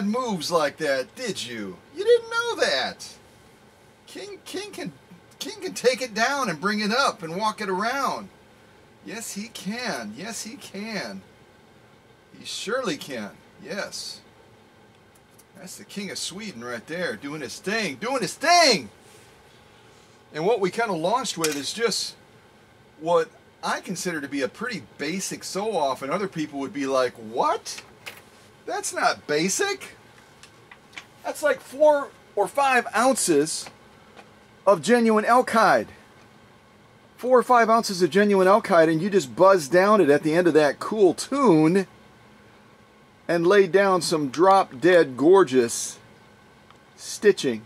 had moves like that, did you? You didn't know that. King can take it down and bring it up and walk it around. Yes, he can. Yes, he can. He surely can. Yes. That's the King of Sweden right there, doing his thing, doing his thing. And what we kind of launched with is just what I consider to be a pretty basic sew-off, and other people would be like, what? That's not basic. That's like 4 or 5 ounces of genuine elk hide. 4 or 5 ounces of genuine elk hide, and you just buzz down it at the end of that cool tune and lay down some drop dead gorgeous stitching.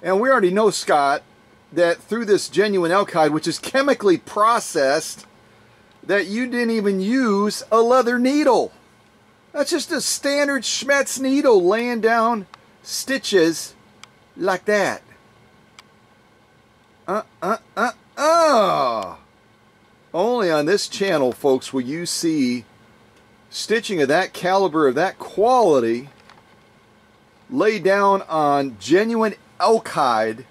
And we already know, Scott, that through this genuine elk hide, which is chemically processed, that you didn't even use a leather needle. That's just a standard Schmetz needle laying down stitches like that. Only on this channel, folks, will you see stitching of that caliber, of that quality, laid down on genuine elk hide,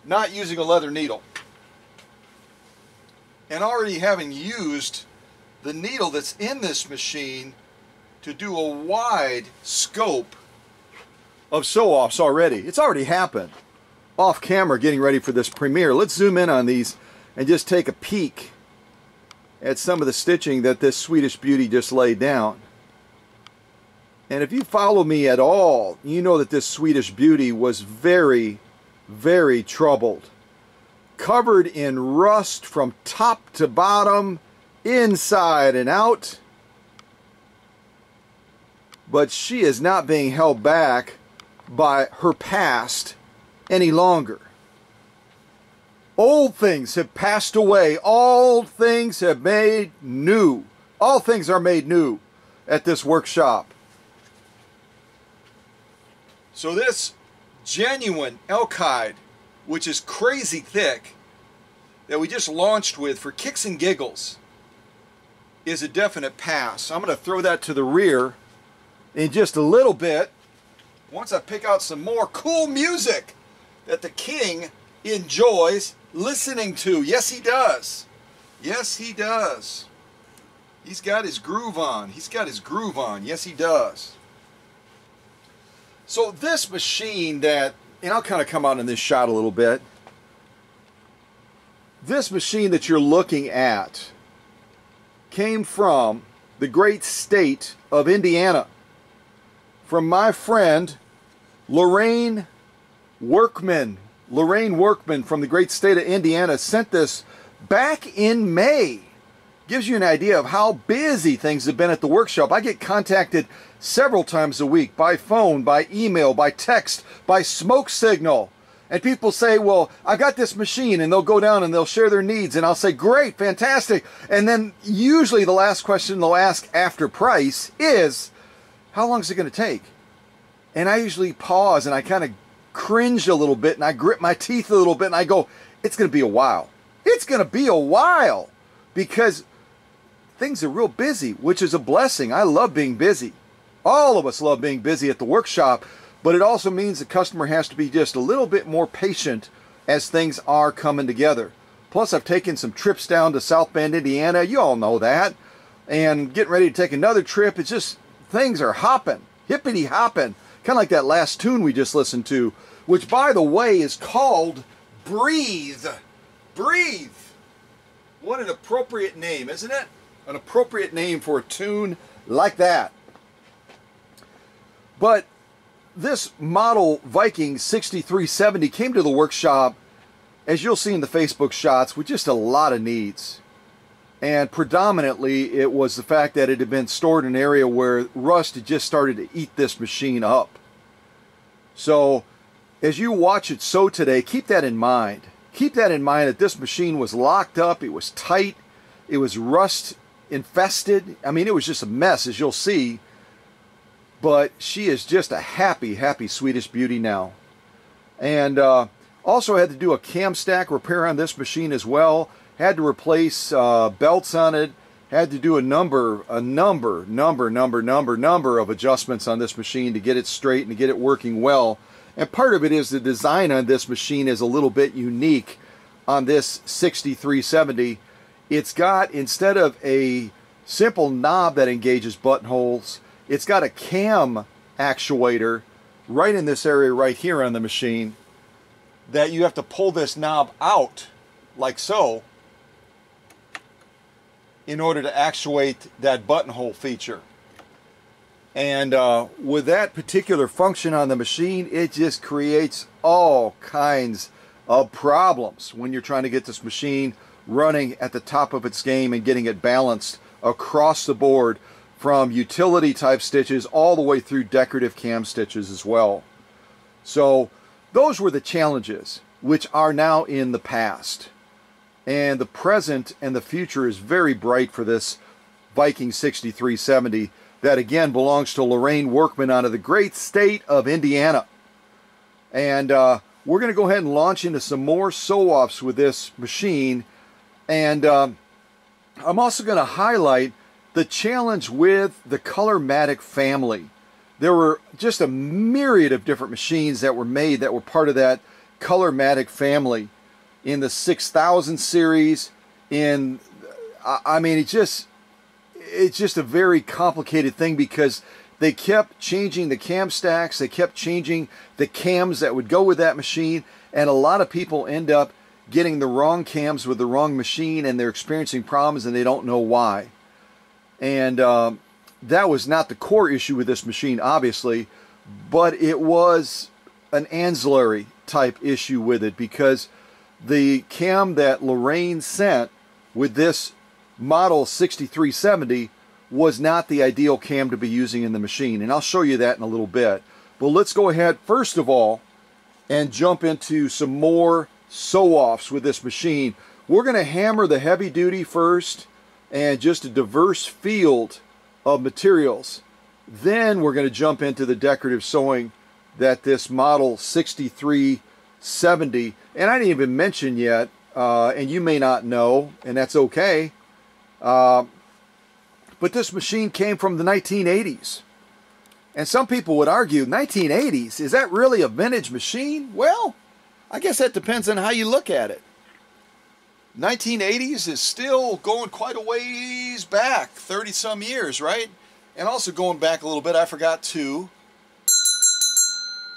not using a leather needle. And already having used the needle that's in this machine to do a wide scope of sew-offs already. It's already happened. Off camera, getting ready for this premiere. Let's zoom in on these and just take a peek at some of the stitching that this Swedish beauty just laid down. And if you follow me at all, you know that this Swedish beauty was very, very troubled. Covered in rust from top to bottom, inside and out. But she is not being held back by her past any longer. Old things have passed away. All things have made new. All things are made new at this workshop. So this genuine elk hide, which is crazy thick, that we just launched with for kicks and giggles, is a definite pass. I'm going to throw that to the rear in just a little bit once I pick out some more cool music that the King enjoys listening to. Yes, he does. Yes, he does. He's got his groove on. He's got his groove on. Yes, he does. So this machine that, and I'll kind of come out in this shot a little bit. This machine that you're looking at came from the great state of Indiana, from my friend Lorraine Workman. Lorraine Workman from the great state of Indiana sent this back in May. Gives you an idea of how busy things have been at the workshop. I get contacted several times a week by phone, by email, by text, by smoke signal. And people say, well, I got this machine, and they'll go down and they'll share their needs. And I'll say, great, fantastic. And then usually the last question they'll ask after price is, how long is it going to take? And I usually pause and I kind of cringe a little bit and I grit my teeth a little bit and I go, it's going to be a while. It's going to be a while because things are real busy, which is a blessing. I love being busy. All of us love being busy at the workshop, but it also means the customer has to be just a little bit more patient as things are coming together. Plus, I've taken some trips down to South Bend, Indiana. You all know that. And getting ready to take another trip. It's just, things are hopping, hippity hopping. Kind of like that last tune we just listened to, which, by the way, is called Breathe. Breathe. What an appropriate name, isn't it? An appropriate name for a tune like that. But this model Viking 6370 came to the workshop, as you'll see in the Facebook shots, with just a lot of needs. And predominantly it was the fact that it had been stored in an area where rust had just started to eat this machine up. So as you watch it sew today, keep that in mind. Keep that in mind that this machine was locked up, it was tight, it was rust infested. I mean, it was just a mess, as you'll see. But she is just a happy, happy Swedish beauty now. And also had to do a cam stack repair on this machine as well. Had to replace belts on it. Had to do a number of adjustments on this machine to get it straight and to get it working well. And part of it is the design on this machine is a little bit unique on this 6370. It's got, instead of a simple knob that engages buttonholes, it's got a cam actuator right in this area right here on the machine that you have to pull this knob out like so in order to actuate that buttonhole feature. And with that particular function on the machine, it just creates all kinds of problems when you're trying to get this machine running at the top of its game and getting it balanced across the board, from utility type stitches all the way through decorative cam stitches as well. So those were the challenges, which are now in the past. And the present and the future is very bright for this Viking 6370 that again belongs to Lorraine Workman out of the great state of Indiana. And we're going to go ahead and launch into some more sew-offs with this machine. And I'm also going to highlight the challenge with the Colormatic family. There were just a myriad of different machines that were made that were part of that Colormatic family in the 6000 series. I mean, it's just a very complicated thing because they kept changing the cam stacks, they kept changing the cams that would go with that machine, and a lot of people end up getting the wrong cams with the wrong machine, and they're experiencing problems and they don't know why. And that was not the core issue with this machine, obviously, but it was an ancillary type issue with it, because the cam that Lorraine sent with this model 6370 was not the ideal cam to be using in the machine, and I'll show you that in a little bit. But let's go ahead first of all and jump into some more sew-offs with this machine. We're going to hammer the heavy duty first and just a diverse field of materials. Then we're going to jump into the decorative sewing that this model 6370, and I didn't even mention yet, and you may not know, and that's okay, but this machine came from the 1980s. And some people would argue, 1980s, is that really a vintage machine? Well, I guess that depends on how you look at it. 1980s is still going quite a ways back, 30 some years, right? And also going back a little bit, I forgot to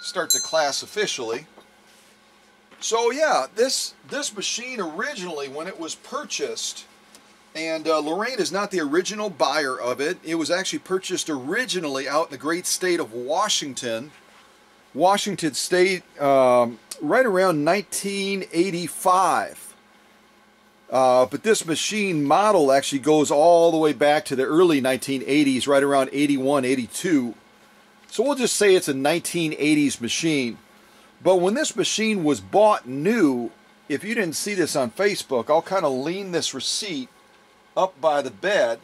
start the class officially. So yeah, this machine originally, when it was purchased, and Lorraine is not the original buyer of it. It was actually purchased originally out in the great state of Washington State, right around 1985. But this machine model actually goes all the way back to the early 1980s, right around 81, 82. So we'll just say it's a 1980s machine. But when this machine was bought new, if you didn't see this on Facebook, I'll kind of lean this receipt up by the bed,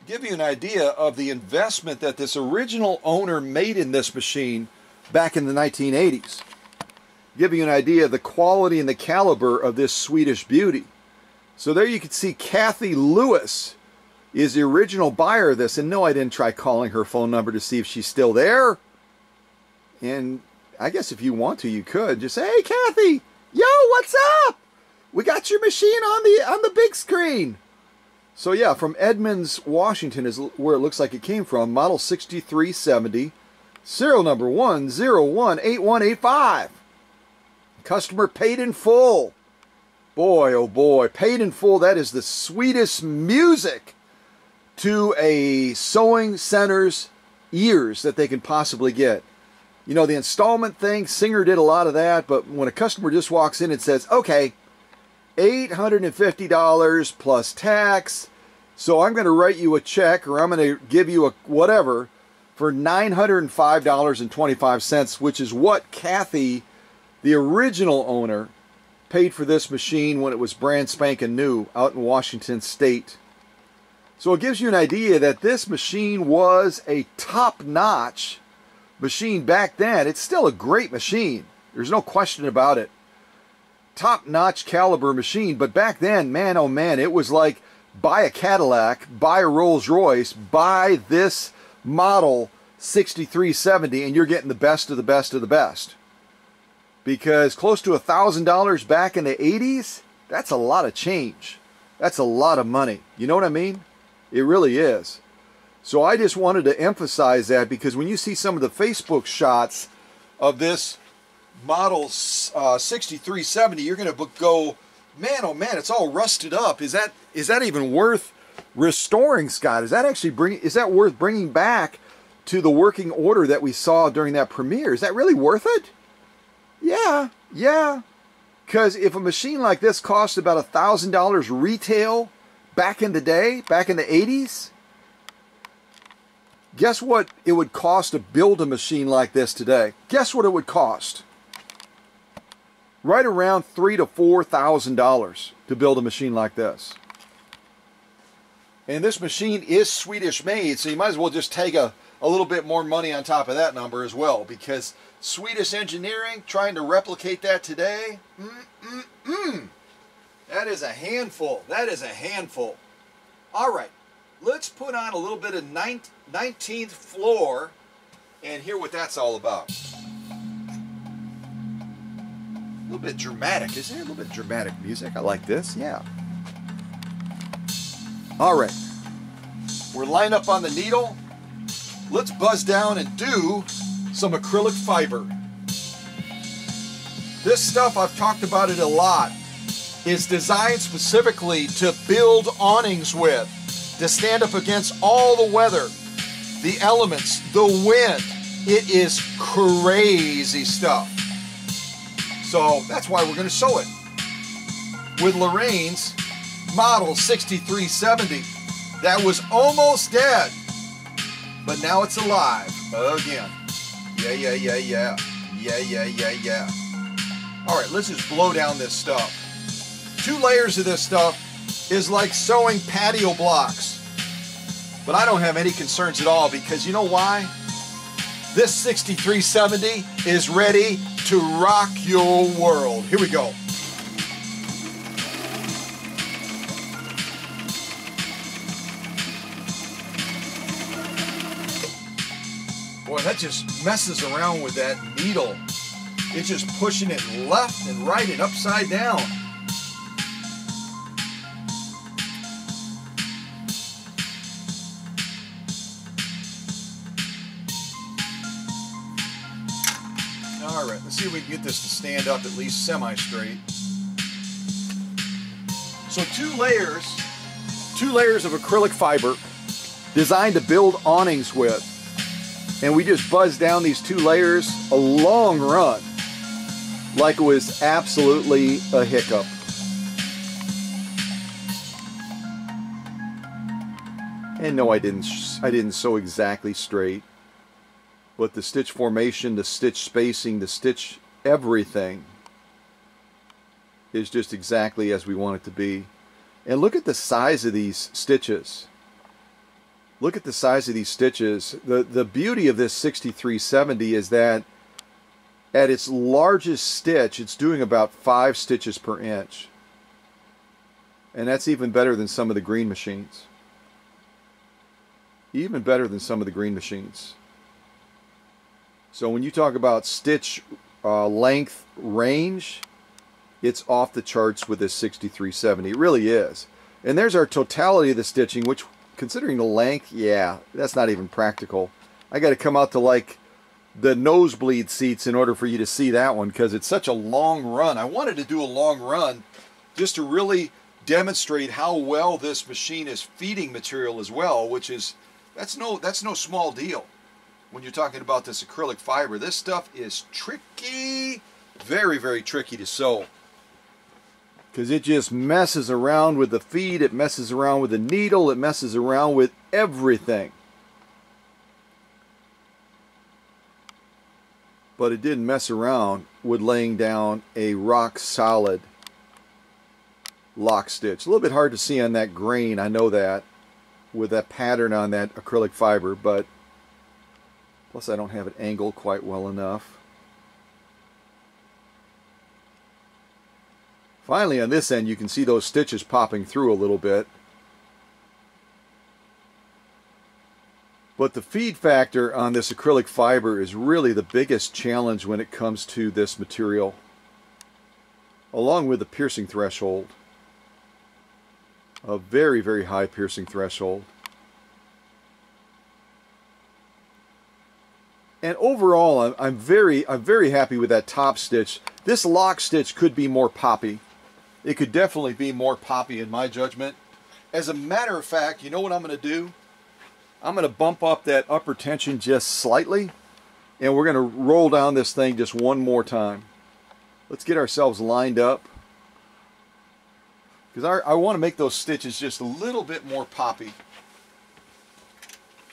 give you an idea of the investment that this original owner made in this machine back in the 1980s. Give you an idea of the quality and the caliber of this Swedish beauty. So there you can see Kathy Lewis is the original buyer of this. And no, I didn't try calling her phone number to see if she's still there. And I guess if you want to, you could just say, "Hey, Kathy, yo, what's up? We got your machine on the big screen." So yeah, from Edmonds, Washington is where it looks like it came from. Model 6370, serial number 1018185. Customer paid in full. Boy, oh boy, paid in full. That is the sweetest music to a sewing center's ears that they can possibly get. You know, the installment thing, Singer did a lot of that, but when a customer just walks in and says, okay, $850 plus tax, so I'm going to write you a check, or I'm going to give you a whatever for $905.25, which is what Kathy, the original owner, paid for this machine when it was brand spanking new out in Washington State. So it gives you an idea that this machine was a top-notch machine back then. It's still a great machine. There's no question about it. Top-notch caliber machine, but back then, man, oh man, it was like buy a Cadillac, buy a Rolls Royce, buy this model 6370, and you're getting the best of the best of the best. Because close to $1,000 back in the 80s, that's a lot of change. That's a lot of money. You know what I mean? It really is. So I just wanted to emphasize that, because when you see some of the Facebook shots of this model 6370, you're going to go, man, oh man, it's all rusted up. Is that even worth restoring, Scott? Is that worth bringing back to the working order that we saw during that premiere? Is that really worth it? Yeah. Because if a machine like this cost about $1,000 retail back in the day, back in the 80s, guess what it would cost to build a machine like this today? Guess what it would cost? Right around $3,000 to $4,000 to build a machine like this. And this machine is Swedish made, so you might as well just take a little bit more money on top of that number as well, because Swedish engineering, trying to replicate that today, that is a handful. That is a handful. All right, let's put on a little bit of 19th floor and hear what that's all about. A little bit dramatic, isn't it? A little bit dramatic music. I like this, yeah. All right, we're lined up on the needle. Let's buzz down and do some acrylic fiber. This stuff, I've talked about it a lot, is designed specifically to build awnings with, to stand up against all the weather, the elements, the wind. It is crazy stuff. So that's why we're going to show it with Lorraine's model 6370 that was almost dead, but now it's alive again. Yeah. All right, let's just blow down this stuff. 2 layers of this stuff is like sewing patio blocks. But I don't have any concerns at all, because you know why? This 6370 is ready to rock your world. Here we go. Boy, that just messes around with that needle. It's just pushing it left and right and upside down. All right, let's see if we can get this to stand up at least semi-straight. So 2 layers of acrylic fiber designed to build awnings with. And we just buzzed down these 2 layers a long run, like it was absolutely a hiccup. And no, I didn't sew exactly straight, but the stitch formation, the stitch spacing, the stitch everything is just exactly as we want it to be. And look at the size of these stitches. Look at the size of these stitches. The beauty of this 6370 is that at its largest stitch, it's doing about 5 stitches per inch. And that's even better than some of the green machines. Even better than some of the green machines. So when you talk about stitch length range, it's off the charts with this 6370. It really is. And there's our totality of the stitching, which, considering the length, yeah, that's not even practical. I got to come out to like the nosebleed seats in order for you to see that one, because it's such a long run. I wanted to do a long run just to really demonstrate how well this machine is feeding material as well, which is, that's no small deal when you're talking about this acrylic fiber. This stuff is tricky, very, very tricky to sew, because it just messes around with the feed, it messes around with the needle, it messes around with everything. But it didn't mess around with laying down a rock solid lock stitch. A little bit hard to see on that grain, I know that, with that pattern on that acrylic fiber, but plus I don't have it angled quite well enough. Finally, on this end, you can see those stitches popping through a little bit. But the feed factor on this acrylic fiber is really the biggest challenge when it comes to this material, along with the piercing threshold. A very, very high piercing threshold. And overall, I'm very happy with that top stitch. This lock stitch could be more poppy. It could definitely be more poppy in my judgment. As a matter of fact, you know what I'm going to do? I'm going to bump up that upper tension just slightly, and we're going to roll down this thing just one more time. Let's get ourselves lined up, because I want to make those stitches just a little bit more poppy.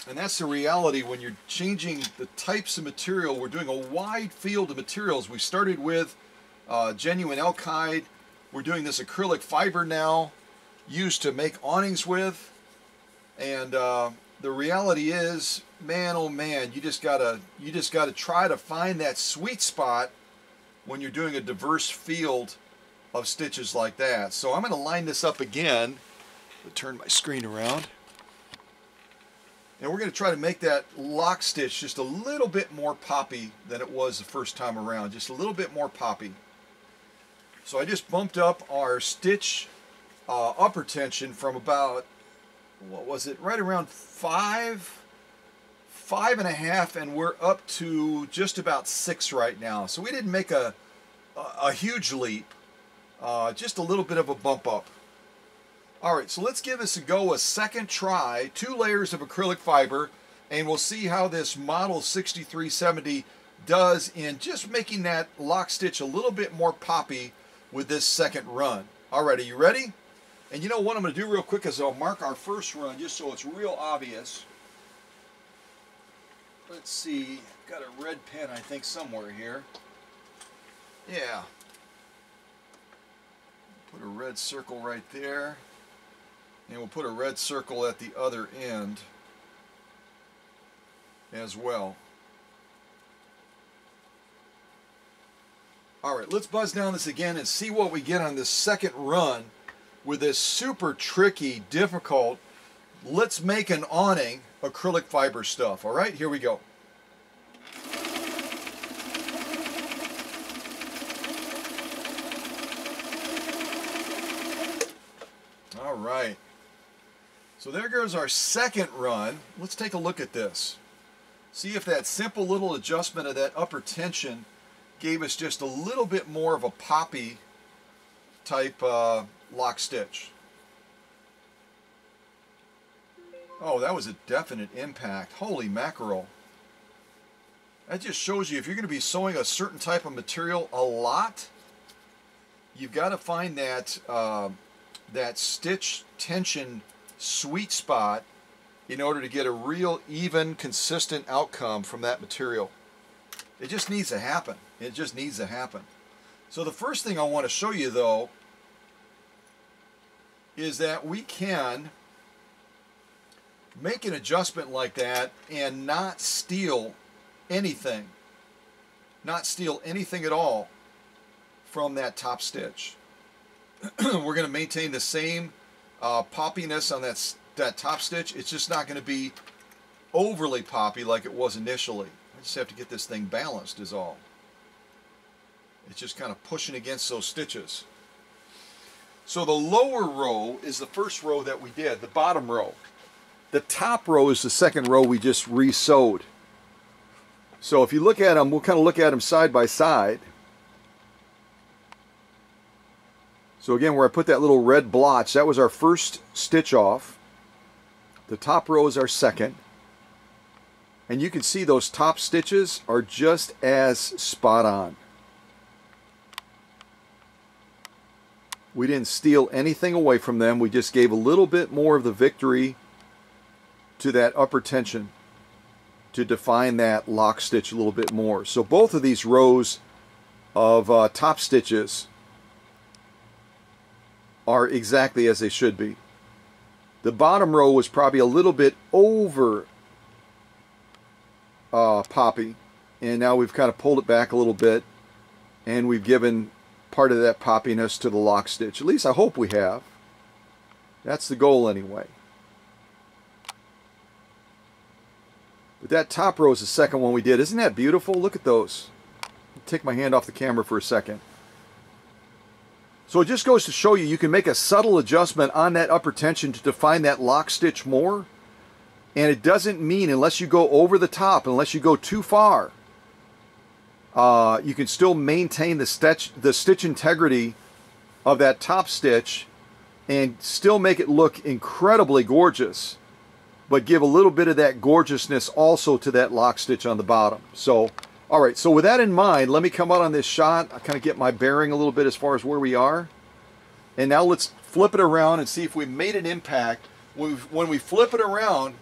And that's the reality when you're changing the types of material. We're doing a wide field of materials. We started with genuine elk hide. We're doing this acrylic fiber now, used to make awnings with. And the reality is, man, oh man, you just gotta try to find that sweet spot when you're doing a diverse field of stitches like that. So I'm going to line this up again. I'll turn my screen around. And we're going to try to make that lock stitch just a little bit more poppy than it was the first time around. Just a little bit more poppy. So I just bumped up our stitch upper tension from about, what was it, right around 5.5, and we're up to just about 6 right now. So we didn't make a huge leap, just a little bit of a bump up. All right, so let's give this a second try. 2 layers of acrylic fiber, and we'll see how this model 6370 does in just making that lock stitch a little bit more poppy with this second run. All right, are you ready? And you know what I'm going to do real quick is I'll mark our first run just so it's real obvious. Let's see, got a red pen I think somewhere here. Yeah. Put a red circle right there. And we'll put a red circle at the other end as well. All right, let's buzz down this again and see what we get on this second run with this super tricky, difficult, let's make an awning acrylic fiber stuff. All right, here we go. All right. So there goes our second run. Let's take a look at this. See if that simple little adjustment of that upper tension gave us just a little bit more of a poppy type lock stitch. Oh, that was a definite impact. Holy mackerel. That just shows you if you're going to be sewing a certain type of material a lot, you've got to find that, that stitch tension sweet spot in order to get a real even, consistent outcome from that material. It just needs to happen. It just needs to happen. So the first thing I want to show you though is that we can make an adjustment like that and not steal anything. Not steal anything at all from that top stitch. We're going to maintain the same poppiness on that top stitch. It's just not going to be overly poppy like it was initially. I just have to get this thing balanced is all. It's just kind of pushing against those stitches. So the lower row is the first row that we did, the bottom row. The top row is the second row we just re-sewed. So if you look at them, we'll kind of look at them side by side. So again, where I put that little red blotch, that was our first stitch off. The top row is our second. And you can see those top stitches are just as spot on. We didn't steal anything away from them. We just gave a little bit more of the victory to that upper tension to define that lock stitch a little bit more. So both of these rows of top stitches are exactly as they should be. The bottom row was probably a little bit over poppy, and now we've kind of pulled it back a little bit, and we've given part of that poppiness to the lock stitch. At least I hope we have. That's the goal anyway. that top row is the second one we did. Isn't that beautiful? Look at those. Take my hand off the camera for a second. So it just goes to show you, you can make a subtle adjustment on that upper tension to define that lock stitch more. And it doesn't mean, unless you go over the top, unless you go too far, you can still maintain the stitch integrity of that top stitch and still make it look incredibly gorgeous, but give a little bit of that gorgeousness also to that lock stitch on the bottom. So, all right, so with that in mind, let me come out on this shot. I kind of get my bearing a little bit as far as where we are. And now let's flip it around and see if we made an impact. When we flip it around,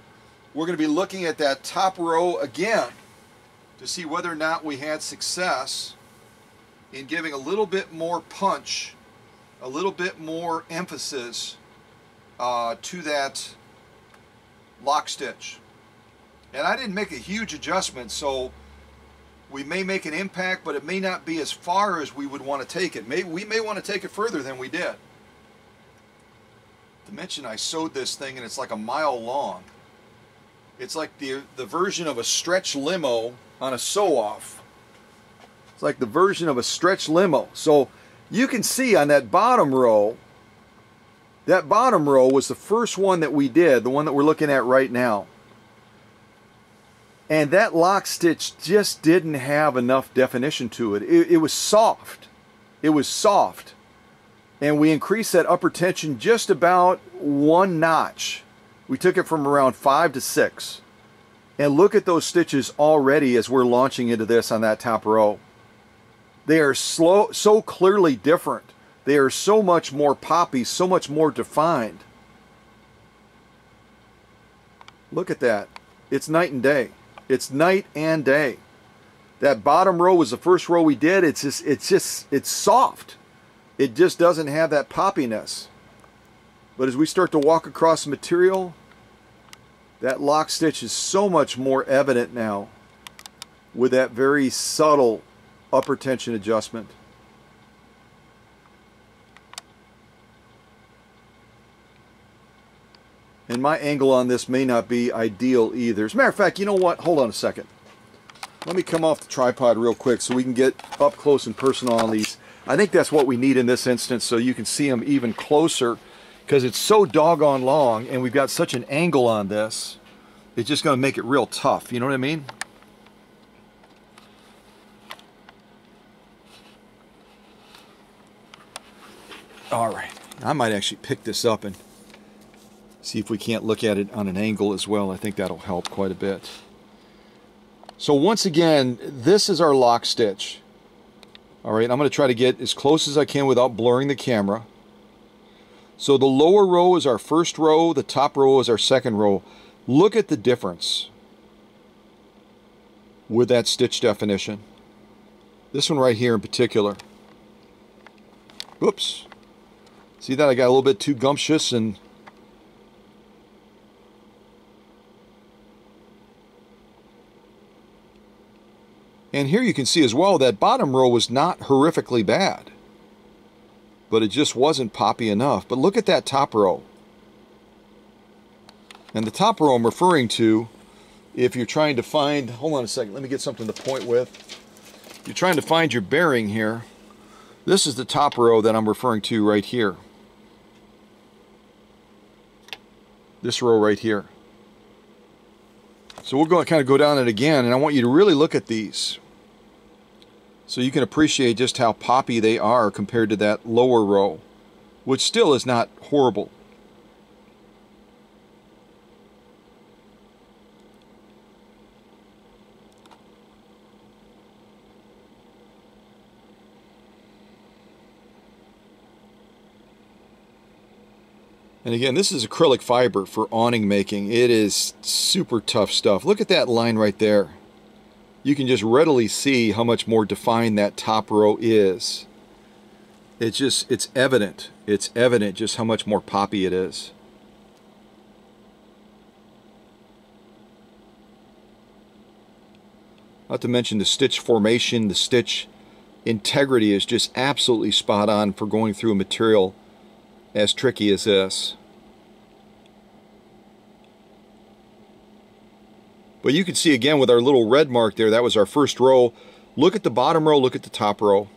we're going to be looking at that top row again to see whether or not we had success in giving a little bit more punch, a little bit more emphasis to that lock stitch. And I didn't make a huge adjustment, so we may make an impact, but it may not be as far as we would want to take it. We may want to take it further than we did. To mention, I sewed this thing and it's like a mile long. It's like the version of a stretch limo on a sew-off. It's like the version of a stretch limo. So you can see on that bottom row was the first one that we did, the one that we're looking at right now. And that lock stitch just didn't have enough definition to it. It was soft. It was soft. And we increased that upper tension just about 1 notch. We took it from around 5 to 6. And look at those stitches already as we're launching into this on that top row. They are so clearly different. They are so much more poppy, so much more defined. Look at that. It's night and day. It's night and day. That bottom row was the first row we did. It's soft. It just doesn't have that poppiness. But as we start to walk across the material, that lock stitch is so much more evident now with that very subtle upper tension adjustment. And my angle on this may not be ideal either. As a matter of fact, you know what? Hold on a second. Let me come off the tripod real quick so we can get up close and personal on these. I think that's what we need in this instance, so you can see them even closer, because it's so doggone long and we've got such an angle on this. It's just going to make it real tough. You know what I mean? All right. I might actually pick this up and see if we can't look at it on an angle as well. I think that'll help quite a bit. So once again, this is our lock stitch. All right, I'm going to try to get as close as I can without blurring the camera. So the lower row is our first row, the top row is our second row. Look at the difference with that stitch definition. This one right here in particular. Oops. See that? I got a little bit too gumptious and here you can see as well that bottom row was not horrifically bad, but it just wasn't poppy enough. But look at that top row. And the top row I'm referring to, if you're trying to find, hold on a second, let me get something to point with. If you're trying to find your bearing here, this is the top row that I'm referring to right here. This row right here. So we're going to kind of go down it again, and I want you to really look at these so you can appreciate just how poppy they are compared to that lower row, which still is not horrible. And again, this is acrylic fiber for awning making. It is super tough stuff. Look at that line right there. You can just readily see how much more defined that top row is. It's evident. It's evident just how much more poppy it is. Not to mention the stitch formation, the stitch integrity is just absolutely spot on for going through a material as tricky as this. But you can see again with our little red mark there, that was our first row. Look at the bottom row, look at the top row.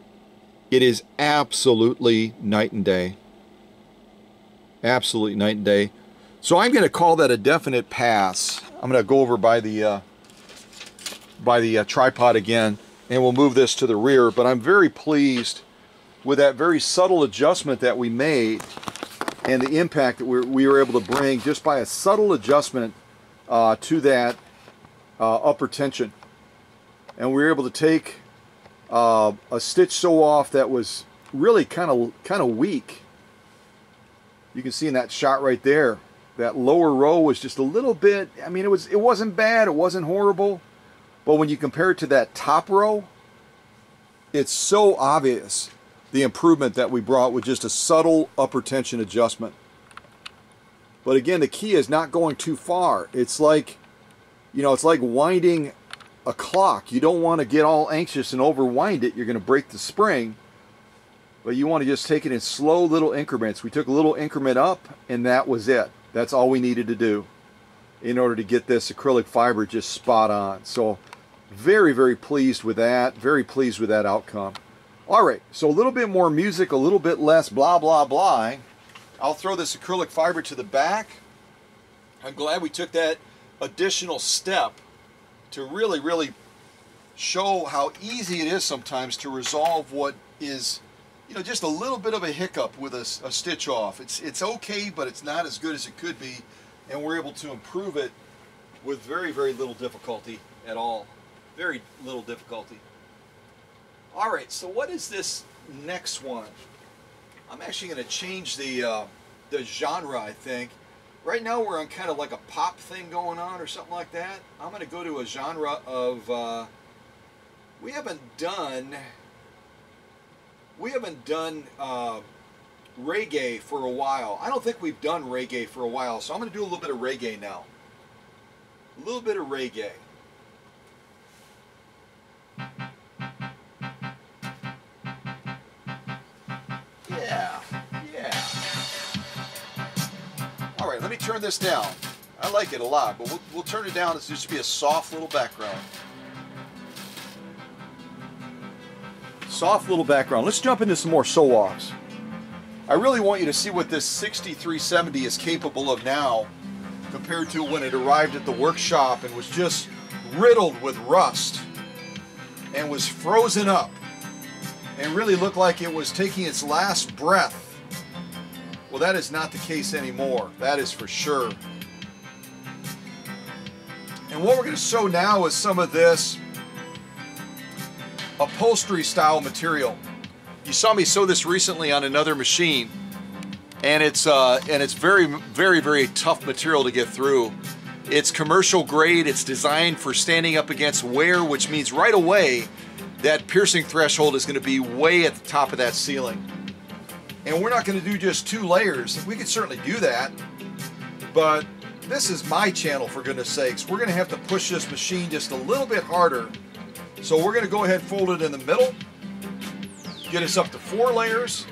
It is absolutely night and day. Absolutely night and day. So I'm going to call that a definite pass. I'm going to go over by the tripod again, and we'll move this to the rear. But I'm very pleased with that very subtle adjustment that we made and the impact that we were able to bring just by a subtle adjustment to that upper tension. And we were able to take a stitch sew off that was really kind of weak. You can see in that shot right there, that lower row was just a little bit, I mean, it wasn't bad, it wasn't horrible, but when you compare it to that top row, it's so obvious the improvement that we brought with just a subtle upper tension adjustment. But again, the key is not going too far. It's like, you know, it's like winding a clock. You don't want to get all anxious and overwind it. You're going to break the spring. But you want to just take it in slow little increments. We took a little increment up, and that was it. That's all we needed to do in order to get this acrylic fiber just spot on. So very, very pleased with that. Very pleased with that outcome. All right, so a little bit more music, a little bit less blah, blah, blah. I'll throw this acrylic fiber to the back. I'm glad we took that additional step to really, really show how easy it is sometimes to resolve what is, you know, just a little bit of a hiccup with a stitch off. It's okay, but it's not as good as it could be, and we're able to improve it with very, very little difficulty at all. Very little difficulty. All right, so what is this next one? I'm actually going to change the genre, I think. Right now we're on kind of like a pop thing going on or something like that. I'm going to go to a genre of, we haven't done reggae for a while. I don't think we've done reggae for a while, so I'm going to do a little bit of reggae now. A little bit of reggae. Yeah. All right, let me turn this down. I like it a lot, but we'll turn it down. It's just to be a soft little background. Soft little background. Let's jump into some more sew-offs. I really want you to see what this 6370 is capable of now compared to when it arrived at the workshop and was just riddled with rust and was frozen up and really looked like it was taking its last breath. Well, that is not the case anymore. That is for sure. And what we're going to sew now is some of this upholstery style material. You saw me sew this recently on another machine, and it's very, very, very tough material to get through. It's commercial grade. It's designed for standing up against wear, which means right away that piercing threshold is going to be way at the top of that ceiling. And we're not going to do just 2 layers. We could certainly do that, but this is my channel, for goodness sakes. We're going to have to push this machine just a little bit harder. So we're going to go ahead and fold it in the middle, get us up to 4 layers,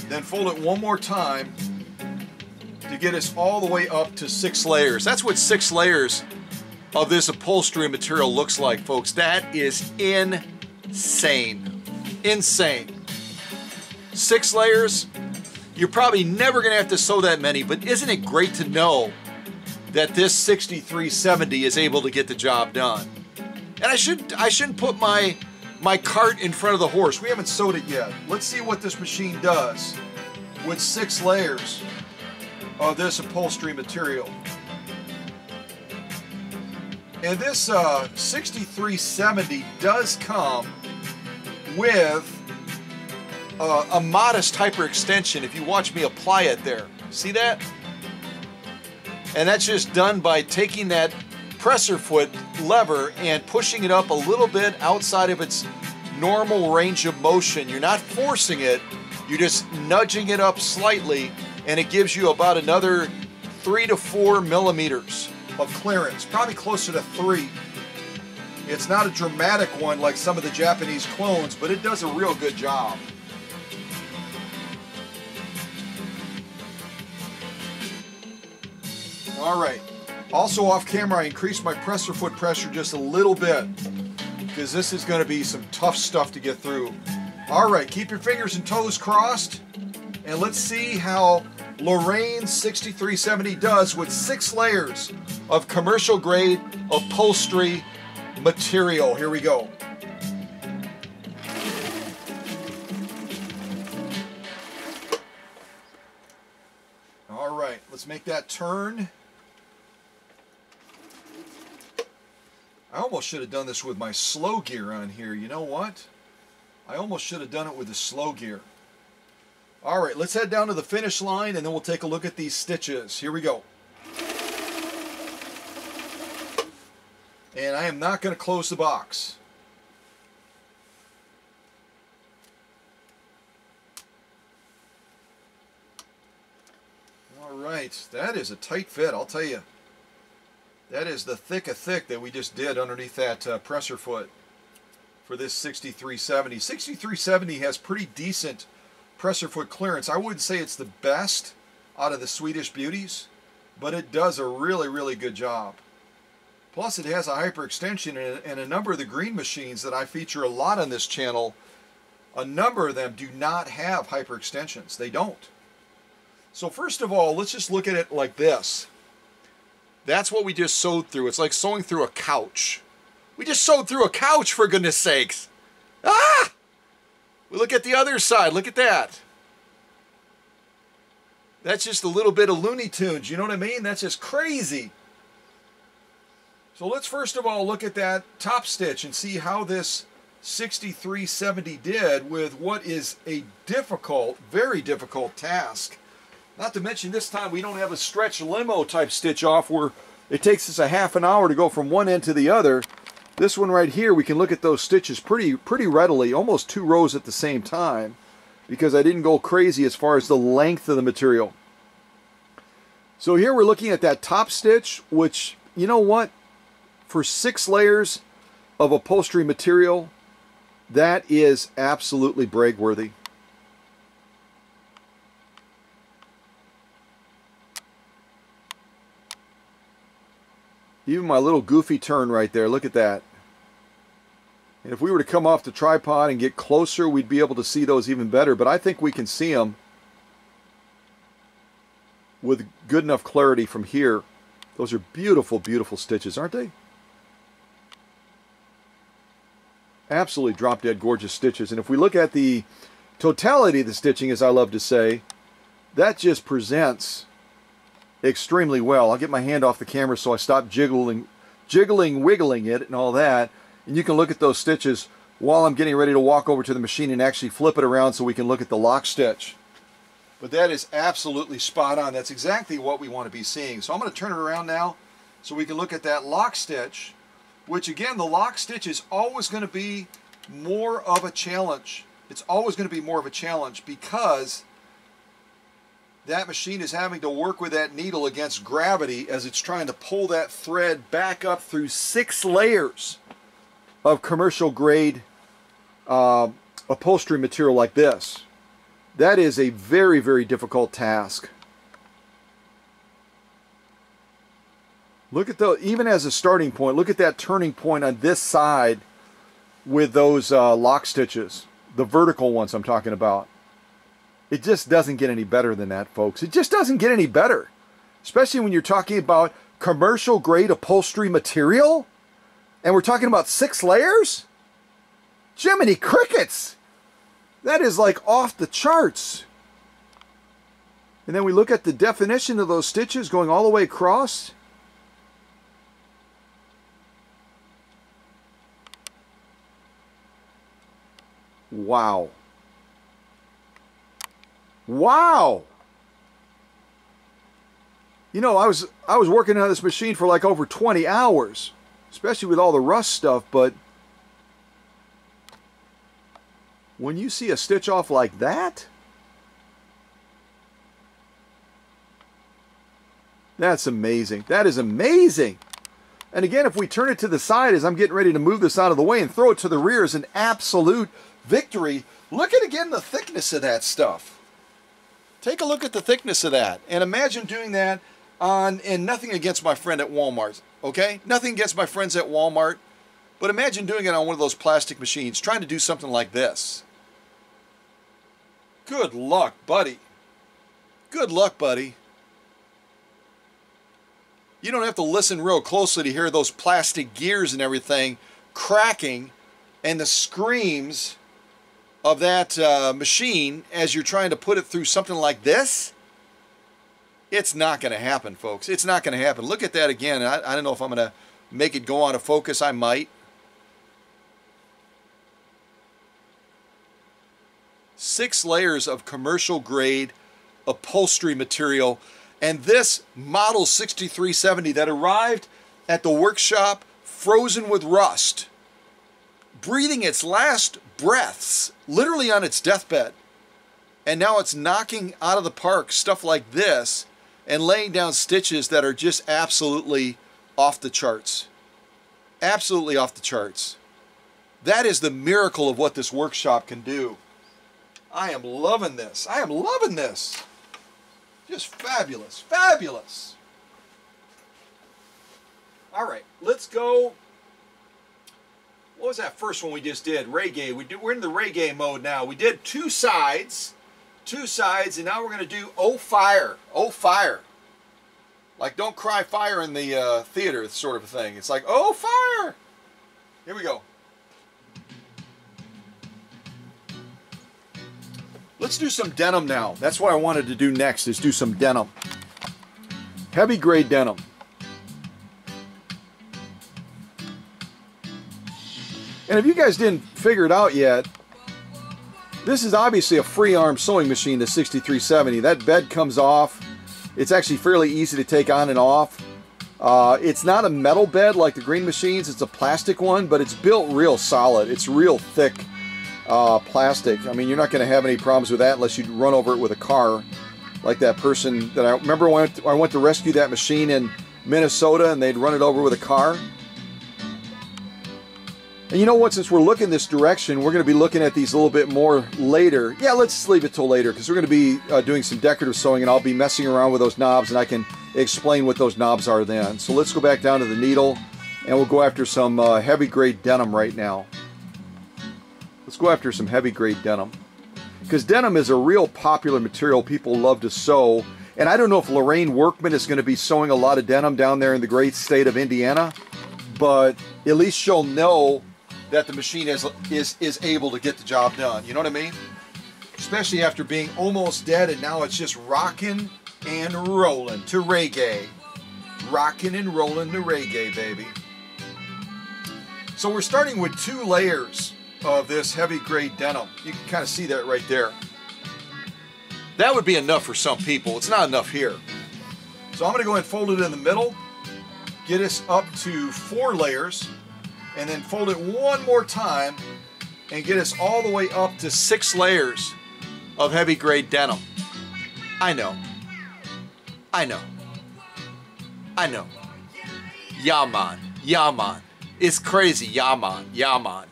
then fold it one more time to get us all the way up to 6 layers. That's what 6 layers of this upholstery material looks like, folks. That is insane. Insane. 6 layers. You're probably never going to have to sew that many, but isn't it great to know that this 6370 is able to get the job done? And I shouldn't put my cart in front of the horse. We haven't sewed it yet. Let's see what this machine does with 6 layers of this upholstery material. And this 6370 does come with a modest hyperextension. If you watch me apply it there, see that? And that's just done by taking that presser foot lever and pushing it up a little bit outside of its normal range of motion. You're not forcing it, you're just nudging it up slightly, and it gives you about another 3 to 4 millimeters of clearance, probably closer to 3. It's not a dramatic one like some of the Japanese clones, but it does a real good job. All right, Also off camera, I increased my presser foot pressure just a little bit because this is going to be some tough stuff to get through. All right, keep your fingers and toes crossed, and let's see how Lorraine 6370 does with 6 layers of commercial grade upholstery material. Here we go. All right, let's make that turn. I almost should have done this with my slow gear on here. You know what? I almost should have done it with the slow gear. All right, let's head down to the finish line and then we'll take a look at these stitches. Here we go. And I am not going to close the box. All right, that is a tight fit, I'll tell you. That is the thick of thick that we just did underneath that presser foot for this 6370. 6370 has pretty decent presser foot clearance. I wouldn't say it's the best out of the Swedish beauties, but it does a really, really good job. Plus it has a hyperextension, and a number of the green machines that I feature a lot on this channel, a number of them do not have hyperextensions. They don't. So first of all, let's just look at it like this. That's what we just sewed through. It's like sewing through a couch. We just sewed through a couch, for goodness sakes. Ah! We look at the other side. Look at that. That's just a little bit of Looney Tunes. You know what I mean? That's just crazy. So let's first of all look at that top stitch and see how this 6370 did with what is a difficult, very difficult task. Not to mention this time we don't have a stretch limo type stitch off where it takes us a half an hour to go from one end to the other. This one right here, we can look at those stitches pretty readily, almost 2 rows at the same time, because I didn't go crazy as far as the length of the material. So here we're looking at that top stitch, which, you know what? For 6 layers of upholstery material, that is absolutely brag-worthy. Even my little goofy turn right there, look at that. And if we were to come off the tripod and get closer, we'd be able to see those even better. But I think we can see them with good enough clarity from here. Those are beautiful, beautiful stitches, aren't they? Absolutely drop-dead gorgeous stitches. And if we look at the totality of the stitching, as I love to say, that just presents extremely well. I'll get my hand off the camera so I stop jiggling, wiggling it and all that. And you can look at those stitches while I'm getting ready to walk over to the machine and actually flip it around so we can look at the lock stitch. But that is absolutely spot on. That's exactly what we want to be seeing. So I'm going to turn it around now so we can look at that lock stitch, which again, the lock stitch is always going to be more of a challenge. It's always going to be more of a challenge because that machine is having to work with that needle against gravity as it's trying to pull that thread back up through 6 layers of commercial grade upholstery material like this. That is a very, very difficult task. Look at those, even as a starting point, look at that turning point on this side with those lock stitches, the vertical ones I'm talking about. It just doesn't get any better than that, folks. It just doesn't get any better. Especially when you're talking about commercial grade upholstery material. And we're talking about 6 layers? Jiminy crickets! That is like off the charts. And then we look at the definition of those stitches going all the way across. Wow. Wow! You know, I was working on this machine for like over 20 hours, especially with all the rust stuff, but when you see a stitch off like that, that's amazing. That is amazing. And again, if we turn it to the side as I'm getting ready to move this out of the way and throw it to the rear as an absolute victory, look at again the thickness of that stuff. Take a look at the thickness of that, and imagine doing that and nothing against my friend at Walmart, okay? Nothing against my friends at Walmart, but imagine doing it on one of those plastic machines, trying to do something like this. Good luck, buddy. Good luck, buddy. You don't have to listen real closely to hear those plastic gears and everything cracking and the screams of that machine as you're trying to put it through something like this. It's not going to happen, folks. It's not going to happen. Look at that again. I don't know if I'm going to make it go out of focus. I might. 6 layers of commercial grade upholstery material. And this model 6370 that arrived at the workshop frozen with rust, breathing its last breaths, literally on its deathbed. And now it's knocking out of the park stuff like this and laying down stitches that are just absolutely off the charts. Absolutely off the charts. That is the miracle of what this workshop can do. I am loving this. I am loving this. Just fabulous. Fabulous. All right, let's go. What was that first one we just did? Reggae. We're in the reggae mode now. We did 2 sides. 2 sides, and now we're going to do Oh Fire. Oh Fire. Like Don't Cry Fire in the theater sort of a thing. It's like, oh fire. Here we go. Let's do some denim now. That's what I wanted to do next, is do some denim. Heavy grade denim. And if you guys didn't figure it out yet, this is obviously a free arm sewing machine, the 6370. That bed comes off. It's actually fairly easy to take on and off. It's not a metal bed like the green machines. It's a plastic one, but it's built real solid. It's real thick plastic. I mean, you're not going to have any problems with that unless you run over it with a car, like that person that I remember when I went to rescue that machine in Minnesota, and they'd run it over with a car. And you know what, since we're looking this direction, we're going to be looking at these a little bit more later. Yeah, let's leave it till later, because we're going to be doing some decorative sewing, and I'll be messing around with those knobs, and I can explain what those knobs are then. So let's go back down to the needle, and we'll go after some heavy grade denim right now. Let's go after some heavy grade denim, because denim is a real popular material people love to sew. And I don't know if Lorraine Workman is going to be sewing a lot of denim down there in the great state of Indiana, but at least she'll know that the machine is able to get the job done. You know what I mean? Especially after being almost dead, and now it's just rocking and rolling to reggae. Rocking and rolling to reggae, baby. So we're starting with 2 layers of this heavy grade denim. You can kind of see that right there. That would be enough for some people. It's not enough here. So I'm going to go ahead and fold it in the middle, get us up to 4 layers, and then fold it one more time and get us all the way up to 6 layers of heavy grade denim. I know. I know. I know. Yaman. Yaman. It's crazy. Yaman. Yaman.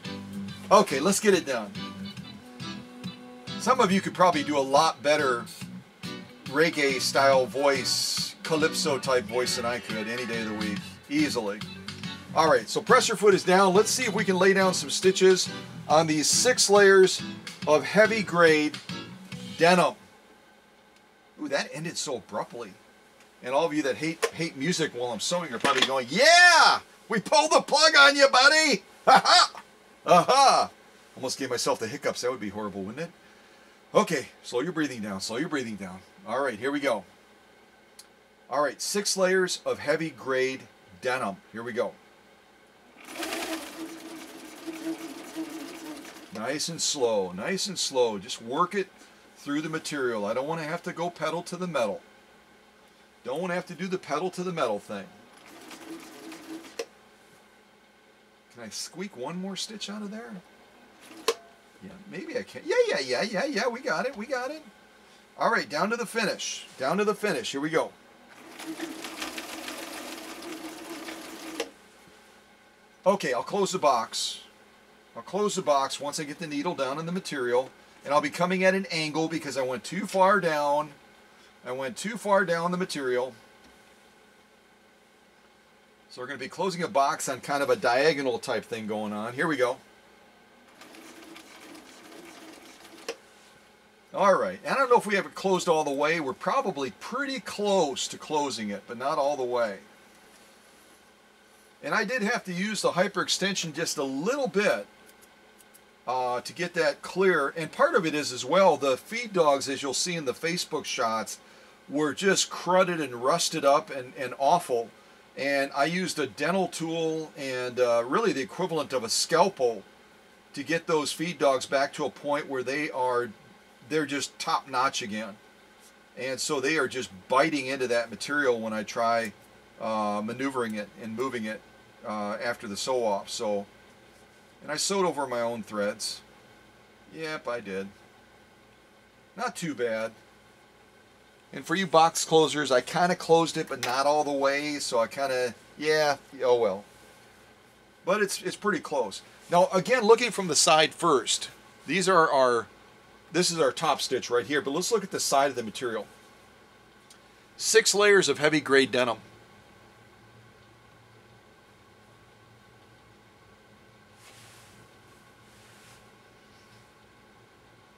Okay, let's get it done. Some of you could probably do a lot better reggae style voice, calypso type voice than I could any day of the week. Easily. Alright, so pressure foot is down. Let's see if we can lay down some stitches on these 6 layers of heavy grade denim. Ooh, that ended so abruptly. And all of you that hate music while I'm sewing are probably going, yeah! We pulled the plug on you, buddy! Ha ha! Aha! Almost gave myself the hiccups. That would be horrible, wouldn't it? Okay, slow your breathing down. Slow your breathing down. Alright, here we go. Alright, 6 layers of heavy grade denim. Here we go. Nice and slow, nice and slow. Just work it through the material. I don't want to have to go pedal to the metal. Don't want to have to do the pedal to the metal thing. Can I squeak one more stitch out of there? Yeah, maybe I can. Yeah, we got it, we got it. All right, down to the finish. Down to the finish. Here we go. Okay, I'll close the box. I'll close the box once I get the needle down in the material, and I'll be coming at an angle because I went too far down. I went too far down the material. So we're going to be closing a box on kind of a diagonal type thing going on. Here we go. All right, I don't know if we have it closed all the way. We're probably pretty close to closing it, but not all the way. And I did have to use the hyperextension just a little bit to get that clear. And part of it is as well, the feed dogs, as you'll see in the Facebook shots, were just crudted and rusted up and awful. And I used a dental tool and really the equivalent of a scalpel to get those feed dogs back to a point where they're just top notch again. And so they are just biting into that material when I try maneuvering it and moving it after the sew off. So, and I sewed over my own threads. Yep, I did. Not too bad. And for you box closers, I kind of closed it, but not all the way. So I kind of, yeah, oh well. But it's pretty close. Now, again, looking from the side first, these are this is our top stitch right here, but let's look at the side of the material. 6 layers of heavy grade denim.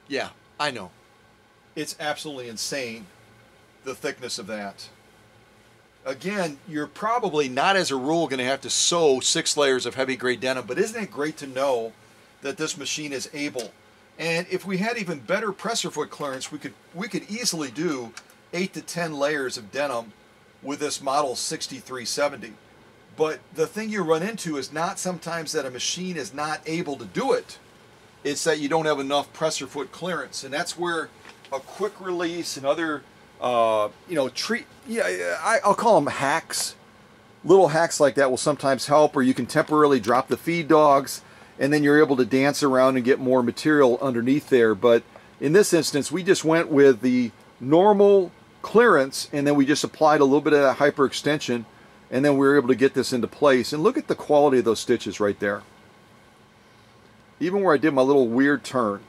Yeah, I know. It's absolutely insane, the thickness of that. Again, you're probably not as a rule going to have to sew 6 layers of heavy grade denim, but isn't it great to know that this machine is able? And if we had even better presser foot clearance, we could easily do 8 to 10 layers of denim with this model 6370. But the thing you run into is not sometimes that a machine is not able to do it. It's that you don't have enough presser foot clearance, and that's where a quick release and other, I'll call them hacks. Little hacks like that will sometimes help, or you can temporarily drop the feed dogs, and then you're able to dance around and get more material underneath there. But in this instance, we just went with the normal clearance, and then we just applied a little bit of that hyperextension, and then we were able to get this into place. And look at the quality of those stitches right there. Even where I did my little weird turn.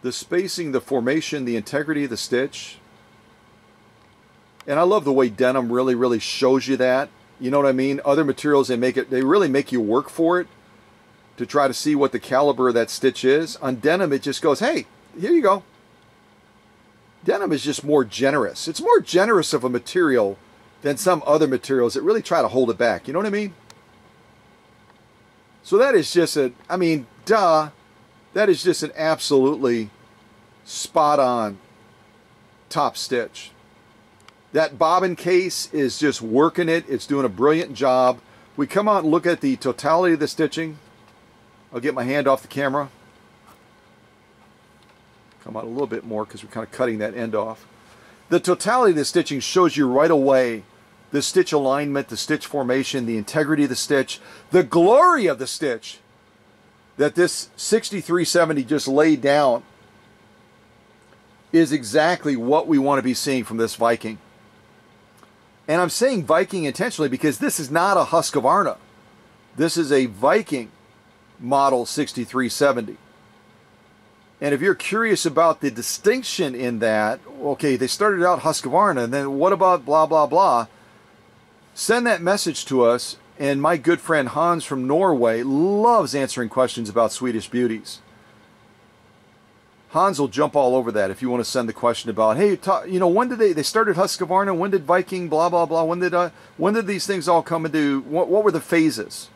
The spacing, the formation, the integrity of the stitch. And I love the way denim really, really shows you that. You know what I mean? Other materials, they really make you work for it to try to see what the caliber of that stitch is. On denim, it just goes, hey, here you go. Denim is just more generous. It's more generous of a material than some other materials that really try to hold it back. You know what I mean? So that is just that is just an absolutely spot on top stitch. That bobbin case is just working it. It's doing a brilliant job. We come out and look at the totality of the stitching. I'll get my hand off the camera. Come out a little bit more because we're kind of cutting that end off. The totality of the stitching shows you right away the stitch alignment, the stitch formation, the integrity of the stitch, the glory of the stitch that this 6370 just laid down is exactly what we want to be seeing from this Viking. And I'm saying Viking intentionally because this is not a Husqvarna. This is a Viking model 6370. And if you're curious about the distinction in that, okay, they started out Husqvarna, and then what about blah, blah, blah? Send that message to us, and my good friend Hans from Norway loves answering questions about Swedish beauties. Hans will jump all over that if you want to send the question about, hey, when did they started Husqvarna? When did Viking, blah, blah, blah? When did these things all come into, what were the phases?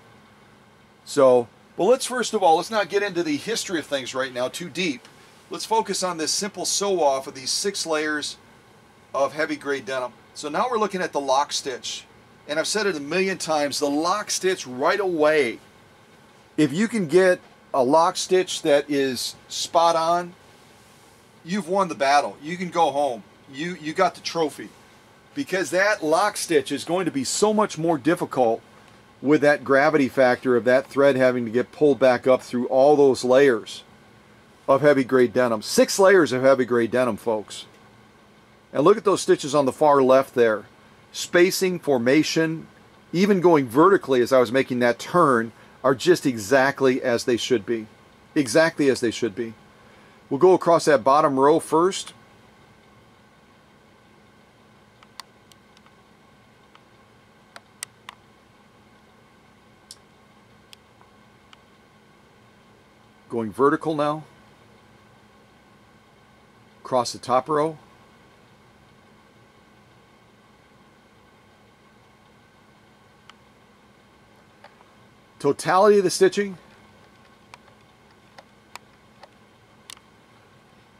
So, well, let's not get into the history of things right now too deep. Let's focus on this simple sew off of these 6 layers of heavy grade denim. So now we're looking at the lock stitch. And I've said it a million times, the lock stitch right away. If you can get a lock stitch that is spot on, you've won the battle. You can go home. You got the trophy. Because that lock stitch is going to be so much more difficult with that gravity factor of that thread having to get pulled back up through all those layers of heavy grade denim. 6 layers of heavy grade denim, folks. And look at those stitches on the far left there. Spacing, formation, even going vertically as I was making that turn are just exactly as they should be. Exactly as they should be. We'll go across that bottom row first. going vertical now, across the top row. Totality of the stitching.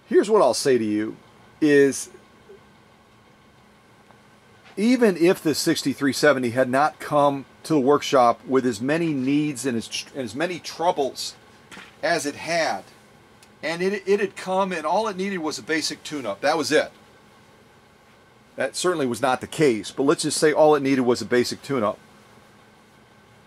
Here's what I'll say to you is, even if the 6370 had not come to the workshop with as many needs and as many troubles as it had, and it had come and all it needed was a basic tune-up. That was it. That certainly was not the case, but let's just say all it needed was a basic tune-up.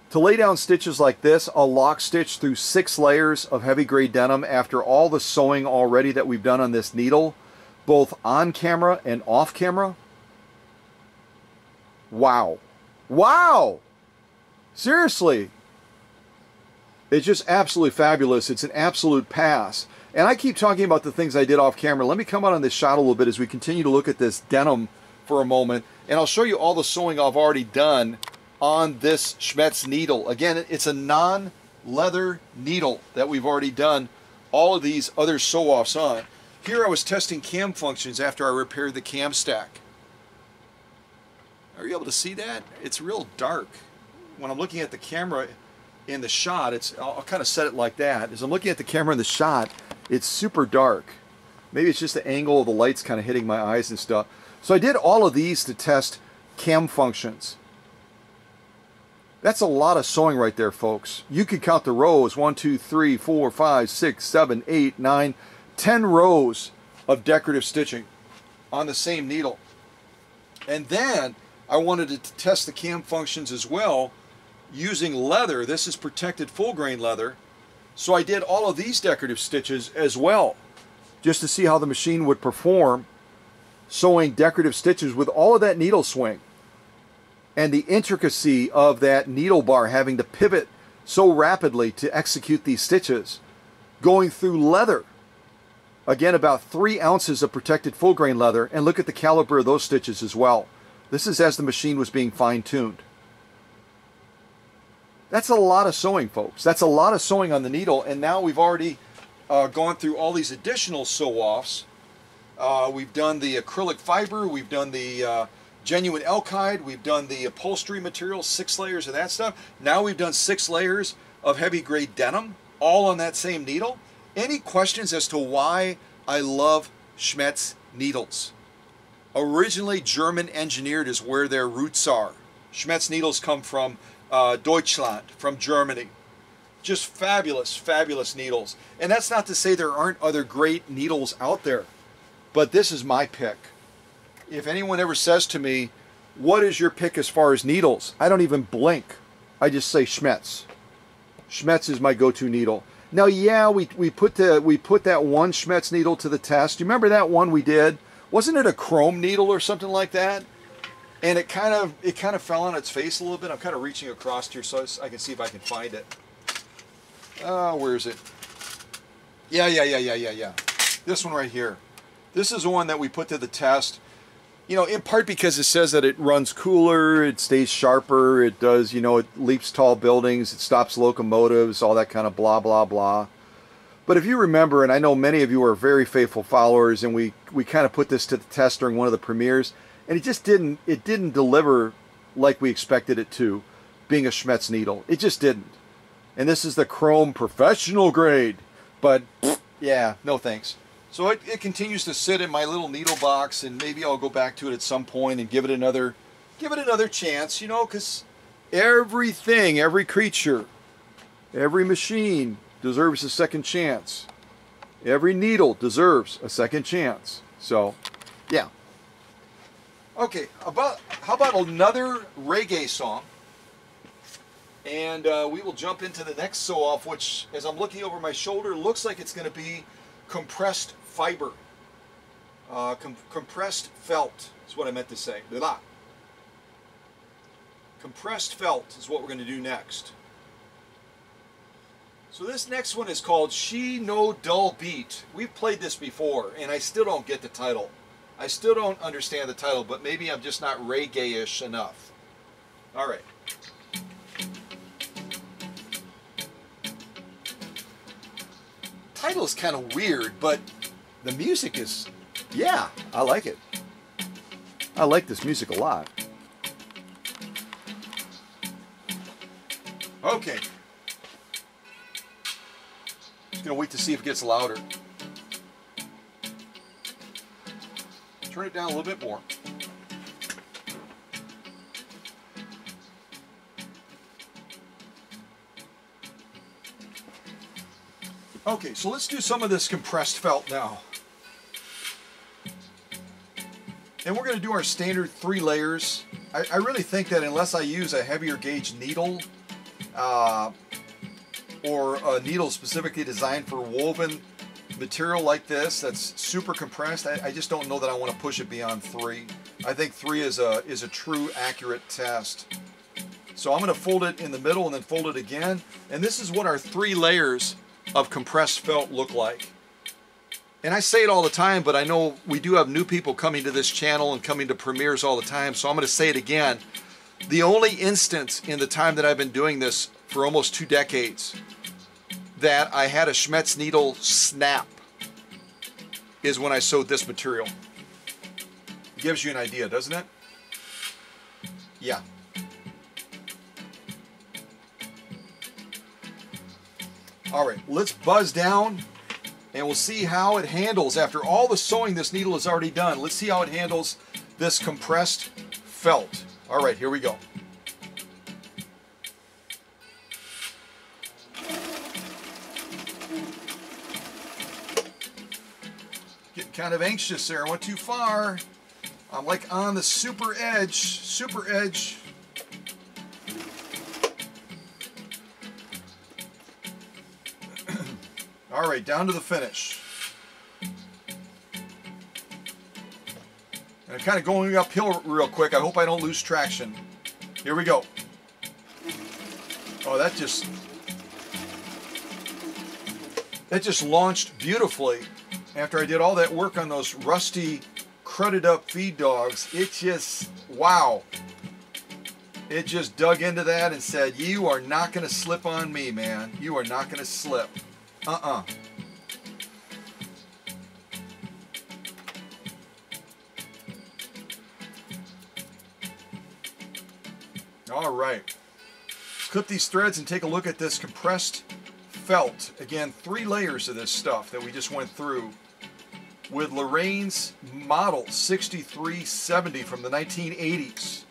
To lay down stitches like this, I'll lock stitch through 6 layers of heavy grade denim after all the sewing already that we've done on this needle, both on camera and off camera. Wow. Wow! Seriously. It's just absolutely fabulous. It's an absolute pass. And I keep talking about the things I did off camera. Let me come out on this shot a little bit as we continue to look at this denim for a moment. And I'll show you all the sewing I've already done on this Schmetz needle. Again, it's a non-leather needle that we've already done all of these other sew-offs on. Here I was testing cam functions after I repaired the cam stack. Are you able to see that? It's real dark. When I'm looking at the camera in the shot, I'll kind of set it like that. As I'm looking at the camera in the shot, it's super dark. Maybe it's just the angle of the lights kind of hitting my eyes and stuff. So I did all of these to test cam functions. That's a lot of sewing right there, folks. You could count the rows. 1, 2, 3, 4, 5, 6, 7, 8, 9, 10 rows of decorative stitching on the same needle. And then I wanted to test the cam functions as well using leather. This is protected full grain leather. So I did all of these decorative stitches as well, just to see how the machine would perform sewing decorative stitches with all of that needle swing. And the intricacy of that needle bar having to pivot so rapidly to execute these stitches, going through leather. Again, about 3 ounces of protected full grain leather, and look at the caliber of those stitches as well. This is as the machine was being fine-tuned. That's a lot of sewing, folks. That's a lot of sewing on the needle, and now we've already gone through all these additional sew-offs. We've done the acrylic fiber, we've done the genuine elk hide, we've done the upholstery material, 6 layers of that stuff. Now we've done 6 layers of heavy grade denim, all on that same needle. Any questions as to why I love Schmetz needles? Originally German engineered is where their roots are. Schmetz needles come from Deutschland, from Germany. Just fabulous, fabulous needles. And that's not to say there aren't other great needles out there, but this is my pick. If anyone ever says to me, what is your pick as far as needles? I don't even blink. I just say Schmetz. Schmetz is my go-to needle. Now, yeah, we put that one Schmetz needle to the test. You remember that one we did? Wasn't it a chrome needle or something like that? And it kind of fell on its face a little bit. I'm kind of reaching across here so I can see if I can find it. Where is it? Yeah. This one right here. This is the one that we put to the test. You know, in part because it says that it runs cooler, it stays sharper, it does, you know, it leaps tall buildings, it stops locomotives, all that kind of blah, blah, blah. But if you remember, and I know many of you are very faithful followers, and we kind of put this to the test during one of the premieres, and it didn't deliver like we expected it to, being a Schmetz needle. It just didn't. And this is the chrome professional grade. But, yeah, no thanks. So it continues to sit in my little needle box, and maybe I'll go back to it at some point and give it another chance, you know, because everything, every creature, every machine deserves a second chance. Every needle deserves a second chance. So, yeah. Okay, how about another reggae song? And we will jump into the next sew-off, which, as I'm looking over my shoulder, looks like it's going to be compressed fiber. Compressed felt is what I meant to say. Blah. Compressed felt is what we're going to do next. So this next one is called She No Dull Beat. We've played this before, and I still don't get the title. I still don't understand the title, but maybe I'm just not reggae-ish enough. All right. title is kind of weird, but the music is, yeah, I like it. I like this music a lot. Okay. Just gonna wait to see if it gets louder. Turn it down a little bit more. Okay, so let's do some of this compressed felt now. And we're going to do our standard 3 layers. I really think that unless I use a heavier gauge needle or a needle specifically designed for woven material like this that's super compressed, I just don't know that I want to push it beyond 3. I think 3 is a true accurate test. So I'm going to fold it in the middle and then fold it again. And this is what our 3 layers of compressed felt look like. And I say it all the time, but I know we do have new people coming to this channel and coming to premieres all the time, so I'm going to say it again. The only instance in the time that I've been doing this for almost 2 decades that I had a Schmetz needle snap is when I sewed this material. It gives you an idea, doesn't it? Yeah. All right, let's buzz down and we'll see how it handles after all the sewing this needle has already done. Let's see how it handles this compressed felt. All right, here we go. Getting kind of anxious there. I went too far. I'm like on the super edge, super edge. All right, down to the finish. And I'm kind of going uphill real quick. I hope I don't lose traction. Here we go. Oh, that just launched beautifully. After I did all that work on those rusty, crudded up feed dogs, it just, wow. It just dug into that and said, you are not going to slip on me, man. You are not going to slip. All right. Let's clip these threads and take a look at this compressed felt. Again, 3 layers of this stuff that we just went through with Lorraine's model 6370 from the 1980s.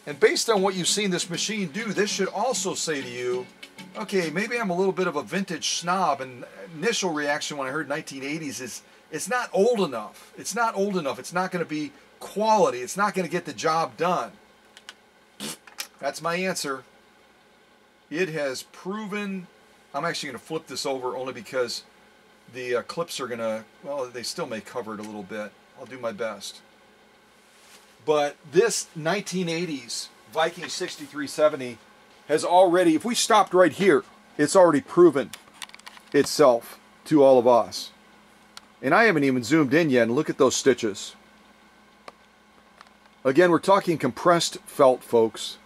And based on what you've seen this machine do, this should also say to you, okay, maybe I'm a little bit of a vintage snob, and initial reaction when I heard 1980s is it's not old enough. It's not old enough. It's not going to be quality. It's not going to get the job done. That's my answer. It has proven. I'm actually going to flip this over only because the clips are going to, well, they still may cover it a little bit. I'll do my best. But this 1980s Viking 6370 has already, if we stopped right here, it's already proven itself to all of us. And I haven't even zoomed in yet, and look at those stitches. Again, we're talking compressed felt, folks.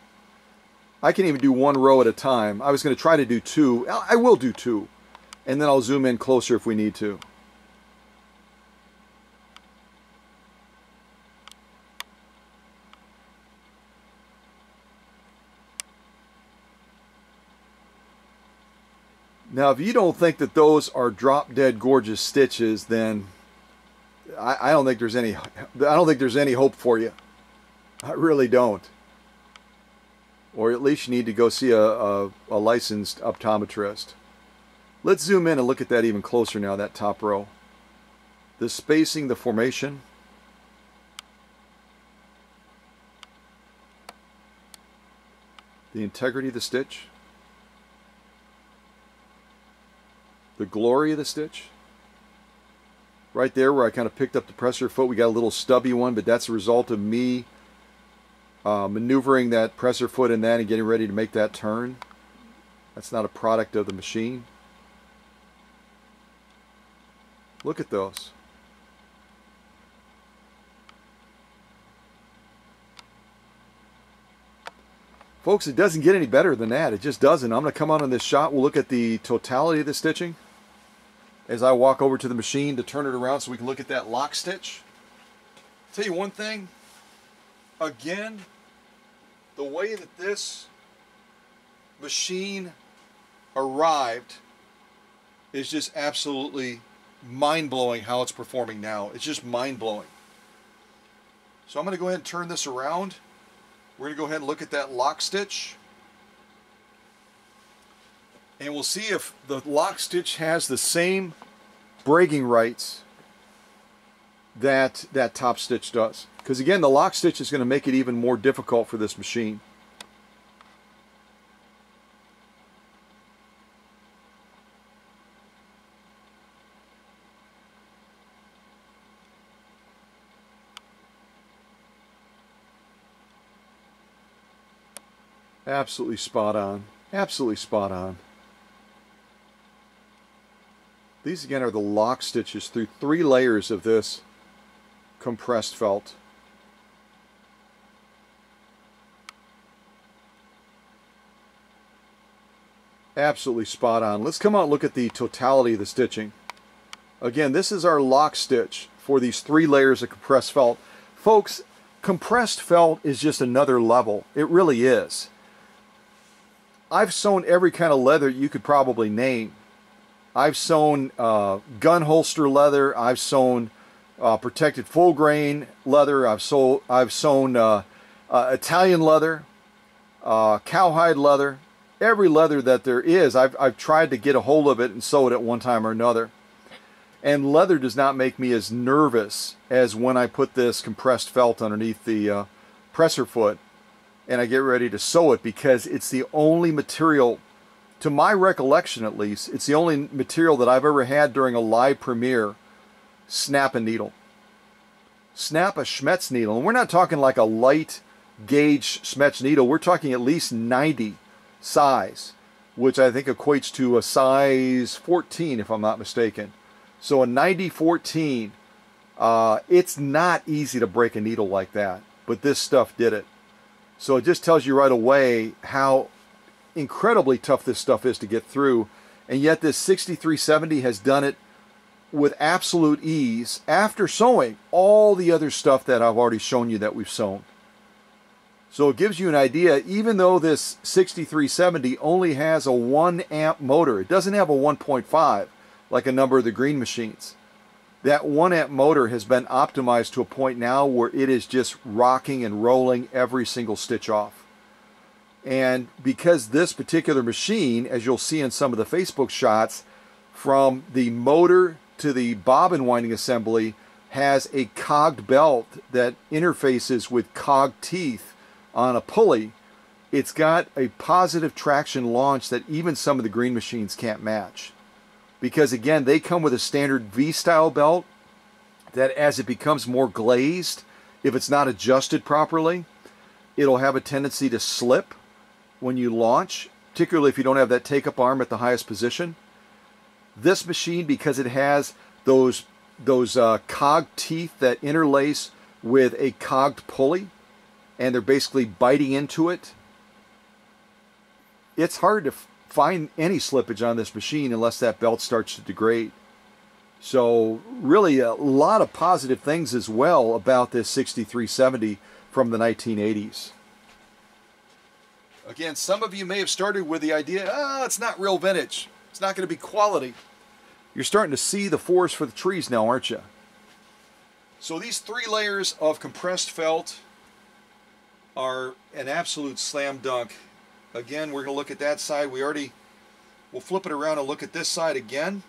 I can even do 1 row at a time. I was going to try to do 2. I will do 2. And then I'll zoom in closer if we need to. Now, if you don't think that those are drop-dead gorgeous stitches, then I don't think there's any. I don't think there's any hope for you. I really don't. Or at least you need to go see a licensed optometrist. Let's zoom in and look at that even closer now. That top row, the spacing, the formation. The integrity of the stitch. The glory of the stitch. Right there where I kind of picked up the presser foot, we got a little stubby one, but that's a result of me maneuvering that presser foot in that and getting ready to make that turn. That's not a product of the machine. Look at those. Folks, it doesn't get any better than that. It just doesn't. I'm going to come on this shot. We'll look at the totality of the stitching. as I walk over to the machine to turn it around so we can look at that lock stitch. Tell you one thing, again, the way that this machine arrived is just absolutely mind-blowing how it's performing now. It's just mind-blowing. So I'm going to go ahead and turn this around. We're going to go ahead and look at that lock stitch. And we'll see if the lock stitch has the same bragging rights that that top stitch does. Because again, the lock stitch is going to make it even more difficult for this machine. Absolutely spot on. Absolutely spot on. These again are the lock stitches through 3 layers of this compressed felt. Absolutely spot on. Let's come out and look at the totality of the stitching. Again, this is our lock stitch for these 3 layers of compressed felt. Folks, compressed felt is just another level. It really is. I've sewn every kind of leather you could probably name. I've sewn gun holster leather. I've sewn protected full grain leather. I've sewn Italian leather, cowhide leather. Every leather that there is, I've tried to get a hold of it and sew it at one time or another. And leather does not make me as nervous as when I put this compressed felt underneath the presser foot and I get ready to sew it, because it's the only material, to my recollection at least, it's the only material that I've ever had during a live premiere snap a needle. Snap a Schmetz needle. And we're not talking like a light gauge Schmetz needle. We're talking at least 90 size, which I think equates to a size 14 if I'm not mistaken. So a 90-14, it's not easy to break a needle like that, but this stuff did it. So it just tells you right away how incredibly tough this stuff is to get through, and yet this 6370 has done it with absolute ease after sewing all the other stuff that I've already shown you that we've sewn. So it gives you an idea, even though this 6370 only has a 1 amp motor, it doesn't have a 1.5 like a number of the green machines. That 1 amp motor has been optimized to a point now where it is just rocking and rolling every single stitch off. And because this particular machine, as you'll see in some of the Facebook shots, from the motor to the bobbin winding assembly, has a cogged belt that interfaces with cogged teeth on a pulley, it's got a positive traction launch that even some of the green machines can't match. Because again, they come with a standard V-style belt that as it becomes more glazed, if it's not adjusted properly, it'll have a tendency to slip when you launch, particularly if you don't have that take-up arm at the highest position. This machine, because it has those cogged teeth that interlace with a cogged pulley, and they're basically biting into it, it's hard to find any slippage on this machine unless that belt starts to degrade. So really a lot of positive things as well about this 6370 from the 1980s. Again, some of you may have started with the idea, it's not real vintage, it's not going to be quality. You're starting to see the forest for the trees now, aren't you? So these 3 layers of compressed felt are an absolute slam dunk. Again, we're going to look at that side. We'll flip it around and look at this side again.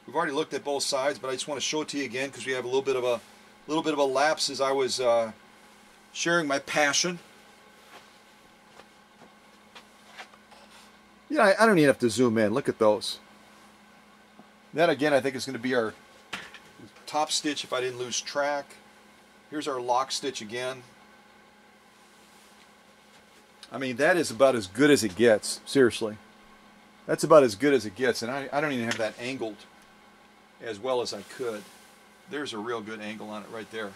We've already looked at both sides, but I just want to show it to you again because we have a little bit of a lapse as I was sharing my passion. Yeah, I don't even have to zoom in. Look at those. That again, I think is going to be our top stitch if I didn't lose track. Here's our lock stitch again. I mean, that is about as good as it gets. Seriously. That's about as good as it gets. And I don't even have that angled as well as I could. There's a real good angle on it right there.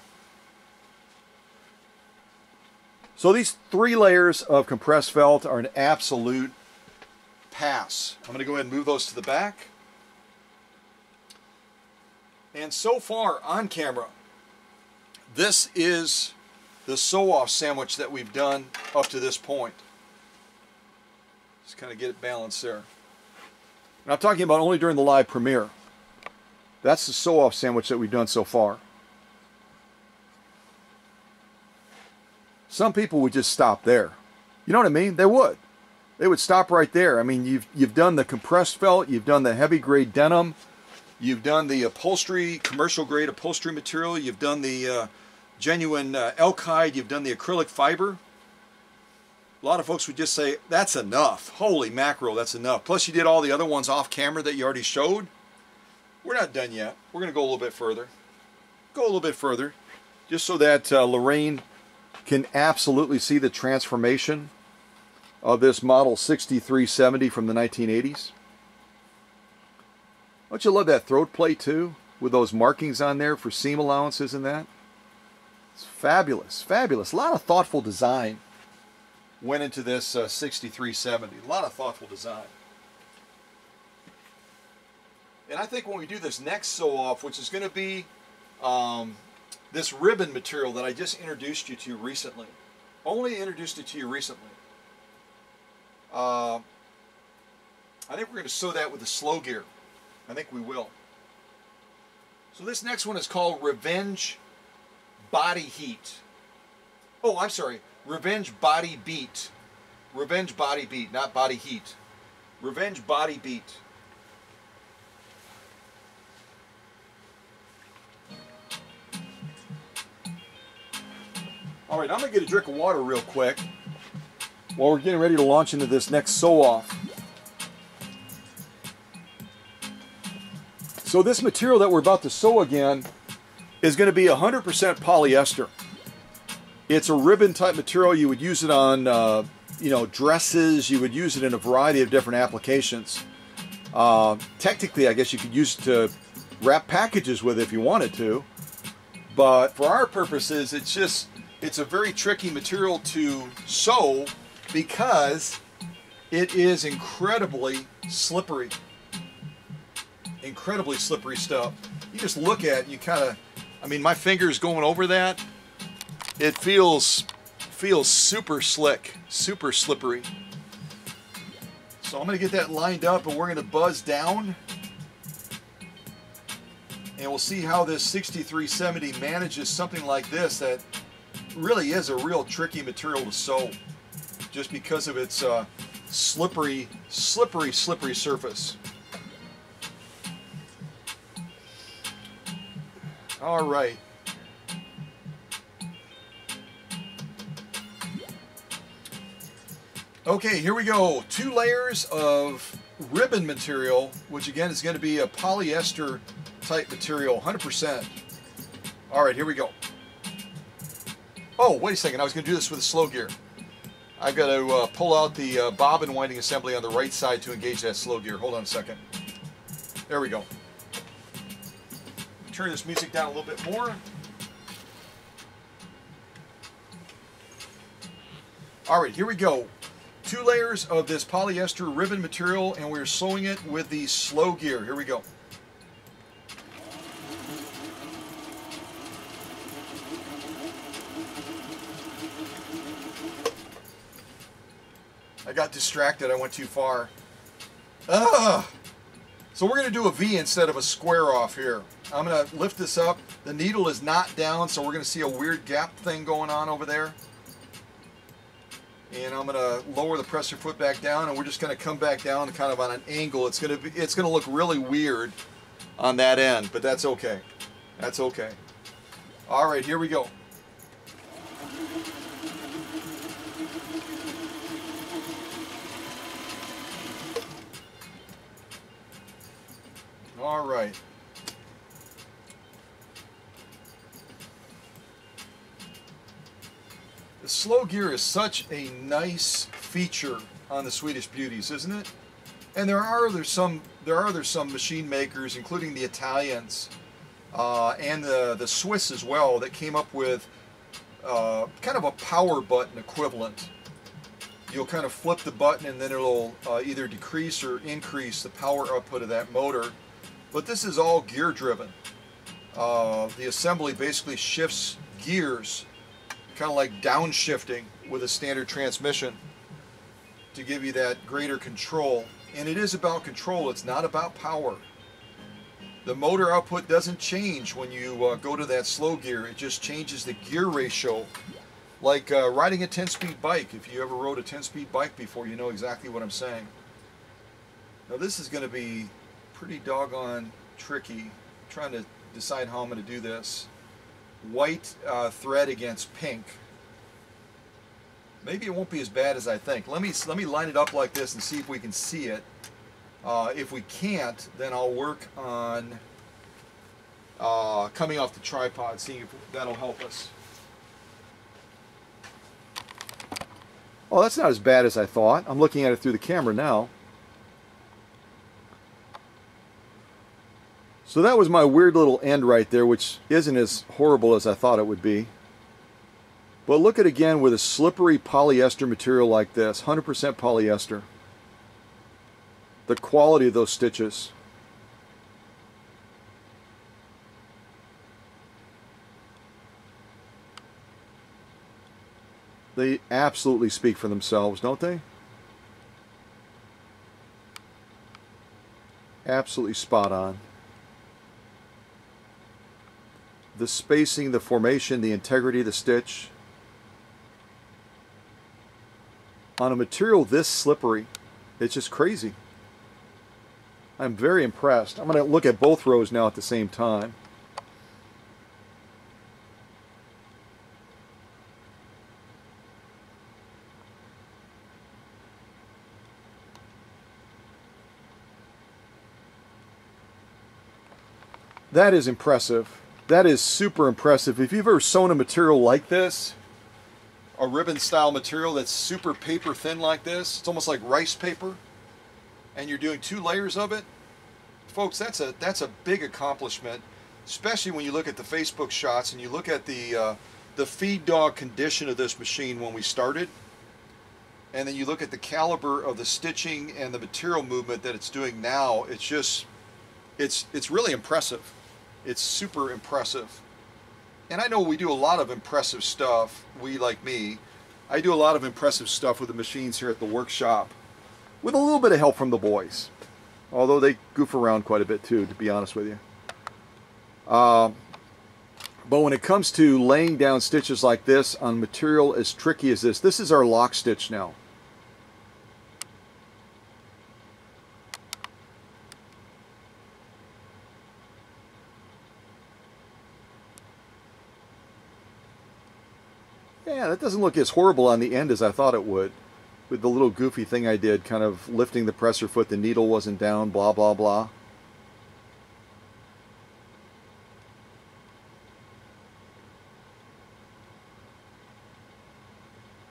So these 3 layers of compressed felt are an absolute pass. I'm going to go ahead and move those to the back. And so far on camera, this is the sew-off sandwich that we've done up to this point. Just kind of get it balanced there. And I'm talking about only during the live premiere. That's the sew-off sandwich that we've done so far. Some people would just stop there. You know what I mean? They would. They would stop right there. I mean, you've done the compressed felt, you've done the heavy grade denim, you've done the upholstery, commercial grade upholstery material, you've done the genuine elk hide, you've done the acrylic fiber. A lot of folks would just say, that's enough. Holy mackerel, that's enough. Plus you did all the other ones off camera that you already showed. We're not done yet. We're going to go a little bit further. Go a little bit further, just so that Lorraine can absolutely see the transformation of this model 6370 from the 1980s. Don't you love that throat plate too, with those markings on there for seam allowances and that? It's fabulous, fabulous. A lot of thoughtful design went into this 6370. A lot of thoughtful design. And I think when we do this next sew-off, which is going to be this ribbon material that I just introduced you to recently. Only introduced it to you recently. I think we're going to sew that with the slow gear. I think we will. So this next one is called Revenge Body Heat. Oh, I'm sorry. Revenge Body Beat. Revenge Body Beat, not Body Heat. Revenge Body Beat. All right, I'm going to get a drink of water real quick while we're getting ready to launch into this next sew-off. So this material that we're about to sew again is going to be 100% polyester. It's a ribbon type material. You would use it on dresses. You would use it in a variety of different applications. Technically, I guess you could use it to wrap packages with if you wanted to. But for our purposes, it's a very tricky material to sew because it is incredibly slippery. Incredibly slippery stuff. You just look at it, you kind of, I mean, my fingers going over that, it feels super slick, super slippery. So I'm going to get that lined up and we're going to buzz down. And we'll see how this 6370 manages something like this that really is a real tricky material to sew just because of its slippery surface. All right. Okay, here we go. 2 layers of ribbon material, which again is going to be a polyester type material, 100%. All right, here we go. Oh, wait a second. I was going to do this with a slow gear. I've got to pull out the bobbin winding assembly on the right side to engage that slow gear. Hold on a second. There we go. Turn this music down a little bit more. All right, here we go. 2 layers of this polyester ribbon material, and we're sewing it with the slow gear. Here we go. I got distracted. I went too far. Ugh. So we're going to do a V instead of a square off here. I'm going to lift this up. The needle is not down, so we're going to see a weird gap thing going on over there. And I'm going to lower the presser foot back down, and we're just going to come back down kind of on an angle. It's going to look really weird on that end, but that's okay. That's okay. All right, here we go. All right. The slow gear is such a nice feature on the Swedish Beauties, isn't it? And there are some machine makers, including the Italians and the Swiss as well, that came up with kind of a power button equivalent. You'll kind of flip the button and then it'll either decrease or increase the power output of that motor. But this is all gear driven. The assembly basically shifts gears, kind of like downshifting with a standard transmission, to give you that greater control. And it is about control, it's not about power. The motor output doesn't change when you go to that slow gear, it just changes the gear ratio. Like riding a 10-speed bike. If you ever rode a 10-speed bike before, you know exactly what I'm saying. Now this is going to be pretty doggone tricky. I'm trying to decide how I'm going to do this. White thread against pink. Maybe it won't be as bad as I think. Let me line it up like this and see if we can see it. If we can't, then I'll work on coming off the tripod, seeing if that'll help us. Oh, that's not as bad as I thought. I'm looking at it through the camera now. So that was my weird little end right there, which isn't as horrible as I thought it would be. But look at it again with a slippery polyester material like this, 100% polyester. The quality of those stitches. They absolutely speak for themselves, don't they? Absolutely spot on. The spacing, the formation, the integrity of the stitch. On a material this slippery, it's just crazy. I'm very impressed. I'm going to look at both rows now at the same time. That is impressive. That is super impressive. If you've ever sewn a material like this, a ribbon style material that's super paper thin like this, it's almost like rice paper, and you're doing 2 layers of it, folks, that's a big accomplishment, especially when you look at the Facebook shots and you look at the feed dog condition of this machine when we started, and then you look at the caliber of the stitching and the material movement that it's doing now. It's just, it's really impressive. It's super impressive. And I know we do a lot of impressive stuff, we like me. I do a lot of impressive stuff with the machines here at the workshop, with a little bit of help from the boys. Although they goof around quite a bit too, to be honest with you. But when it comes to laying down stitches like this on material as tricky as this is our lock stitch now. Yeah, that doesn't look as horrible on the end as I thought it would. With the little goofy thing I did, kind of lifting the presser foot, the needle wasn't down, blah, blah, blah.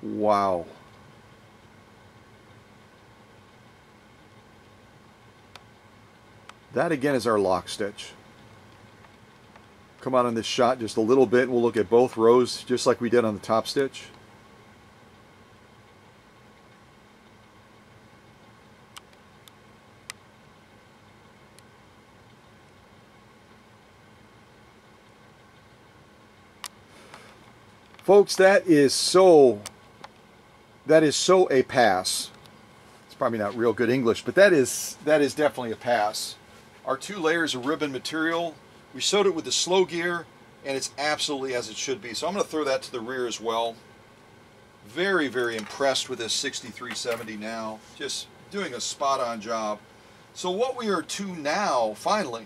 Wow. That again is our lock stitch. Come out on this shot just a little bit, and we'll look at both rows just like we did on the top stitch. Folks, that is so a pass. It's probably not real good English, but that is definitely a pass. Our 2 layers of ribbon material, we sewed it with the slow gear, and it's absolutely as it should be. So I'm going to throw that to the rear as well. Very, very impressed with this 6370 now. Just doing a spot-on job. So what we are to now, finally,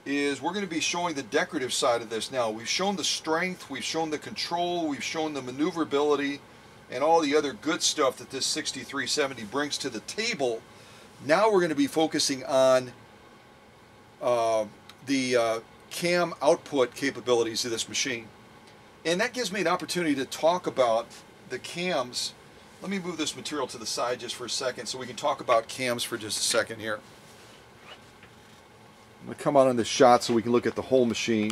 is we're going to be showing the decorative side of this now. We've shown the strength, we've shown the control, we've shown the maneuverability, and all the other good stuff that this 6370 brings to the table. Now we're going to be focusing on the cam output capabilities of this machine. And that gives me an opportunity to talk about the cams. Let me move this material to the side just for a second so we can talk about cams for just a second here. I'm going to come out on this shot so we can look at the whole machine.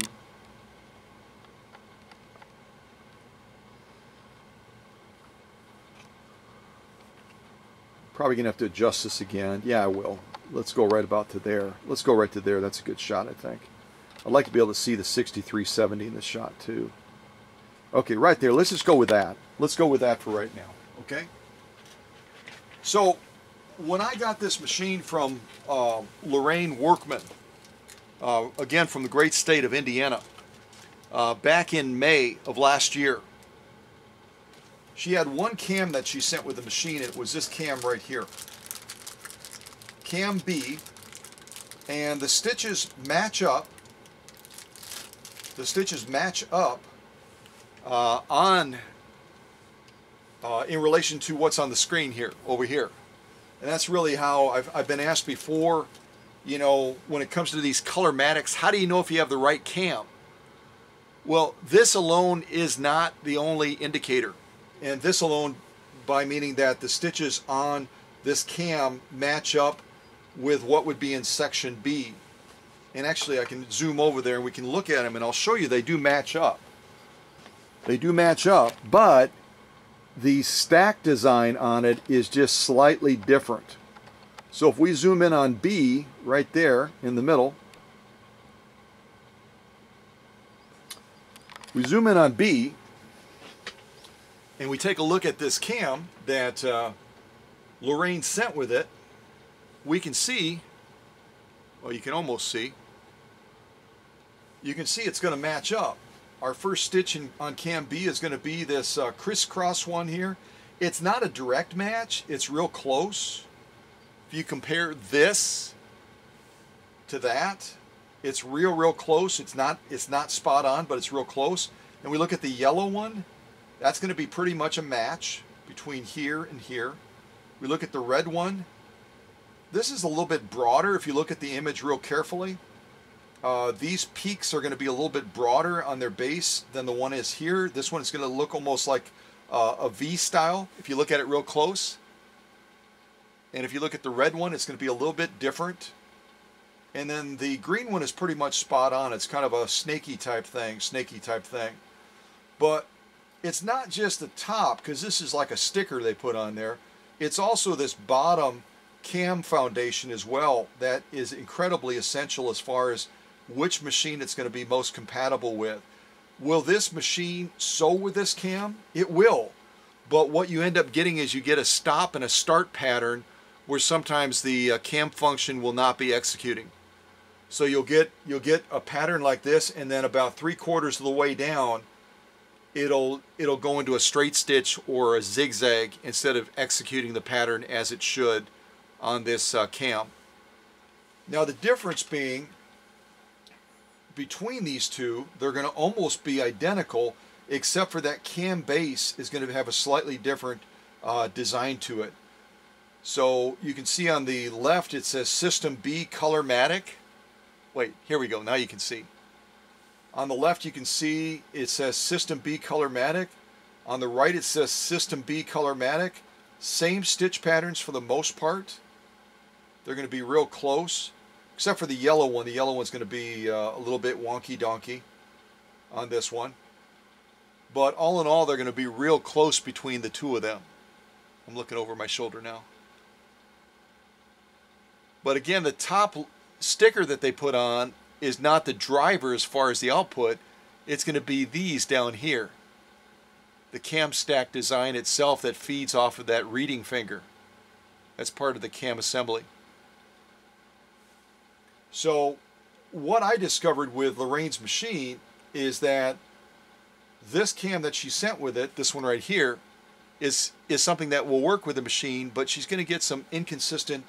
Probably going to have to adjust this again. Yeah, I will. Let's go right about to there. Let's go right to there. That's a good shot, I think. I'd like to be able to see the 6370 in this shot too. Okay, right there. Let's just go with that. Let's go with that for right now. Okay. So when I got this machine from Lorraine Workman, again from the great state of Indiana, back in May of last year, she had one cam that she sent with the machine. It was this cam right here, cam B, and the stitches match up. The stitches match up in relation to what's on the screen here, over here. And that's really how I've been asked before, you know, when it comes to these colormatics, how do you know if you have the right cam? Well, this alone is not the only indicator. And this alone, by meaning that the stitches on this cam match up with what would be in section B. And actually I can zoom over there and we can look at them and I'll show you they do match up. They do match up, but the stack design on it is just slightly different. So if we zoom in on B, right there in the middle, we zoom in on B, and we take a look at this cam that Lorraine sent with it, we can see, well, you can almost see, you can see it's going to match up. Our first stitch on cam B is going to be this crisscross one here. It's not a direct match, it's real close. If you compare this to that, it's real close. It's not spot on, but it's real close. And we look at the yellow one, that's going to be pretty much a match between here and here. We look at the red one. This is a little bit broader if you look at the image real carefully. These peaks are going to be a little bit broader on their base than the one is here. This one is going to look almost like a V style if you look at it real close. And if you look at the red one, it's going to be a little bit different. And then the green one is pretty much spot on. It's kind of a snaky type thing. But it's not just the top, because this is like a sticker they put on there. It's also this bottom cam foundation as well that is incredibly essential as far as which machine it's going to be most compatible with. Will this machine sew with this cam? It will. But what you end up getting is you get a stop and a start pattern where sometimes the cam function will not be executing. So you'll get a pattern like this, and then about 3/4 of the way down, it'll go into a straight stitch or a zigzag instead of executing the pattern as it should on this cam. Now the difference being between these two, they're going to almost be identical, except for that cam base is going to have a slightly different design to it. So you can see on the left it says System B Colormatic. Wait, here we go. Now you can see. On the left you can see it says System B Colormatic. On the right it says System B Colormatic. Same stitch patterns for the most part. They're going to be real close, except for the yellow one. The yellow one's going to be a little bit wonky donkey on this one. But all in all, they're going to be real close between the two of them. I'm looking over my shoulder now. But again, the top sticker that they put on is not the driver as far as the output. It's going to be these down here. The cam stack design itself that feeds off of that reading finger. That's part of the cam assembly. So what I discovered with Lorraine's machine is that this cam that she sent with it, this one right here, is something that will work with the machine, but she's going to get some inconsistent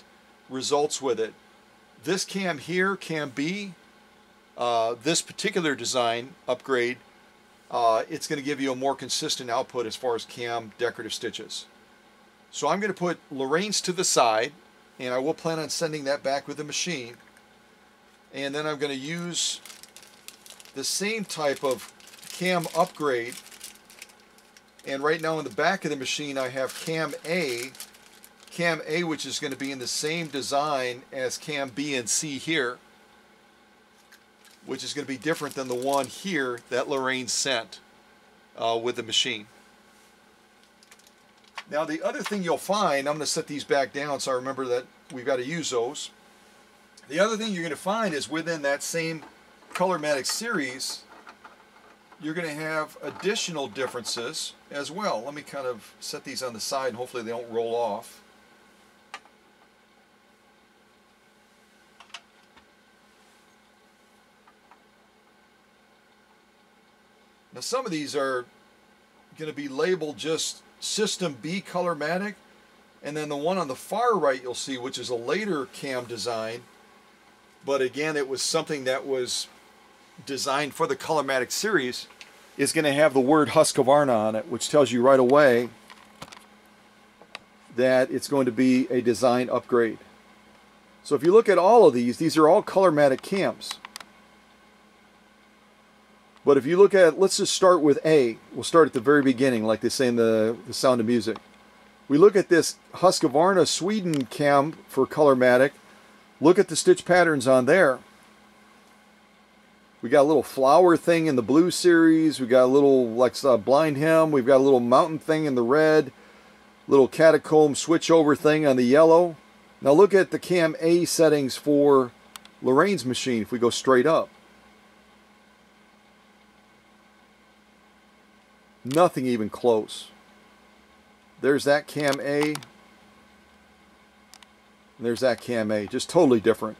results with it. This cam here, cam B, this particular design upgrade, it's going to give you a more consistent output as far as cam decorative stitches. So I'm going to put Lorraine's to the side, and I will plan on sending that back with the machine. And then I'm going to use the same type of cam upgrade. And right now in the back of the machine I have cam A, which is going to be in the same design as cam B and C here, which is going to be different than the one here that Lorraine sent with the machine. Now the other thing you'll find, I'm going to set these back down so I remember that we've got to use those. The other thing you're going to find is within that same Colormatic series, you're going to have additional differences as well. Let me kind of set these on the side and hopefully they don't roll off. Now some of these are going to be labeled just System B Colormatic, and then the one on the far right you'll see, which is a later cam design, but again it was something that was designed for the Colormatic series, is going to have the word Husqvarna on it, which tells you right away that it's going to be a design upgrade. So if you look at all of these are all Colormatic cams. But if you look at, let's just start with A. We'll start at the very beginning, like they say in the Sound of Music. We look at this Husqvarna Sweden cam for Colormatic. Look at the stitch patterns on there. We got a little flower thing in the blue series. We got a little like blind hem. We've got a little mountain thing in the red. Little catacomb switch over thing on the yellow. Now look at the cam A settings for Lorraine's machine if we go straight up. Nothing even close. There's that cam A. And there's that cam A. Just totally different.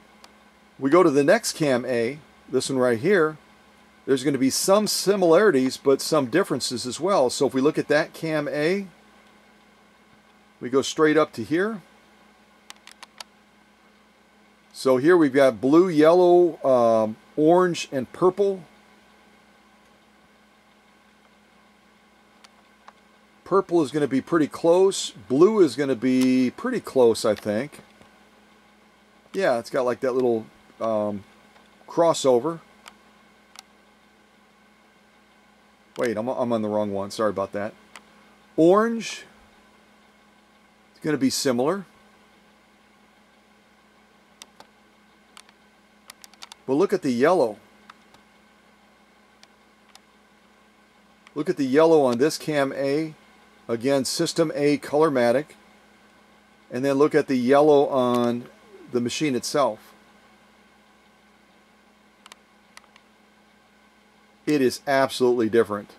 We go to the next cam A. This one right here, there's going to be some similarities but some differences as well. So if we look at that cam A, we go straight up to here. So here we've got blue, yellow, orange, and purple. Purple is going to be pretty close. Blue is going to be pretty close, I think. Yeah, it's got like that little crossover. Wait, I'm on the wrong one. Sorry about that. Orange. It's going to be similar. But look at the yellow. Look at the yellow on this cam A. Again, System A Colormatic. And then look at the yellow on the machine itself. It is absolutely different.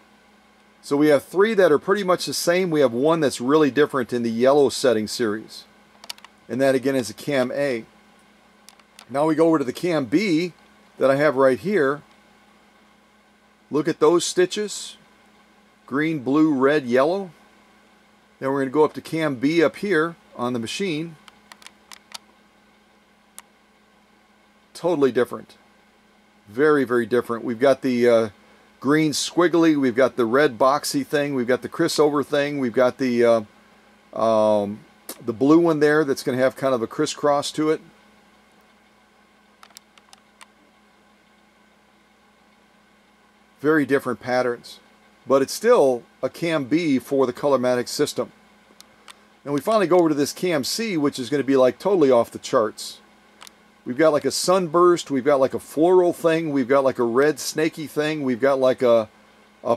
So we have three that are pretty much the same. We have one that's really different in the yellow setting series. And that again is a cam A. Now we go over to the cam B that I have right here. Look at those stitches. Green, blue, red, yellow. Then we're going to go up to cam B up here on the machine. Totally different. Very, very different. We've got the green squiggly, we've got the red boxy thing, we've got the crossover thing, we've got the blue one there that's going to have kind of a crisscross to it. Very different patterns. But it's still a cam B for the Colormatic system. And we finally go over to this cam C, which is going to be like totally off the charts. We've got like a sunburst, we've got like a floral thing, we've got like a red snaky thing, we've got like a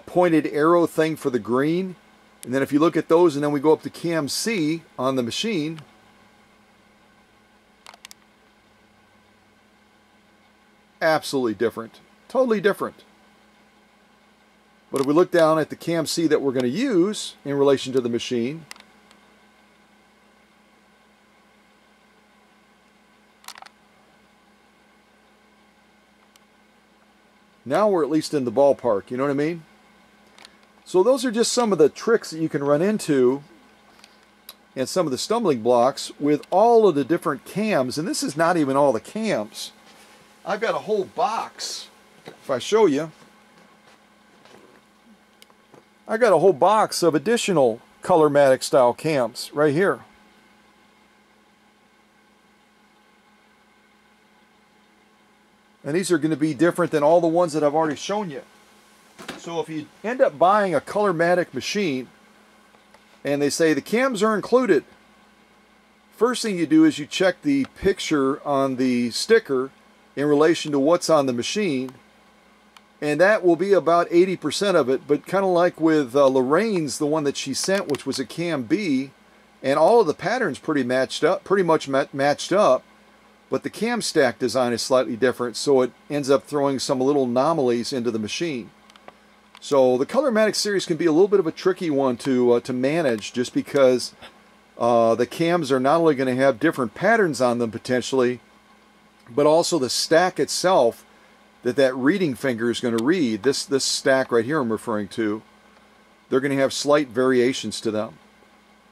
pointed arrow thing for the green. And then if you look at those and then we go up to cam C on the machine, absolutely different. Totally different. But if we look down at the cam C that we're going to use in relation to the machine, now we're at least in the ballpark, you know what I mean? So those are just some of the tricks that you can run into and some of the stumbling blocks with all of the different cams. And this is not even all the cams. I've got a whole box. If I show you, I got a whole box of additional Colormatic style cams right here. And these are going to be different than all the ones that I've already shown you. So if you end up buying a Colormatic machine and they say the cams are included, first thing you do is you check the picture on the sticker in relation to what's on the machine, and that will be about 80% of it. But kind of like with Lorraine's, the one that she sent, which was a cam B, and all of the patterns pretty much matched up. but the cam stack design is slightly different, so it ends up throwing some little anomalies into the machine. So the Colormatic series can be a little bit of a tricky one to manage, just because the cams are not only going to have different patterns on them potentially, but also the stack itself that reading finger is going to read. This stack right here I'm referring to, they're going to have slight variations to them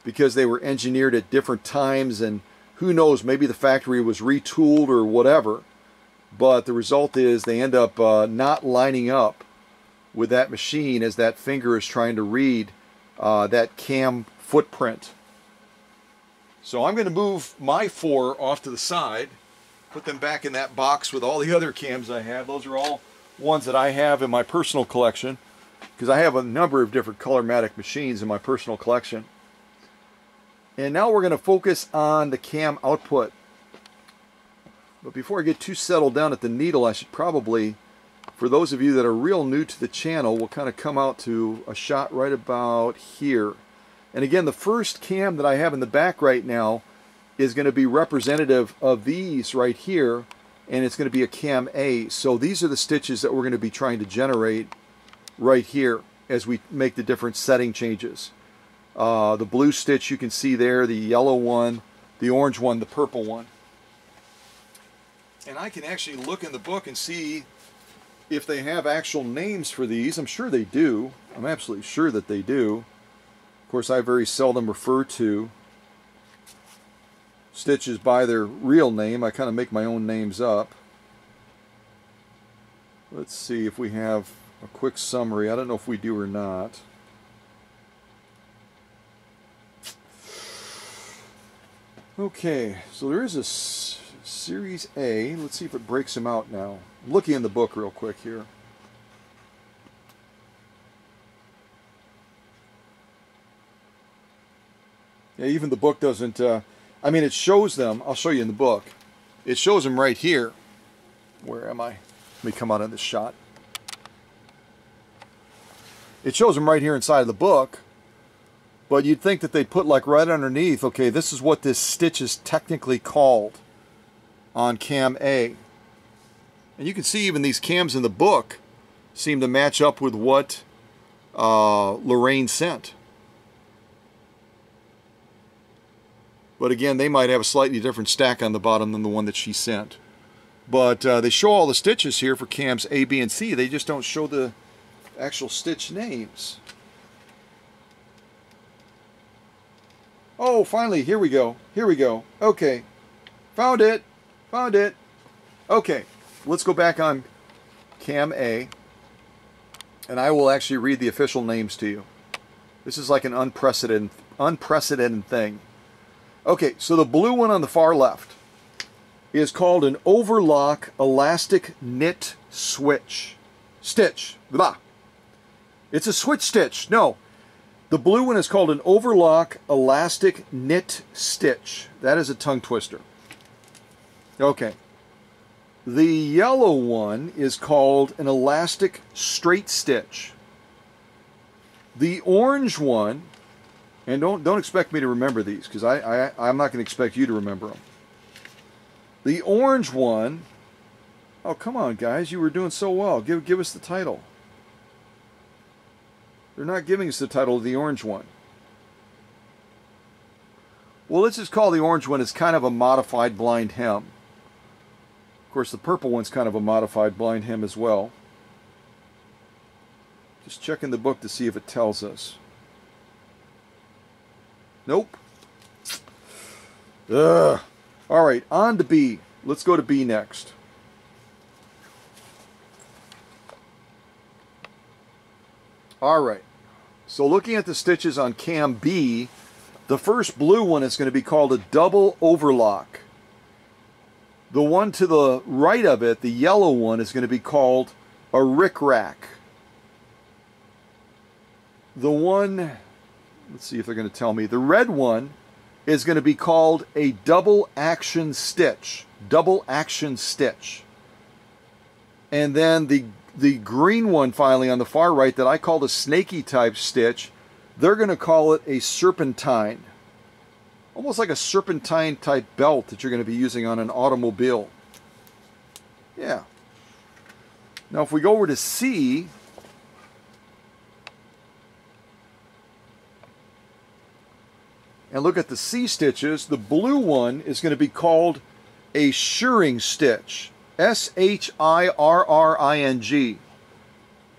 because they were engineered at different times, and who knows, maybe the factory was retooled or whatever, but the result is they end up not lining up with that machine as that finger is trying to read that cam footprint. So I'm going to move my 4 off to the side, put them back in that box with all the other cams I have. Those are all ones that I have in my personal collection, because I have a number of different Colormatic machines in my personal collection. And now we're going to focus on the cam output. But before I get too settled down at the needle, I should probably, for those of you that are real new to the channel, we'll kind of come out to a shot right about here. And again, the first cam that I have in the back right now is going to be representative of these right here, and it's going to be a cam A. So these are the stitches that we're going to be trying to generate right here as we make the different setting changes. The blue stitch you can see there, the yellow one, the orange one, the purple one. And I can actually look in the book and see if they have actual names for these. I'm sure they do. I'm absolutely sure that they do. Of course, I very seldom refer to stitches by their real name. I kind of make my own names up. Let's see if we have a quick summary. I don't know if we do or not. Okay, so there is a Series A. Let's see if it breaks them out now. I'm looking in the book real quick here. Yeah, even the book doesn't, I mean, it shows them. I'll show you in the book. It shows them right here. Where am I? Let me come out of this shot. It shows them right here inside of the book, but you'd think that they'd put like right underneath, okay, this is what this stitch is technically called on cam A. And you can see even these cams in the book seem to match up with what Lorraine sent. But again, they might have a slightly different stack on the bottom than the one that she sent. But they show all the stitches here for cams A, B, and C. They just don't show the actual stitch names. Oh, finally, here we go. Here we go. Okay. Found it. Found it. Okay. Let's go back on cam A. And I will actually read the official names to you. This is like an unprecedented thing. Okay, so the blue one on the far left is called an overlock elastic knit switch. Stitch. Blah. It's a switch stitch. No. The blue one is called an overlock elastic knit stitch. That is a tongue twister. Okay. The yellow one is called an elastic straight stitch. The orange one, and don't expect me to remember these, because I'm not going to expect you to remember them. The orange one, oh come on guys, you were doing so well. Give us the title. They're not giving us the title of the orange one. Well, let's just call the orange one as kind of a modified blind hem. Of course, the purple one's kind of a modified blind hem as well. Just checking the book to see if it tells us. Nope. Ugh. All right, on to B. Let's go to B next. All right. So looking at the stitches on cam B, the first blue one is going to be called a double overlock. The one to the right of it, the yellow one, is going to be called a rick-rack. The one, let's see if they're going to tell me, the red one is going to be called a double action stitch. Double action stitch. And then the green one finally on the far right that I called a snaky type stitch, they're going to call it a serpentine. almost like a serpentine type belt that you're going to be using on an automobile. Yeah. Now if we go over to C, and look at the C stitches, the blue one is going to be called a shirring stitch. S-H-I-R-R-I-N-G.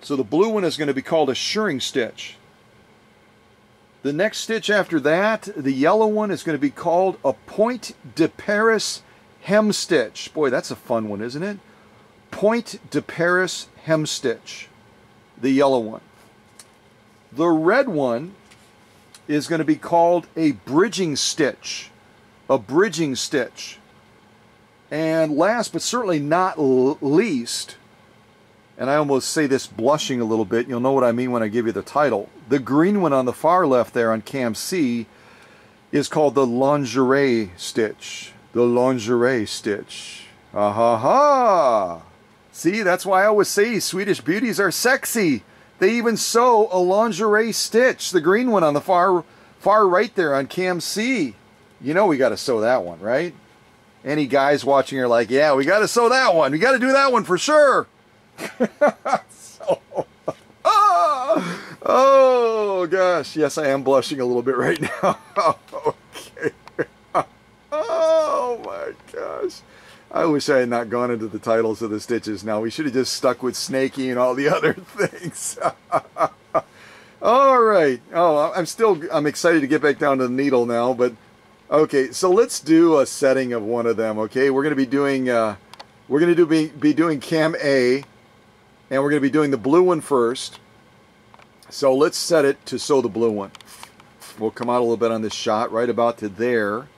So the blue one is going to be called a shirring stitch. The next stitch after that, the yellow one, is going to be called a point de Paris hem stitch. Boy, that's a fun one, isn't it? Point de Paris hem stitch. The yellow one. The red one is going to be called a bridging stitch. A bridging stitch. And last but certainly not least, and I almost say this blushing a little bit, you'll know what I mean when I give you the title. The green one on the far left there on cam C is called the lingerie stitch. The lingerie stitch. Ah ha ha! See, that's why I always say Swedish beauties are sexy. They even sew a lingerie stitch. The green one on the far right there on cam C. You know we got to sew that one, right? Any guys watching are like, yeah, we got to sew that one. We got to do that one for sure. So, oh gosh, yes, I am blushing a little bit right now. Okay. Oh my gosh, I wish I had not gone into the titles of the stitches. Now we should have just stuck with snaky and all the other things. All right. Oh, I'm excited to get back down to the needle now, but okay, so let's do a setting of one of them. Okay, we're going to be doing be doing cam A. And we're going to be doing the blue one first. So let's set it to sew the blue one. We'll come out a little bit on this shot, right about to there.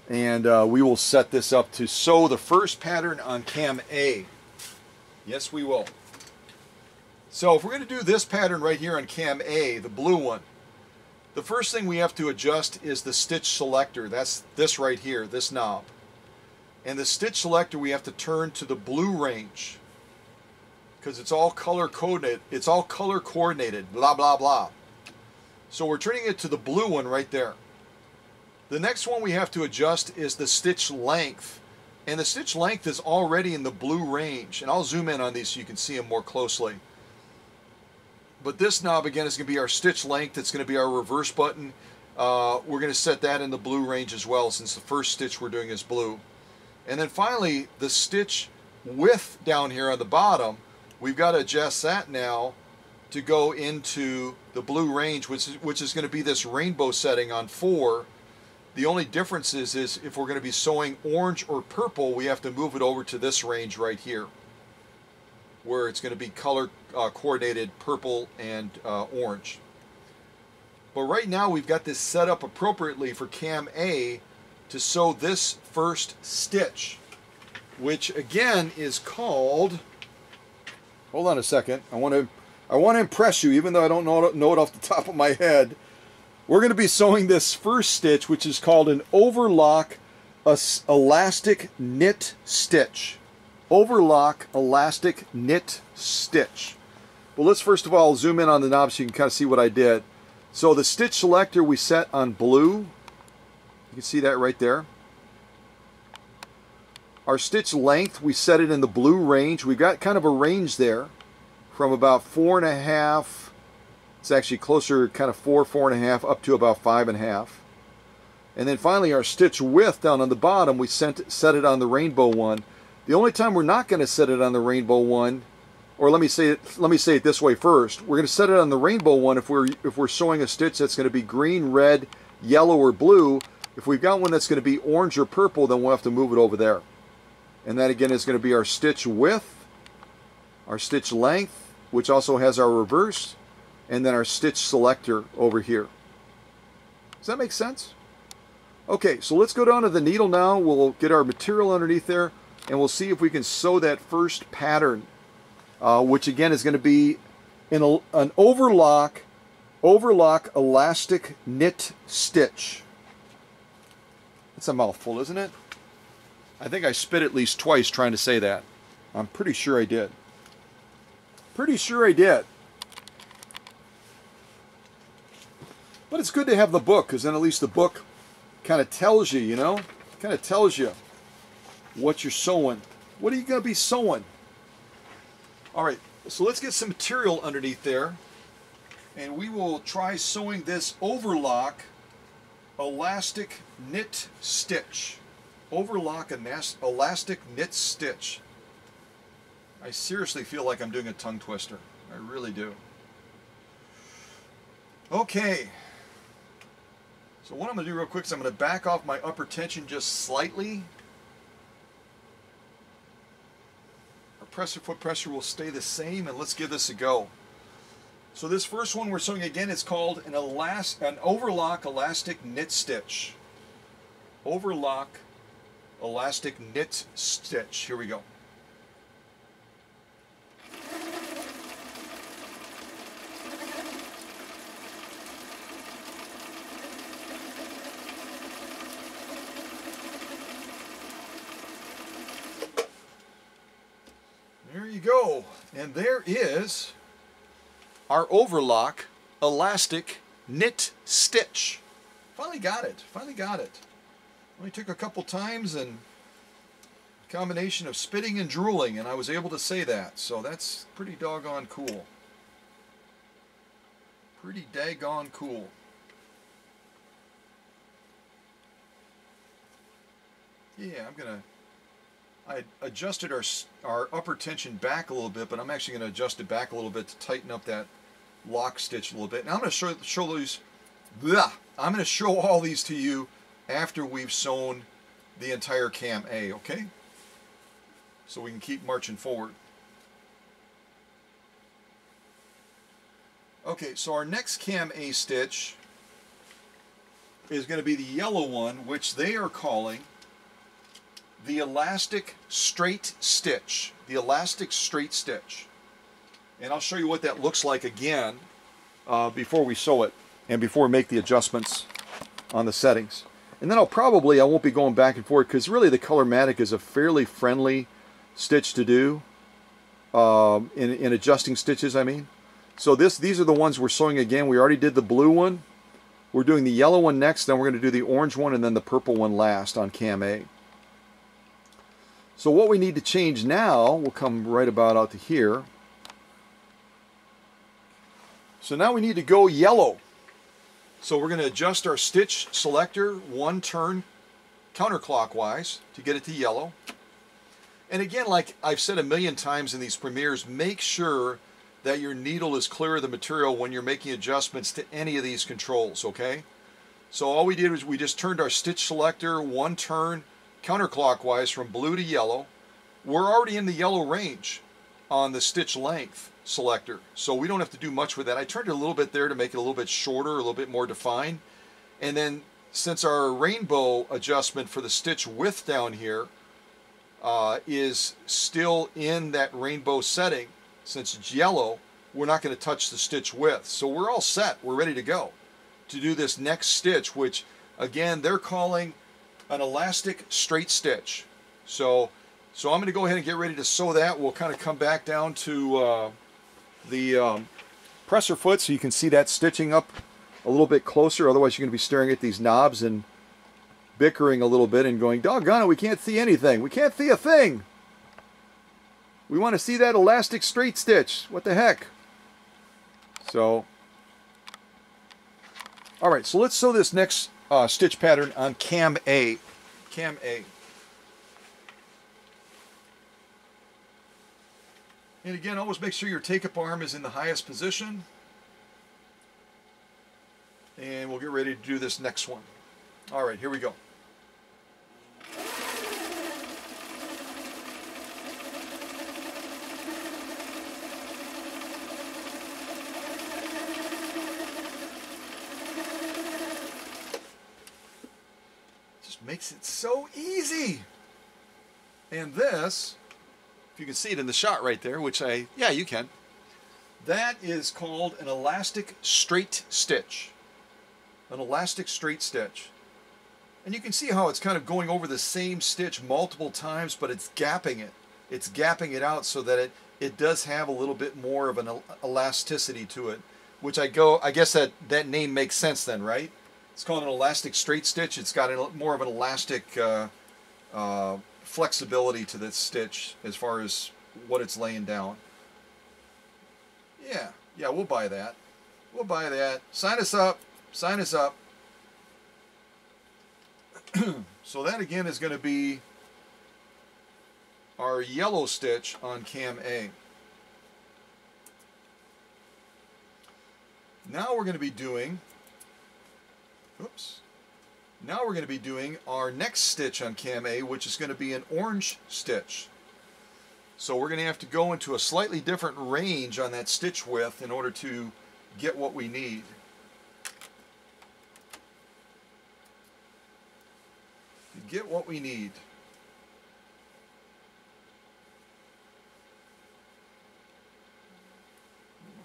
And we will set this up to sew the first pattern on cam A. Yes, we will. So if we're going to do this pattern right here on cam A, the blue one, the first thing we have to adjust is the stitch selector. That's this right here, this knob. And the stitch selector we have to turn to the blue range because it's all color coded. It's all color coordinated. Blah blah blah. So we're turning it to the blue one right there. The next one we have to adjust is the stitch length, and the stitch length is already in the blue range. And I'll zoom in on these so you can see them more closely. But this knob again is going to be our stitch length. It's going to be our reverse button. We're going to set that in the blue range as well, since the first stitch we're doing is blue. And then finally, the stitch width down here on the bottom, we've got to adjust that now to go into the blue range, which is going to be this rainbow setting on 4. The only difference is if we're going to be sewing orange or purple, we have to move it over to this range right here, where it's going to be color coordinated purple and orange. But right now we've got this set up appropriately for cam A to sew this first stitch, which again is called, hold on a second, I want to impress you even though I don't know it off the top of my head. We're going to be sewing this first stitch, which is called an overlock elastic knit stitch. Overlock elastic knit stitch. Well, let's first of all zoom in on the knob so you can kind of see what I did. So the stitch selector we set on blue. You can see that right there. Our stitch length, we set it in the blue range. We've got kind of a range there from about 4.5. It's actually closer, kind of 4.5, up to about 5.5. And then finally our stitch width down on the bottom, we set it on the rainbow one. The only time we're not going to set it on the rainbow one, or let me say it this way first. We're going to set it on the rainbow one if we're sewing a stitch that's going to be green, red, yellow, or blue. If we've got one that's going to be orange or purple, then we'll have to move it over there. And that again is going to be our stitch width, our stitch length, which also has our reverse, and then our stitch selector over here. Does that make sense? Okay, so let's go down to the needle now. We'll get our material underneath there, and we'll see if we can sew that first pattern, which again is going to be in an overlock elastic knit stitch. It's a mouthful, isn't it? I think I spit at least twice trying to say that. I'm pretty sure I did. Pretty sure I did. But it's good to have the book, because then at least the book kind of tells you, you know, kind of tells you what you're sewing. What are you going to be sewing? All right, so let's get some material underneath there, and we will try sewing this overlock elastic knit stitch. Overlock elastic knit stitch. I seriously feel like I'm doing a tongue twister. I really do. Okay. So what I'm going to do real quick is I'm going to back off my upper tension just slightly. Our presser foot pressure will stay the same, and let's give this a go. So this first one we're sewing again is called an overlock elastic knit stitch. Overlock elastic knit stitch. Here we go. There you go. And there is our overlock elastic knit stitch. Finally got it. Finally got it. Only took a couple times and a combination of spitting and drooling, and I was able to say that. So that's pretty doggone cool. Pretty daggone cool. Yeah, I adjusted our upper tension back a little bit, but I'm actually going to adjust it back a little bit to tighten up that lock stitch a little bit. Now I'm going to show these. I'm going to show all these to you after we've sewn the entire cam A, okay? So we can keep marching forward. Okay, so our next cam A stitch is going to be the yellow one, which they are calling the elastic straight stitch. The elastic straight stitch. And I'll show you what that looks like again before we sew it and before we make the adjustments on the settings. And then I won't be going back and forth, because really the Colormatic is a fairly friendly stitch to do in adjusting stitches, I mean. So these are the ones we're sewing again. We already did the blue one. We're doing the yellow one next, then we're going to do the orange one, and then the purple one last on cam A. So what we need to change now, we'll come right about out to here. So now we need to go yellow. So we're going to adjust our stitch selector one turn counterclockwise to get it to yellow. And again, like I've said a million times in these premieres, make sure that your needle is clear of the material when you're making adjustments to any of these controls, okay? So all we did was we just turned our stitch selector one turn counterclockwise from blue to yellow. We're already in the yellow range on the stitch length selector, so we don't have to do much with that. I turned it a little bit there to make it a little bit shorter, a little bit more defined. And then since our rainbow adjustment for the stitch width down here is still in that rainbow setting, since it's yellow, we're not going to touch the stitch width. So we're all set. We're ready to go to do this next stitch, which again they're calling an elastic straight stitch. So I'm going to go ahead and get ready to sew that. We'll kind of come back down to the presser foot so you can see that stitching up a little bit closer. Otherwise you're going to be staring at these knobs and bickering a little bit and going, doggone it, we can't see anything. We can't see a thing. We want to see that elastic straight stitch. What the heck? So, all right, so let's sew this next stitch pattern on cam A. Cam A. And again, always make sure your take-up arm is in the highest position. And we'll get ready to do this next one. All right, here we go. Just makes it so easy. And this, if you can see it in the shot right there, which yeah, you can. That is called an elastic straight stitch. An elastic straight stitch. And you can see how it's kind of going over the same stitch multiple times, but it's gapping it. It's gapping it out so that it does have a little bit more of an elasticity to it which I guess that name makes sense then, right? It's called an elastic straight stitch. It's got more of an elastic flexibility to this stitch as far as what it's laying down. Yeah, we'll buy that. We'll buy that. Sign us up. Sign us up. So that again is going to be our yellow stitch on cam A. Now we're going to be doing, now we're going to be doing our next stitch on cam A, which is going to be an orange stitch. So we're going to have to go into a slightly different range on that stitch width in order to get what we need. Get what we need.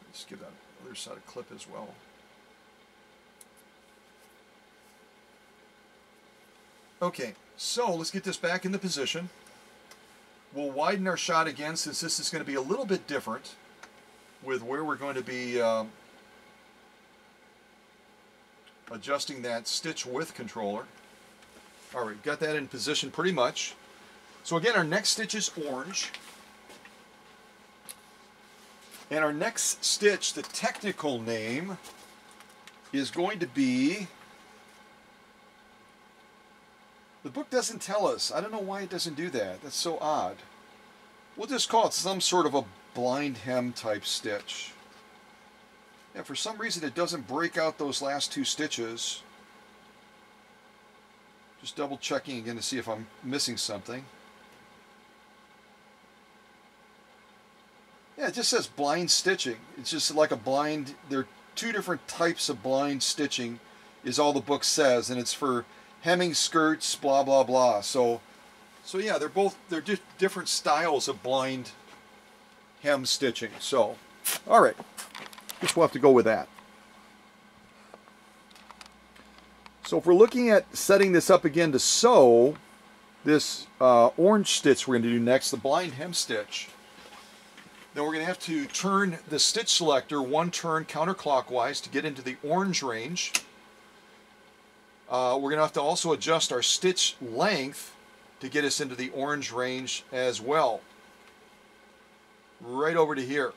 Let's give that other side a clip as well. Okay, so let's get this back into position. We'll widen our shot again since this is going to be a little bit different with where we're going to be adjusting that stitch width controller. All right, got that in position pretty much. So again, our next stitch is orange. And our next stitch, the technical name, is going to be... The book doesn't tell us. I don't know why it doesn't do that. That's so odd. We'll just call it some sort of a blind hem type stitch. Yeah, for some reason it doesn't break out those last two stitches. Just double checking again to see if I'm missing something. Yeah, it just says blind stitching. It's just like a blind, there are two different types of blind stitching is all the book says, and it's for hemming skirts, blah, blah, blah. So yeah, they're just different styles of blind hem stitching. So, all right, guess we'll have to go with that. So if we're looking at setting this up again to sew this orange stitch we're going to do next, the blind hem stitch, then we're going to have to turn the stitch selector one turn counterclockwise to get into the orange range. We're going to have to also adjust our stitch length to get us into the orange range as well. Right over to here.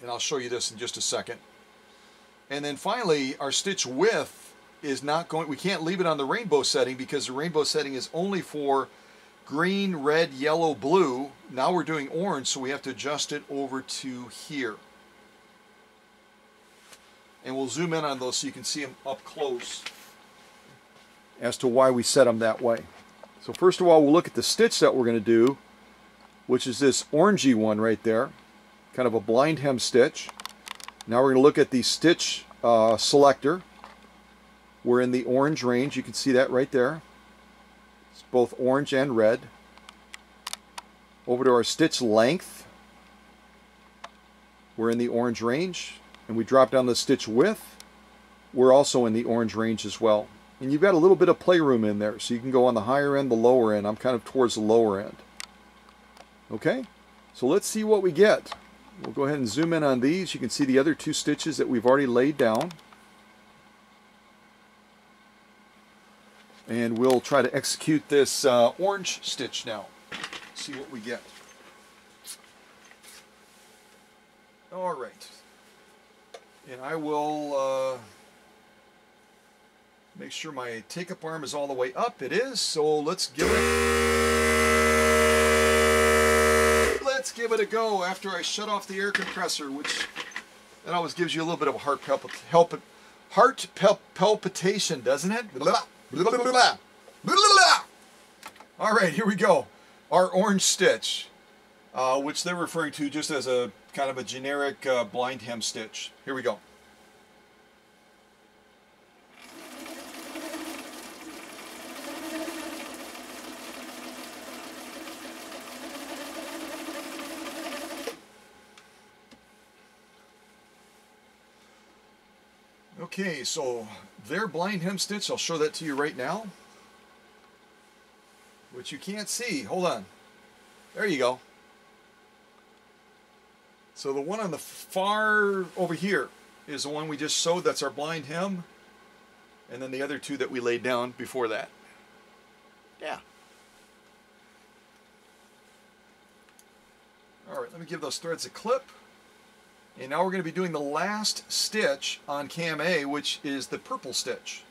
And I'll show you this in just a second. And then finally, our stitch width is not going, we can't leave it on the rainbow setting because the rainbow setting is only for green, red, yellow, blue. Now we're doing orange, so we have to adjust it over to here. And we'll zoom in on those so you can see them up close as to why we set them that way. So first of all, we'll look at the stitch that we're going to do, which is this orangey one right there, kind of a blind hem stitch. Now we're going to look at the stitch selector. We're in the orange range. You can see that right there. It's both orange and red. Over to our stitch length. We're in the orange range. And we drop down the stitch width. We're also in the orange range as well. And you've got a little bit of playroom in there. So you can go on the higher end, the lower end. I'm kind of towards the lower end. Okay? So let's see what we get. We'll go ahead and zoom in on these. You can see the other two stitches that we've already laid down. And we'll try to execute this orange stitch now. See what we get. All right. And I will make sure my take-up arm is all the way up. It is, so let's give it a go after I shut off the air compressor, which that always gives you a little bit of a heart palpitation, doesn't it? Blah, blah, blah, blah, blah. All right, here we go. Our orange stitch, which they're referring to just as a kind of a generic blind hem stitch. Here we go. Okay, so their blind hem stitch, I'll show that to you right now, which you can't see. Hold on. There you go. So the one on the far over here is the one we just sewed. That's our blind hem. And then the other two that we laid down before that. Yeah. All right, let me give those threads a clip. And now we're going to be doing the last stitch on cam A, which is the purple stitch.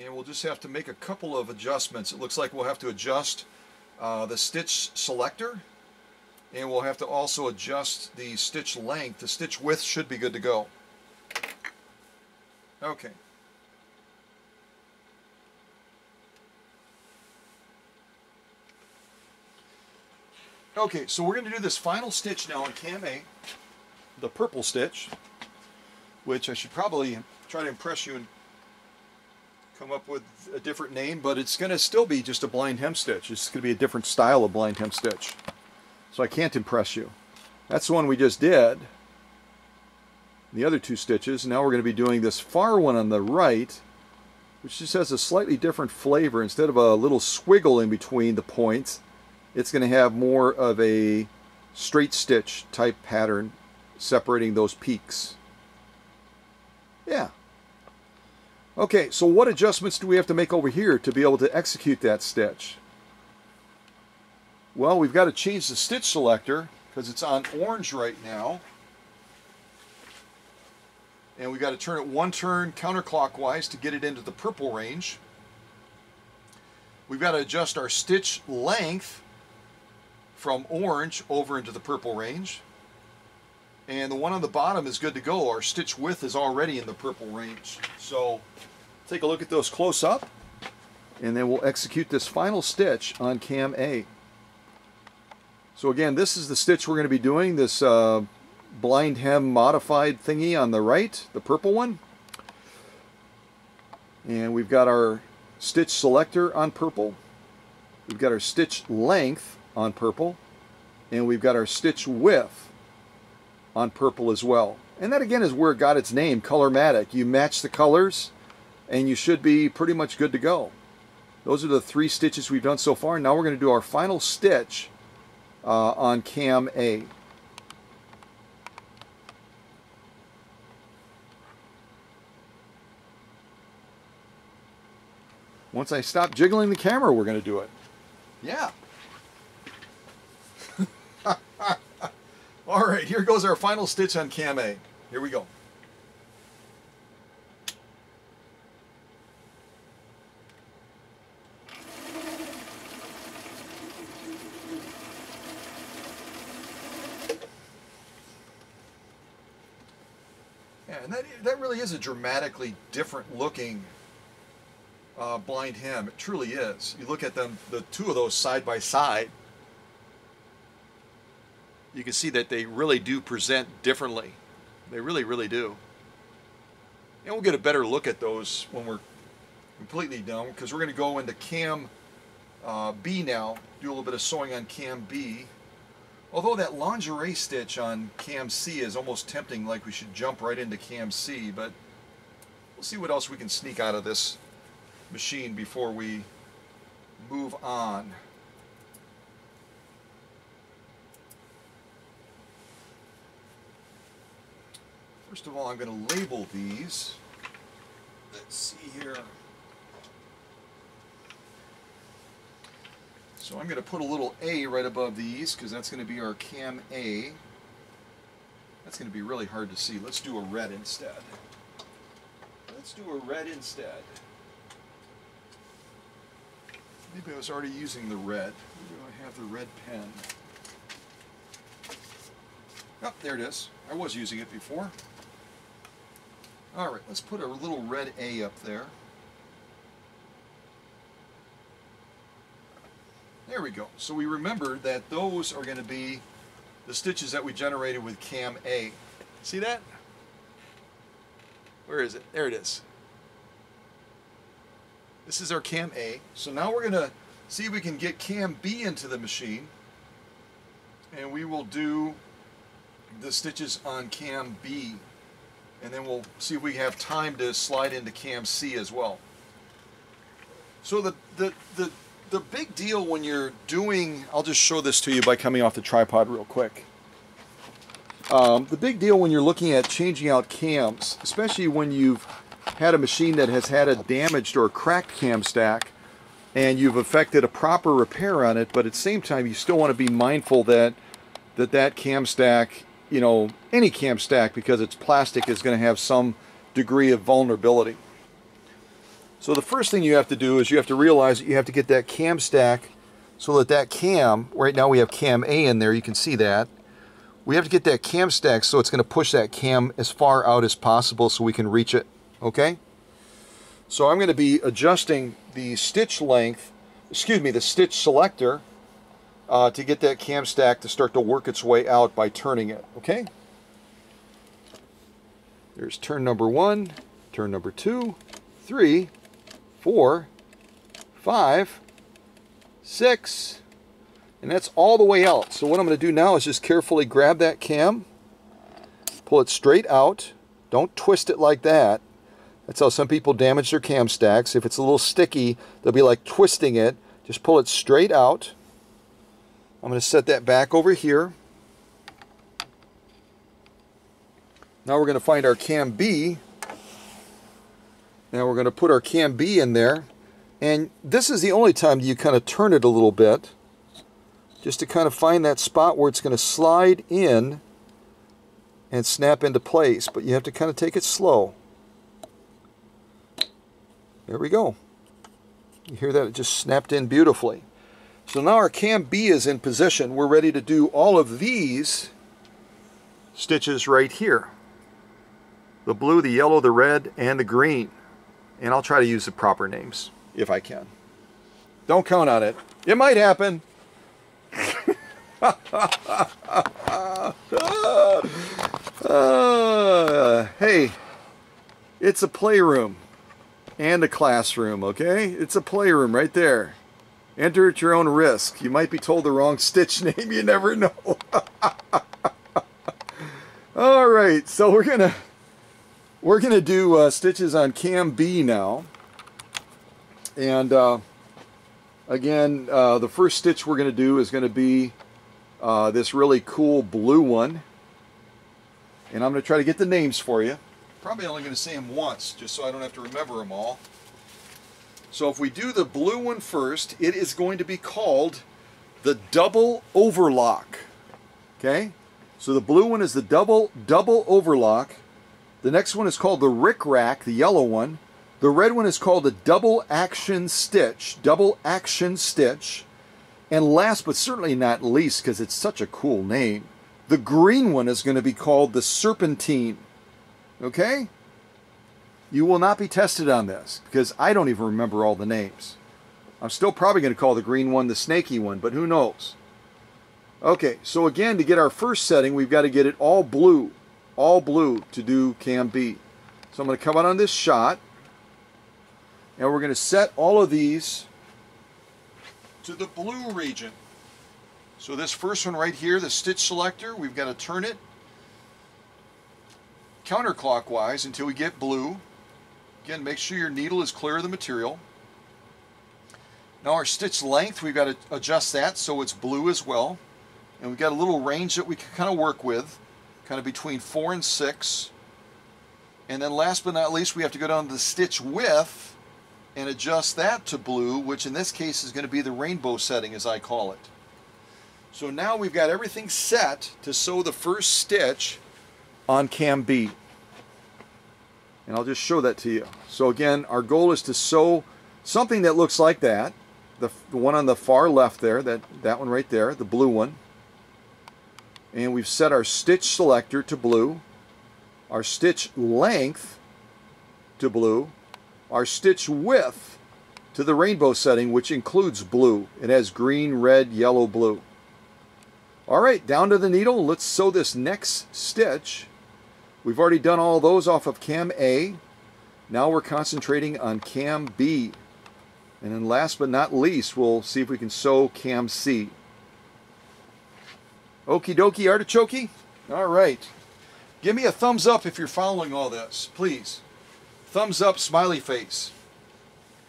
And we'll just have to make a couple of adjustments. It looks like we'll have to adjust the stitch selector, and we'll have to also adjust the stitch length. The stitch width should be good to go. Okay. Okay, so we're going to do this final stitch now on cam A, the purple stitch, which I should probably try to impress you and come up with a different name, but it's going to still be just a blind hem stitch. It's going to be a different style of blind hem stitch. So I can't impress you. That's the one we just did. The other two stitches. Now we're going to be doing this far one on the right, which just has a slightly different flavor. Instead of a little squiggle in between the points, it's going to have more of a straight stitch type pattern separating those peaks. Yeah. Okay, so what adjustments do we have to make over here to be able to execute that stitch? Well, we've got to change the stitch selector because it's on orange right now. And we've got to turn it one turn counterclockwise to get it into the purple range. We've got to adjust our stitch length from orange over into the purple range. And the one on the bottom is good to go. Our stitch width is already in the purple range. So take a look at those close up, and then we'll execute this final stitch on cam A. So again, this is the stitch we're going to be doing, this blind hem modified thingy on the right, the purple one. And we've got our stitch selector on purple. We've got our stitch length on purple, and we've got our stitch width on purple as well. And that again is where it got its name, Colormatic. You match the colors and you should be pretty much good to go. Those are the three stitches we've done so far. Now we're going to do our final stitch on cam A. Once I stop jiggling the camera, we're going to do it. Yeah. All right, here goes our final stitch on cam A. Here we go. Yeah, and that really is a dramatically different looking blind hem. It truly is. You look at them, the two of those side by side, you can see that they really do present differently. They really, really do. And we'll get a better look at those when we're completely done, because we're going to go into cam B now, do a little bit of sewing on cam B. Although that lingerie stitch on cam C is almost tempting, like we should jump right into cam C, but we'll see what else we can sneak out of this machine before we move on. First of all, I'm going to label these. Let's see here. So I'm going to put a little A right above these because that's going to be our cam A. That's going to be really hard to see. Let's do a red instead. Let's do a red instead. Maybe I was already using the red. Maybe I have the red pen. Oh, there it is. I was using it before. All right, let's put a little red A up there. There we go. So we remembered that those are going to be the stitches that we generated with cam A. See that? Where is it? There it is. This is our cam A. So now we're going to see if we can get cam B into the machine, and we will do the stitches on cam B, and then we'll see if we have time to slide into cam C as well. So the big deal when you're doing, I'll just show this to you by coming off the tripod real quick. The big deal when you're looking at changing out cams, especially when you've had a machine that has had a damaged or cracked cam stack and you've effected a proper repair on it, but at the same time you still want to be mindful that that cam stack, you know, any cam stack, because it's plastic, is going to have some degree of vulnerability. So the first thing you have to do is you have to realize that you have to get that cam stack so that that cam, right now we have cam A in there, you can see that. We have to get that cam stack so it's going to push that cam as far out as possible so we can reach it, okay? So I'm going to be adjusting the stitch length, the stitch selector, to get that cam stack to start to work its way out by turning it, okay? There's turn number 1, turn number 2, 3, 4, 5, 6, and that's all the way out. So what I'm going to do now is just carefully grab that cam, pull it straight out. Don't twist it like that. That's how some people damage their cam stacks. If it's a little sticky, they'll be like twisting it. Just pull it straight out. I'm going to set that back over here. Now we're going to find our cam B. Now we're going to put our cam B in there. And this is the only time you kind of turn it a little bit, just to kind of find that spot where it's going to slide in and snap into place. But you have to kind of take it slow. There we go. You hear that? It just snapped in beautifully. So now our cam B is in position. We're ready to do all of these stitches right here. The blue, the yellow, the red, and the green. And I'll try to use the proper names if I can. Don't count on it. It might happen. Hey, it's a playroom and a classroom, okay? It's a playroom right there. Enter at your own risk. You might be told the wrong stitch name. You never know. All right, so we're gonna do stitches on cam B now. And again, the first stitch we're going to do is going to be this really cool blue one. And I'm going to try to get the names for you. Probably only going to say them once, just so I don't have to remember them all. So if we do the blue one first, it is going to be called the double overlock. Okay? So the blue one is the double overlock. The next one is called the rick-rack, the yellow one. The red one is called a double action stitch. And last but certainly not least, because it's such a cool name, the green one is going to be called the serpentine. Okay? You will not be tested on this, because I don't even remember all the names. I'm still probably going to call the green one the snaky one, but who knows? Okay, so again, to get our first setting, we've got to get it all blue to do cam B. So I'm going to come out on this shot, and we're going to set all of these to the blue region. So this first one right here, the stitch selector, we've got to turn it counterclockwise until we get blue. Again, make sure your needle is clear of the material. Now our stitch length, we've got to adjust that so it's blue as well. And we've got a little range that we can kind of work with, kind of between 4 and 6. And then last but not least, we have to go down to the stitch width and adjust that to blue, which in this case is going to be the rainbow setting, as I call it. So now we've got everything set to sew the first stitch on cam B. And I'll just show that to you. So again, our goal is to sew something that looks like that. The one on the far left there, that one right there, the blue one. And we've set our stitch selector to blue, our stitch length to blue, our stitch width to the rainbow setting, which includes blue. It has green, red, yellow, blue. All right, down to the needle. Let's sew this next stitch. We've already done all those off of cam A. Now we're concentrating on cam B. And then last but not least, we'll see if we can sew cam C. Okie dokie artichoke. All right. Give me a thumbs up if you're following all this, please. Thumbs up, smiley face.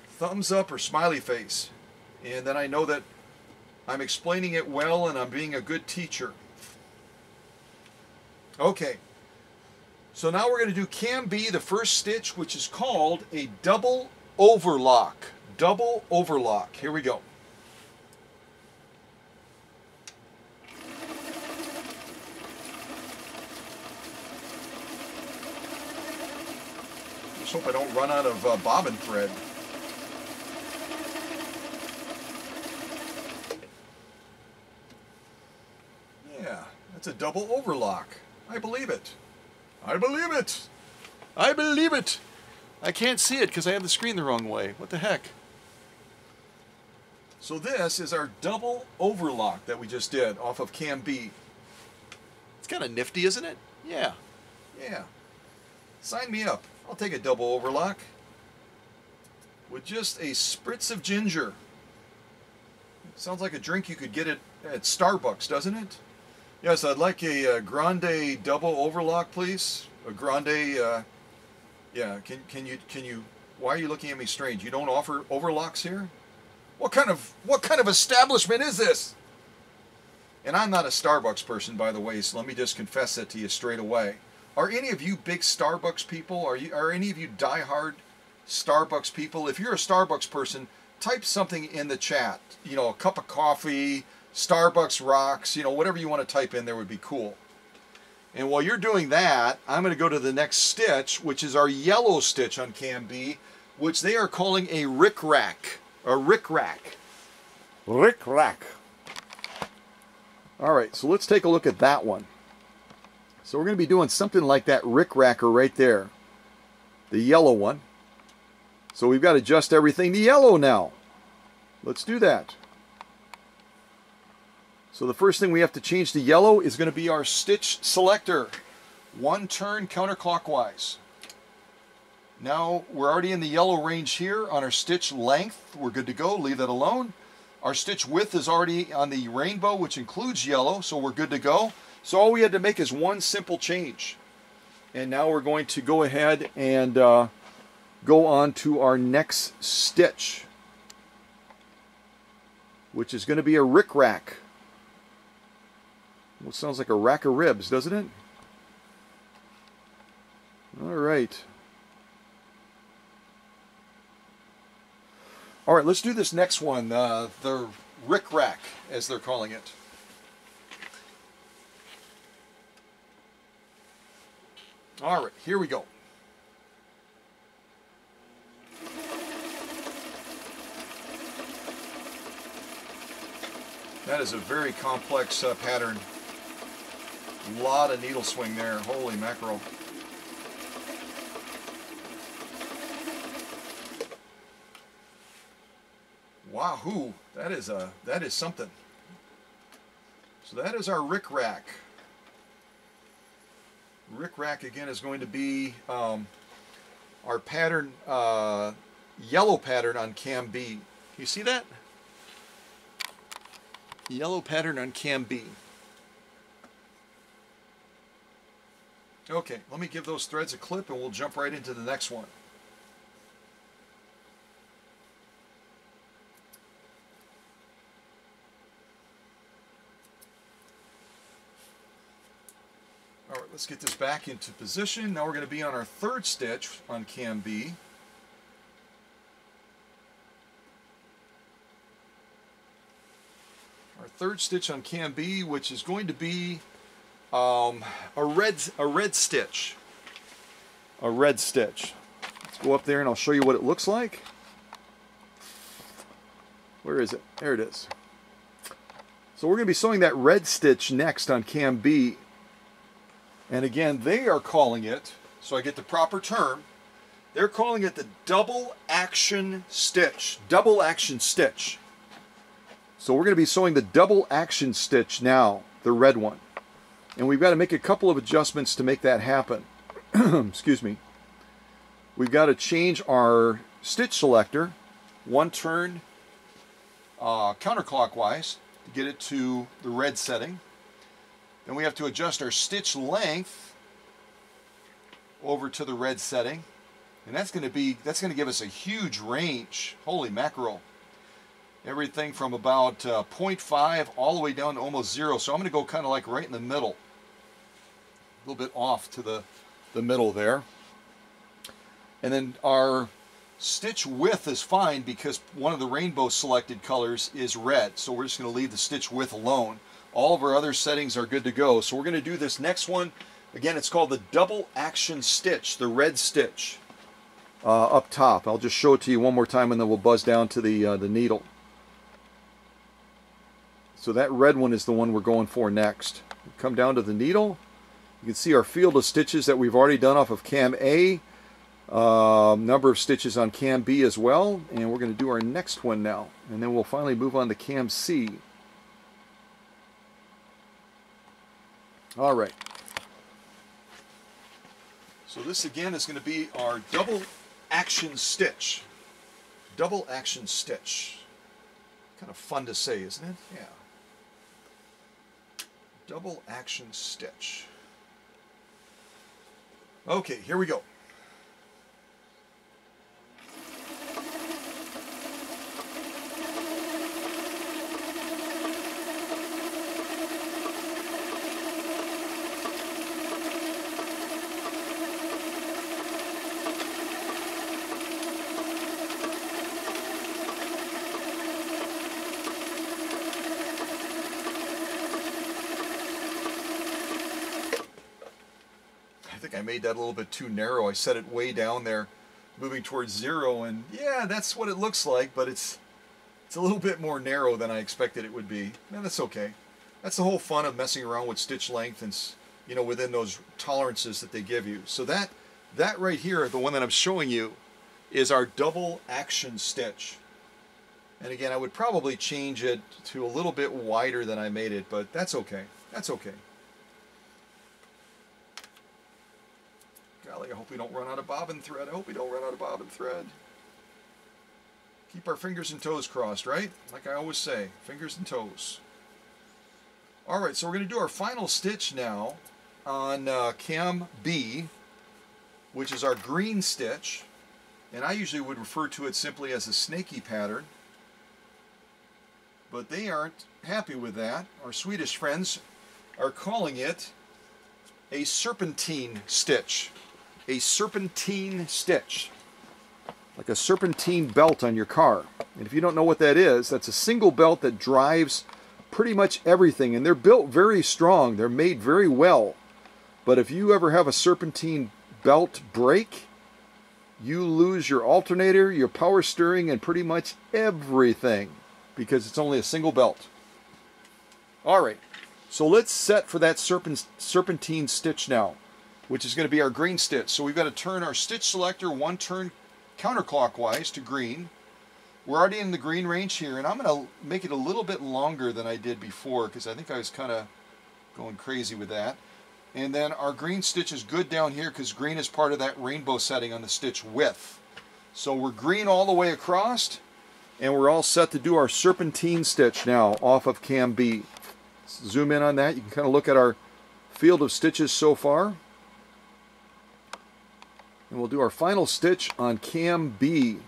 Thumbs up or smiley face. And then I know that I'm explaining it well and I'm being a good teacher. Okay, so now we're going to do cam B, the first stitch, which is called a double overlock. Double overlock. Here we go. Just hope I don't run out of bobbin thread. Yeah, that's a double overlock. I believe it. I believe it. I believe it. I can't see it because I have the screen the wrong way. What the heck? So this is our double overlock that we just did off of cam B. It's kind of nifty, isn't it? Yeah. Yeah. Sign me up. I'll take a double overlock with just a spritz of ginger. Sounds like a drink you could get at Starbucks, doesn't it? Yes, I'd like a grande double overlock, please. A grande, yeah. Can you? Why are you looking at me strange? You don't offer overlocks here? What kind of establishment is this? And I'm not a Starbucks person, by the way, so let me just confess that to you straight away. Are any of you big Starbucks people? Are any of you diehard Starbucks people? If you're a Starbucks person, type something in the chat. You know, a cup of coffee, Starbucks rocks, you know, whatever you want to type in there would be cool. And while you're doing that, I'm going to go to the next stitch, which is our yellow stitch on cam B, which they are calling a rick-rack. A rick-rack. Rick-rack. All right, so let's take a look at that one. So we're going to be doing something like that rick-racker right there. The yellow one. So we've got to adjust everything to yellow now. Let's do that. So the first thing we have to change to yellow is going to be our stitch selector. One turn counterclockwise. Now we're already in the yellow range here on our stitch length. We're good to go. Leave that alone. Our stitch width is already on the rainbow, which includes yellow, so we're good to go. So all we had to make is one simple change. And now we're going to go ahead and go on to our next stitch, which is going to be a rick-rack. Well, it sounds like a rack of ribs, doesn't it? All right. All right, let's do this next one, the rick-rack, as they're calling it. All right, here we go. That is a very complex pattern. A lot of needle swing there. Holy mackerel. Wahoo! That is something. So that is our rick-rack. Rick-rack again is going to be our pattern, yellow pattern on cam B. You see that? Yellow pattern on cam B. Okay, let me give those threads a clip and we'll jump right into the next one. All right, let's get this back into position. Now we're going to be on our third stitch on cam B. Our third stitch on cam B, which is going to be a red stitch. A red stitch. Let's go up there and I'll show you what it looks like. Where is it? There it is. So we're going to be sewing that red stitch next on cam B. And again, they are calling it, so I get the proper term, they're calling it the double action stitch. Double action stitch. So we're going to be sewing the double action stitch now, the red one. And we've got to make a couple of adjustments to make that happen. Excuse me. We've got to change our stitch selector, one turn counterclockwise to get it to the red setting. Then we have to adjust our stitch length over to the red setting. And that's going to give us a huge range. Holy mackerel. Everything from about 0.5 all the way down to almost 0. So I'm going to go kind of like right in the middle. a little bit off to the middle there. And then our stitch width is fine because one of the rainbow selected colors is red. So we're just going to leave the stitch width alone. All of our other settings are good to go. So we're going to do this next one. Again, it's called the double action stitch, the red stitch up top. I'll just show it to you one more time and then we'll buzz down to the needle. So that red one is the one we're going for next. Come down to the needle. You can see our field of stitches that we've already done off of cam A. Number of stitches on cam B as well. And we're going to do our next one now. And then we'll finally move on to cam C. All right. So this again is going to be our double action stitch. Double action stitch. Kind of fun to say, isn't it? Yeah. Double action stitch. Okay, here we go. I made that a little bit too narrow. I set it way down there, moving towards 0, and yeah, that's what it looks like, but it's a little bit more narrow than I expected it would be. And that's okay. That's the whole fun of messing around with stitch length and, you know, within those tolerances that they give you. So that right here, the one that I'm showing you, is our double action stitch. And again, I would probably change it to a little bit wider than I made it, but that's okay. That's okay. Golly, I hope we don't run out of bobbin thread. I hope we don't run out of bobbin thread. Keep our fingers and toes crossed, right? Like I always say, fingers and toes. All right, so we're going to do our final stitch now on cam B, which is our green stitch. And I usually would refer to it simply as a snaky pattern. But they aren't happy with that. Our Swedish friends are calling it a serpentine stitch. A serpentine stitch, like a serpentine belt on your car. And if you don't know what that is, that's a single belt that drives pretty much everything. And they're built very strong. They're made very well. But if you ever have a serpentine belt break, you lose your alternator, your power steering, and pretty much everything because it's only a single belt. All right, so let's set for that serpentine stitch now, which is going to be our green stitch. So we've got to turn our stitch selector one turn counterclockwise to green. We're already in the green range here, and I'm going to make it a little bit longer than I did before because I think I was kind of going crazy with that. And then our green stitch is good down here because green is part of that rainbow setting on the stitch width. So we're green all the way across, and we're all set to do our serpentine stitch now off of cam B. Zoom in on that. You can kind of look at our field of stitches so far. And we'll do our final stitch on cam B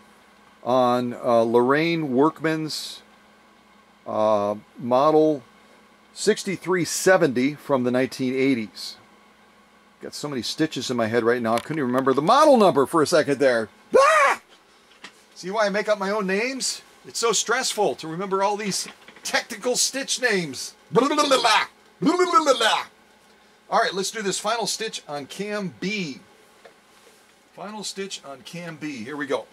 on Lorraine Workman's model 6370 from the 1980s. Got so many stitches in my head right now, I couldn't even remember the model number for a second there. Ah! See why I make up my own names? It's so stressful to remember all these technical stitch names. All right, let's do this final stitch on cam B. Final stitch on cam B. Here we go.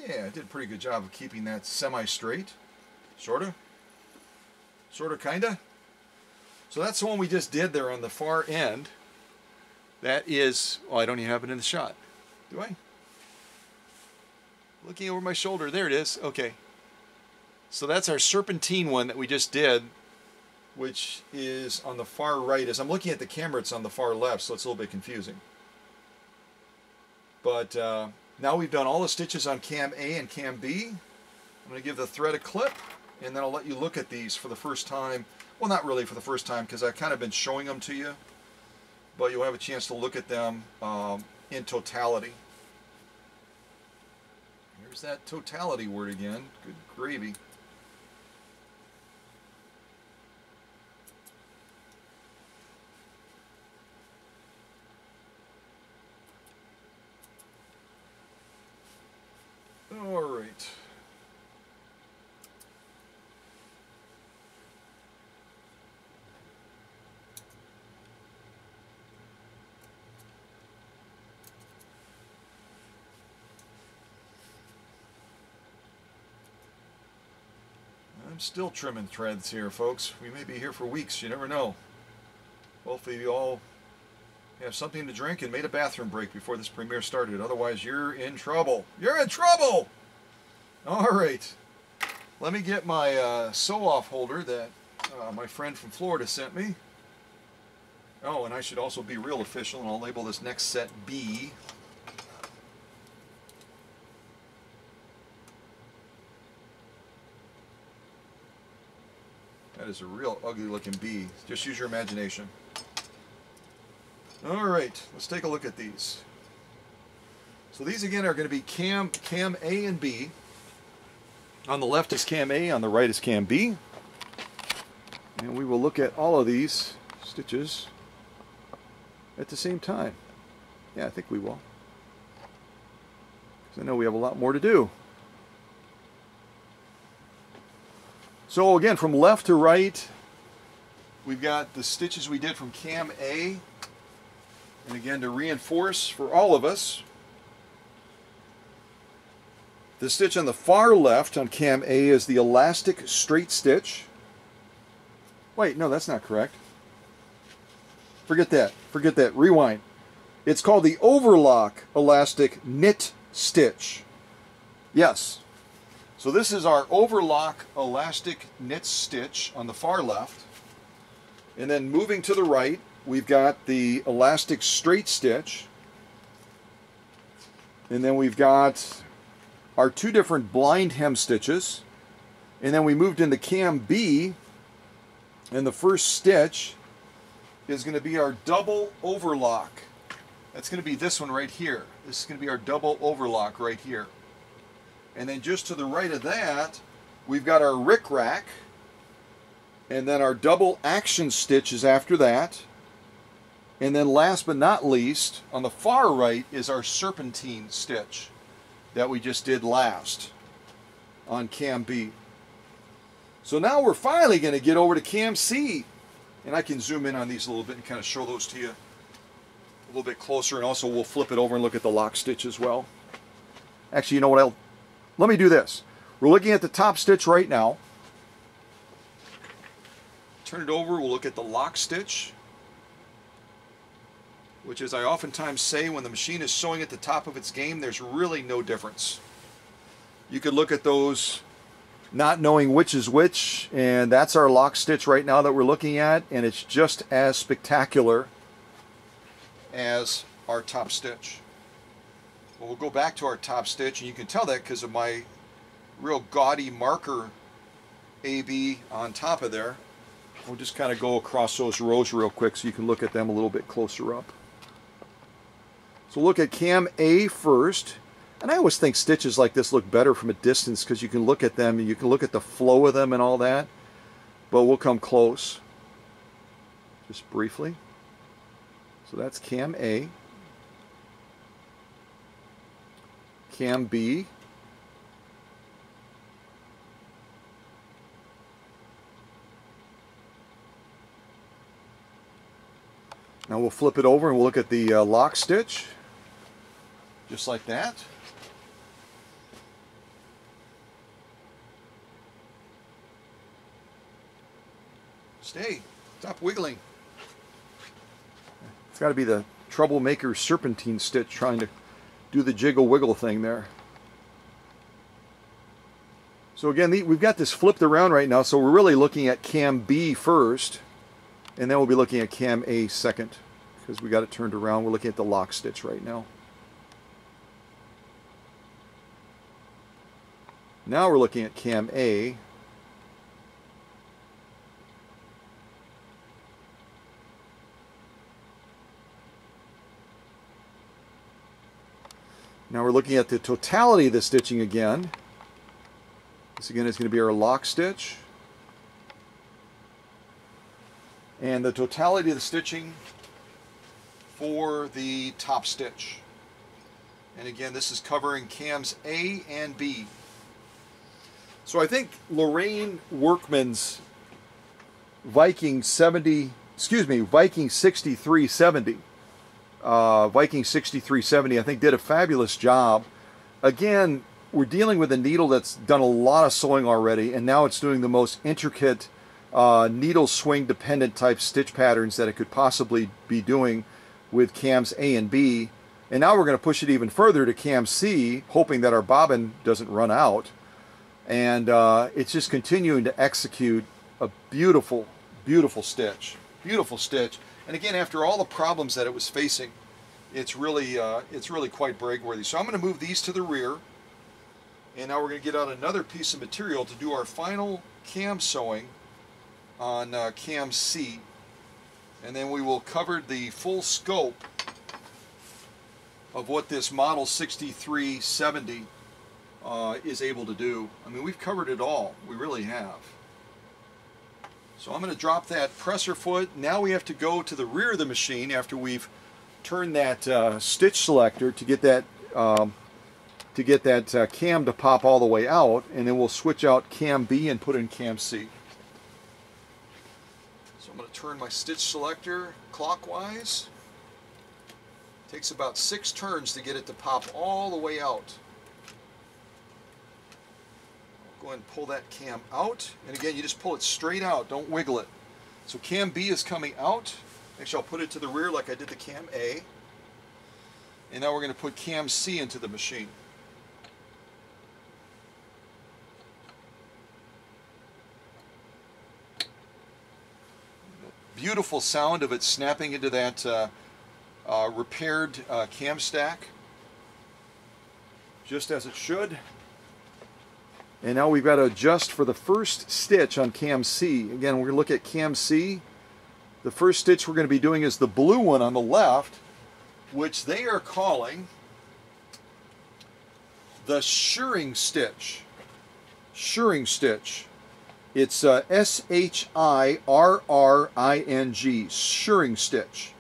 Yeah, I did a pretty good job of keeping that semi-straight. Sorta. Sorta, kinda. So that's the one we just did there on the far end. That is, oh, I don't even have it in the shot. Do I? Looking over my shoulder, there it is. Okay. So that's our serpentine one that we just did, which is on the far right. As I'm looking at the camera, it's on the far left, so it's a little bit confusing. But now we've done all the stitches on cam A and cam B. I'm going to give the thread a clip, and then I'll let you look at these for the first time. Well, not really for the first time, because I've kind of been showing them to you, but you'll have a chance to look at them in totality. Here's that totality word again. Good gravy. All right. I'm still trimming threads here, folks. We may be here for weeks. You never know. Hopefully you all have something to drink and made a bathroom break before this premiere started. Otherwise, you're in trouble. You're in trouble! All right. Let me get my sew-off holder that my friend from Florida sent me. Oh, and I should also be real official, and I'll label this next set B. That is a real ugly looking bee. Just use your imagination. All right, let's take a look at these. So these again are going to be cam A and B. On the left is cam A, on the right is cam B. And we will look at all of these stitches at the same time. Yeah, I think we will. Because I know we have a lot more to do. So again, from left to right, we've got the stitches we did from cam A. And again, to reinforce for all of us, the stitch on the far left on cam A is the elastic straight stitch. Wait, no, that's not correct. Forget that. Forget that. Rewind. It's called the overlock elastic knit stitch. Yes. So this is our overlock elastic knit stitch on the far left. And then moving to the right, we've got the elastic straight stitch. And then we've got our two different blind hem stitches. And then we moved into cam B, and the first stitch is going to be our double overlock. That's going to be this one right here. This is going to be our double overlock right here. And then just to the right of that, we've got our rickrack, and then our double action stitch is after that. And then last but not least, on the far right is our serpentine stitch that we just did last on cam B. So now we're finally going to get over to cam C. And I can zoom in on these a little bit and kind of show those to you a little bit closer. And also we'll flip it over and look at the lock stitch as well. Actually, you know what? Let me do this. We're looking at the top stitch right now. Turn it over, we'll look at the lock stitch, which, as I oftentimes say, when the machine is sewing at the top of its game, there's really no difference. You could look at those not knowing which is which, and that's our lock stitch right now that we're looking at, and it's just as spectacular as our top stitch. Well, we'll go back to our top stitch, and you can tell that because of my real gaudy marker AB on top of there. We'll just kind of go across those rows real quick so you can look at them a little bit closer up. So look at cam A first. And I always think stitches like this look better from a distance because you can look at them and you can look at the flow of them and all that. But we'll come close just briefly. So that's cam A. Cam B. Now we'll flip it over and we'll look at the lock stitch, just like that. Stay, stop wiggling. It's got to be the troublemaker serpentine stitch trying to do the jiggle wiggle thing there. So again, we've got this flipped around right now, so we're really looking at cam B first. And then we'll be looking at cam A second, because we got it turned around. We're looking at the lock stitch right now. Now we're looking at cam A. Now we're looking at the totality of the stitching again. This again is going to be our lock stitch. And the totality of the stitching for the top stitch. And again, this is covering cams A and B. So I think Lorraine Workman's Viking 6370, Viking 6370, I think did a fabulous job. Again, we're dealing with a needle that's done a lot of sewing already, and now it's doing the most intricate needle swing dependent type stitch patterns that it could possibly be doing with cams A and B. And now we're going to push it even further to cam C, hoping that our bobbin doesn't run out. And it's just continuing to execute a beautiful, beautiful stitch. Beautiful stitch. And again, after all the problems that it was facing, it's really quite brag-worthy. So I'm going to move these to the rear. And now we're going to get out another piece of material to do our final cam sewing on cam C. And then we will cover the full scope of what this model 6370 is able to do. I mean, we've covered it all. We really have. So I'm going to drop that presser foot. Now we have to go to the rear of the machine after we've turned that stitch selector to get that cam to pop all the way out, and then we'll switch out cam B and put in cam C. So I'm going to turn my stitch selector clockwise. Takes about 6 turns to get it to pop all the way out. I'll go ahead and pull that cam out. And again, you just pull it straight out. Don't wiggle it. So cam B is coming out. Actually, I'll put it to the rear like I did the cam A. And now we're going to put cam C into the machine. Beautiful sound of it snapping into that repaired cam stack, just as it should. And now we've got to adjust for the first stitch on cam C. Again, we're going to look at cam C. The first stitch we're going to be doing is the blue one on the left, which they are calling the shirring stitch. Shirring stitch. It's S-H-I-R-R-I-N-G, shirring stitch.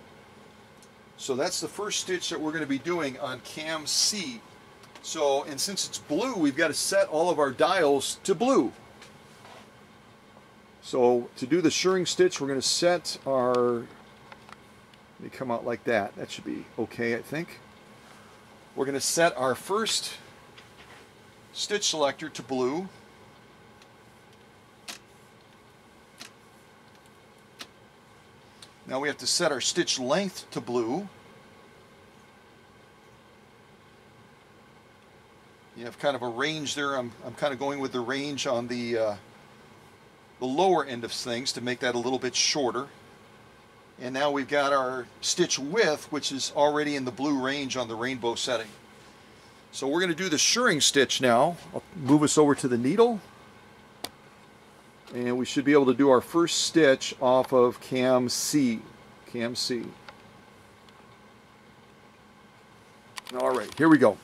So that's the first stitch that we're going to be doing on cam C. So, and since it's blue, we've got to set all of our dials to blue. So to do the shirring stitch, we're going to set our, let me come out like that. That should be okay, I think. We're going to set our first stitch selector to blue. Now we have to set our stitch length to blue. You have kind of a range there. I'm kind of going with the range on the lower end of things to make that a little bit shorter. And now we've got our stitch width, which is already in the blue range on the rainbow setting. So we're going to do the shirring stitch now. I'll move us over to the needle. And we should be able to do our first stitch off of cam C. Cam C. All right, here we go.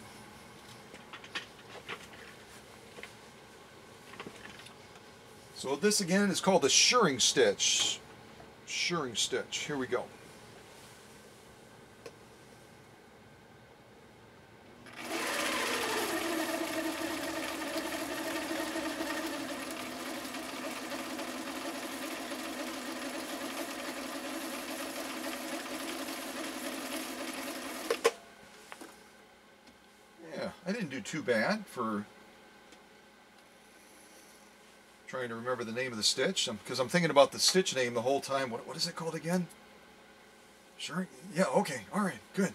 So this again is called the shirring stitch. Shirring stitch. Here we go. I didn't do too bad for trying to remember the name of the stitch, because I'm thinking about the stitch name the whole time. What is it called again? Shirring? Yeah, okay, all right, good.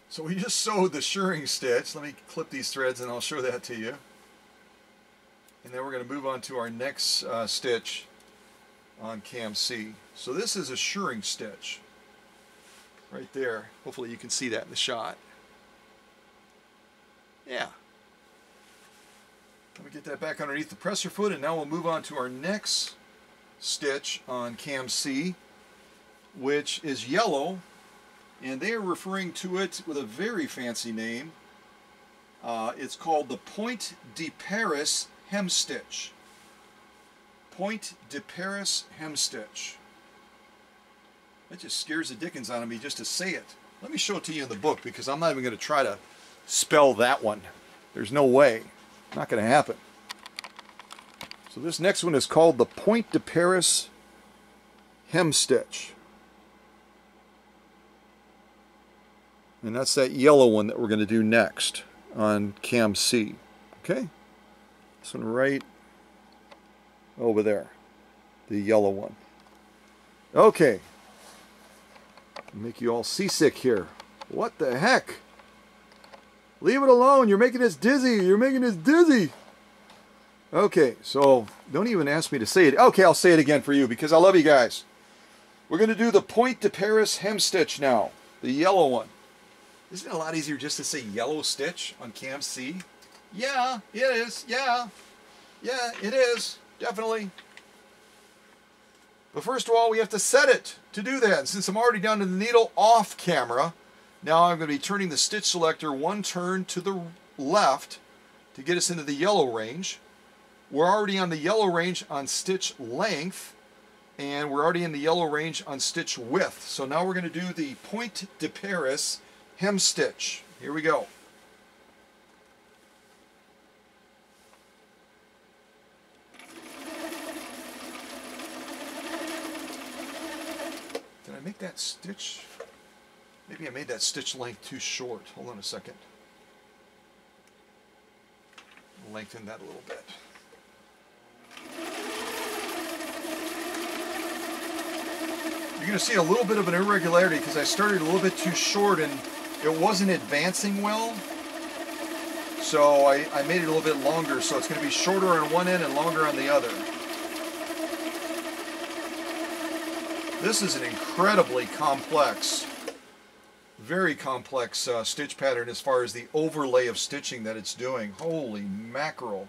So we just sewed the shirring stitch. Let me clip these threads and I'll show that to you. And then we're going to move on to our next stitch on cam C. So this is a shirring stitch right there. Hopefully you can see that in the shot. Yeah. me get that back underneath the presser foot, and now we'll move on to our next stitch on cam C, which is yellow, and they are referring to it with a very fancy name. It's called the Point de Paris hem stitch. Point de Paris hem stitch. That just scares the dickens out of me just to say it. Let me show it to you in the book, because I'm not even going to try to spell that one. There's no way. Not going to happen. So this next one is called the Point de Paris hem stitch. And that's that yellow one that we're going to do next on cam C. Okay? This one right over there. The yellow one. Okay. Make you all seasick here. What the heck? Leave it alone. You're making us dizzy. You're making us dizzy. Okay, so don't even ask me to say it. Okay, I'll say it again for you because I love you guys. We're going to do the Point de Paris hem stitch now. The yellow one. Isn't it a lot easier just to say yellow stitch on cam C? Yeah, it is. Yeah. Yeah, it is. Definitely. But first of all, we have to set it to do that. And since I'm already down to the needle off camera, now I'm going to be turning the stitch selector one turn to the left to get us into the yellow range. We're already on the yellow range on stitch length, and we're already in the yellow range on stitch width. So now we're going to do the Point de Paris hem stitch. Here we go. Did I make that stitch? Maybe I made that stitch length too short. Hold on a second. Lengthen that a little bit. You're going to see a little bit of an irregularity because I started a little bit too short and it wasn't advancing well. So I made it a little bit longer, so it's going to be shorter on one end and longer on the other. This is an incredibly complex, very complex stitch pattern as far as the overlay of stitching that it's doing. Holy mackerel.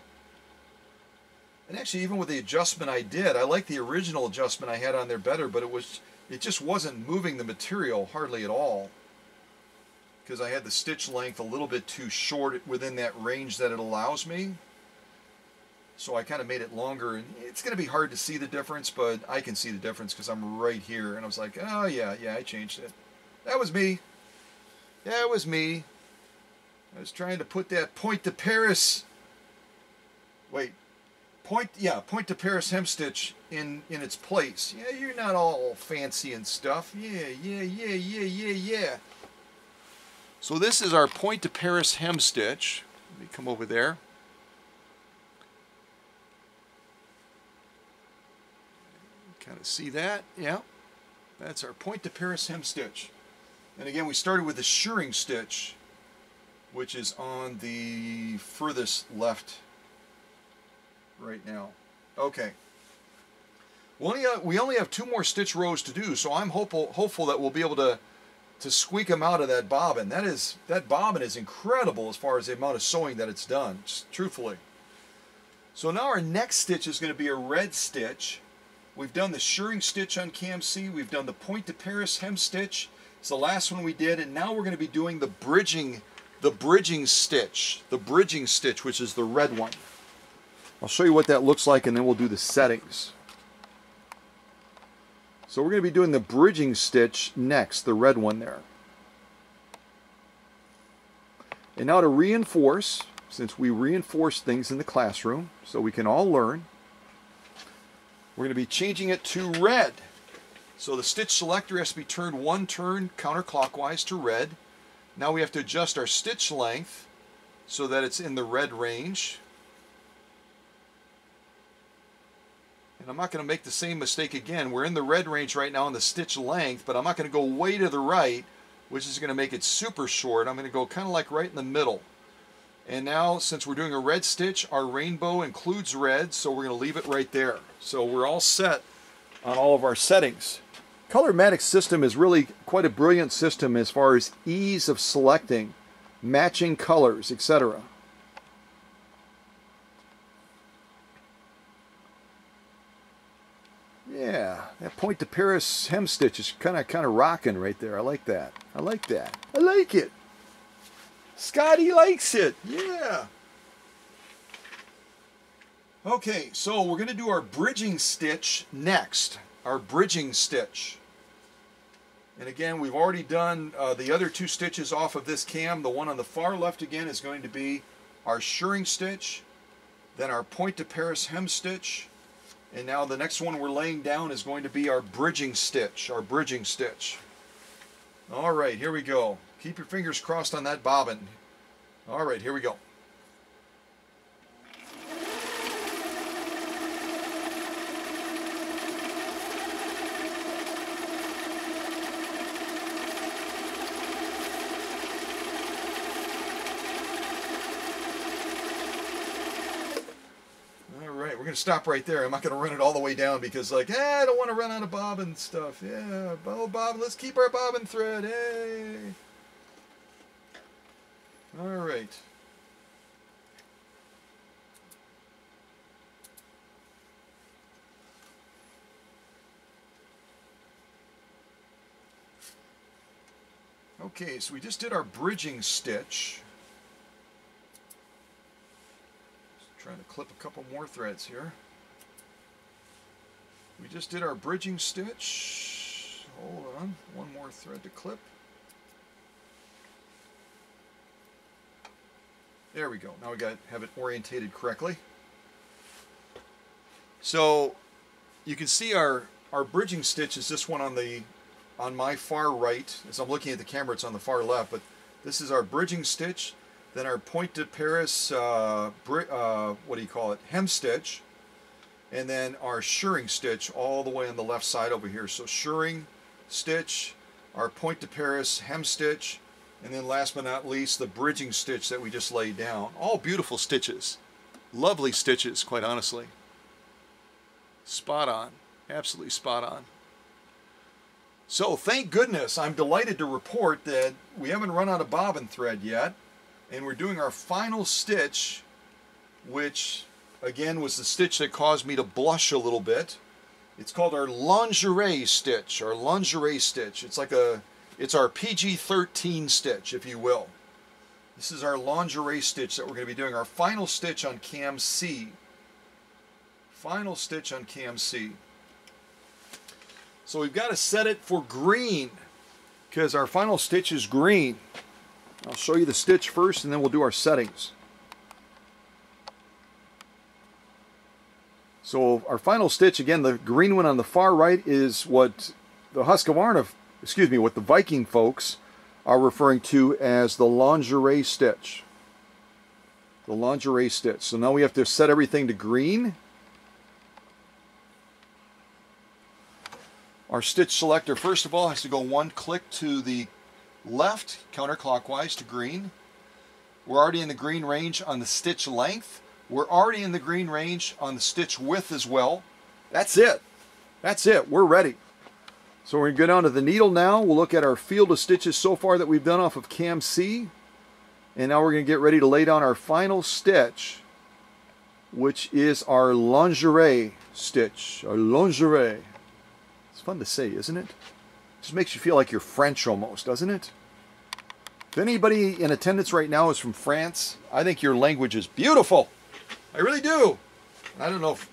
And actually, even with the adjustment I did, I like the original adjustment I had on there better, but it just wasn't moving the material hardly at all, because I had the stitch length a little bit too short within that range that it allows me. So I kind of made it longer, and it's going to be hard to see the difference, but I can see the difference because I'm right here. And I was like, oh yeah, I changed it. That was me. That was me. I was trying to put that Point de Paris, Point de Paris hem stitch in its place. Yeah, you're not all fancy and stuff. Yeah. So this is our Point de Paris hem stitch. Let me come over there. Kind of see that? Yeah. That's our Point de Paris hem stitch. And again, we started with the shirring stitch, which is on the furthest left right now. Okay. We only have 2 more stitch rows to do, so I'm hopeful that we'll be able to squeak them out of that bobbin. That bobbin is incredible as far as the amount of sewing that it's done, truthfully. So now our next stitch is going to be a red stitch. We've done the shirring stitch on cam C. We've done the Point de Paris hem stitch. It's the last one we did, and now we're going to be doing the bridging stitch, which is the red one. I'll show you what that looks like, and then we'll do the settings. So we're going to be doing the bridging stitch next, the red one there. And now to reinforce, since we reinforce things in the classroom so we can all learn, we're going to be changing it to red. So the stitch selector has to be turned one turn counterclockwise to red. Now we have to adjust our stitch length so that it's in the red range. And I'm not going to make the same mistake again. We're in the red range right now on the stitch length, but I'm not going to go way to the right, which is going to make it super short. I'm going to go kind of like right in the middle. And now, since we're doing a red stitch, our rainbow includes red, so we're going to leave it right there. So we're all set on all of our settings. Colormatic system is really quite a brilliant system as far as ease of selecting, matching colors, etc. That point to Paris hem stitch is kind of rocking right there. I like that. I like that. I like it. Scotty likes it. Yeah. Okay, so we're going to do our bridging stitch next. Our bridging stitch. And again, we've already done the other 2 stitches off of this cam. The one on the far left again is going to be our shirring stitch, then our point to Paris hem stitch, and now the next one we're laying down is going to be our bridging stitch. Our bridging stitch. All right, here we go. Keep your fingers crossed on that bobbin. All right, here we go. We're going to stop right there. I'm not going to run it all the way down because, like, I don't want to run out of bobbin stuff. Yeah, oh, bobbin, let's keep our bobbin thread. Hey. All right. Okay, so we just did our bridging stitch. Trying to clip a couple more threads here. We just did our bridging stitch. Hold on, one more thread to clip. There we go. Now we got to have it orientated correctly. So you can see our bridging stitch is this one on my far right. As I'm looking at the camera, it's on the far left, but this is our bridging stitch. Then our point to Paris, what do you call it, hem stitch, and then our shirring stitch all the way on the left side over here. So shirring stitch, our point to Paris hem stitch, and then last but not least the bridging stitch that we just laid down. All beautiful stitches, lovely stitches, quite honestly. Spot on, absolutely spot on. So thank goodness, I'm delighted to report that we haven't run out of bobbin thread yet. And we're doing our final stitch, which again was the stitch that caused me to blush a little bit. It's called our lingerie stitch, our lingerie stitch. It's our PG-13 stitch, if you will. This is our lingerie stitch that we're going to be doing, our final stitch on cam C. Final stitch on cam C. So we've got to set it for green, because our final stitch is green. I'll show you the stitch first and then we'll do our settings. So our final stitch, again, the green one on the far right is what the what the Viking folks are referring to as the lingerie stitch. The lingerie stitch. So now we have to set everything to green. Our stitch selector, first of all, has to go 1 click to the left, counterclockwise to green. We're already in the green range on the stitch length. We're already in the green range on the stitch width as well. That's it. That's it. We're ready. So we're going to go down to the needle now. We'll look at our field of stitches so far that we've done off of cam C. And now we're going to get ready to lay down our final stitch, which is our lingerie stitch. Our lingerie. It's fun to say, isn't it? Just makes you feel like you're French almost, doesn't it? If anybody in attendance right now is from France, I think your language is beautiful. I really do. I don't know if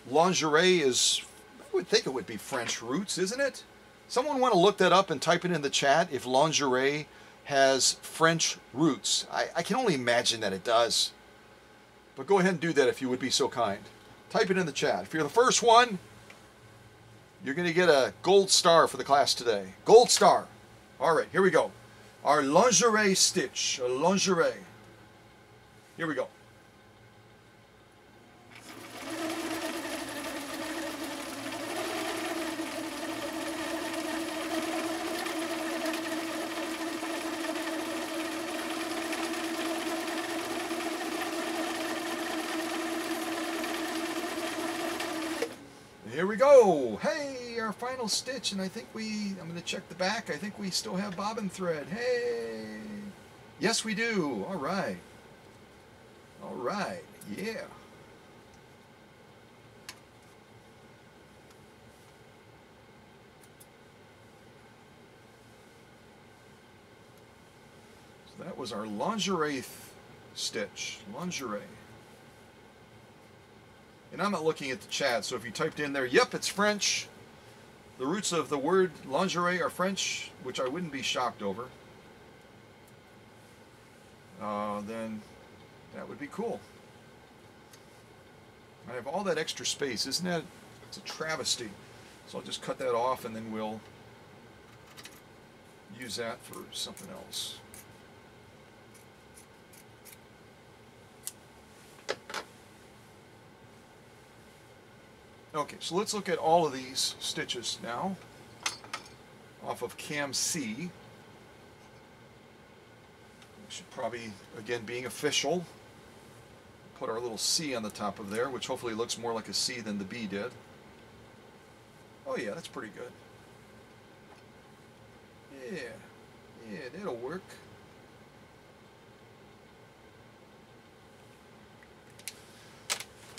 lingerie is, I would think it would be French roots, isn't it? Someone want to look that up and type it in the chat if lingerie has French roots. I can only imagine that it does. But go ahead and do that if you would be so kind. Type it in the chat. If you're the first one, you're going to get a gold star for the class today. Gold star. All right, here we go. Our lingerie stitch. A lingerie. Here we go. Here we go. Hey, our final stitch, and I think I'm going to check the back. I think we still have bobbin thread. Hey. Yes, we do. All right. All right. Yeah. was our lingerie stitch. Lingerie. And I'm not looking at the chat, so if you typed in there, yep, it's French. The roots of the word lingerie are French, which I wouldn't be shocked over. Then that would be cool. I have all that extra space. Isn't that, it's a travesty. So I'll just cut that off and then we'll use that for something else. Okay, so let's look at all of these stitches now off of cam C. We should probably, again, being official, put our little C on the top of there, which hopefully looks more like a C than the B did. Oh yeah, that's pretty good. Yeah, that'll work.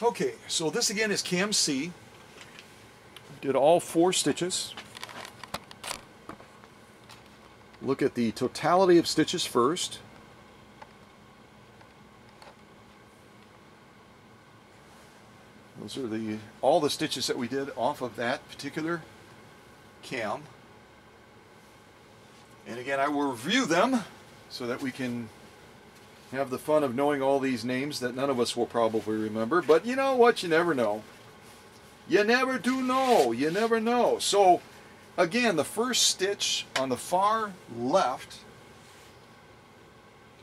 Okay, so this again is cam C. Did all 4 stitches. Look at the totality of stitches first. Those are all the stitches that we did off of that particular cam. And again, I will review them so that we can have the fun of knowing all these names that none of us will probably remember. But you know what? You never know. You never do know. You never know. So again, the first stitch on the far left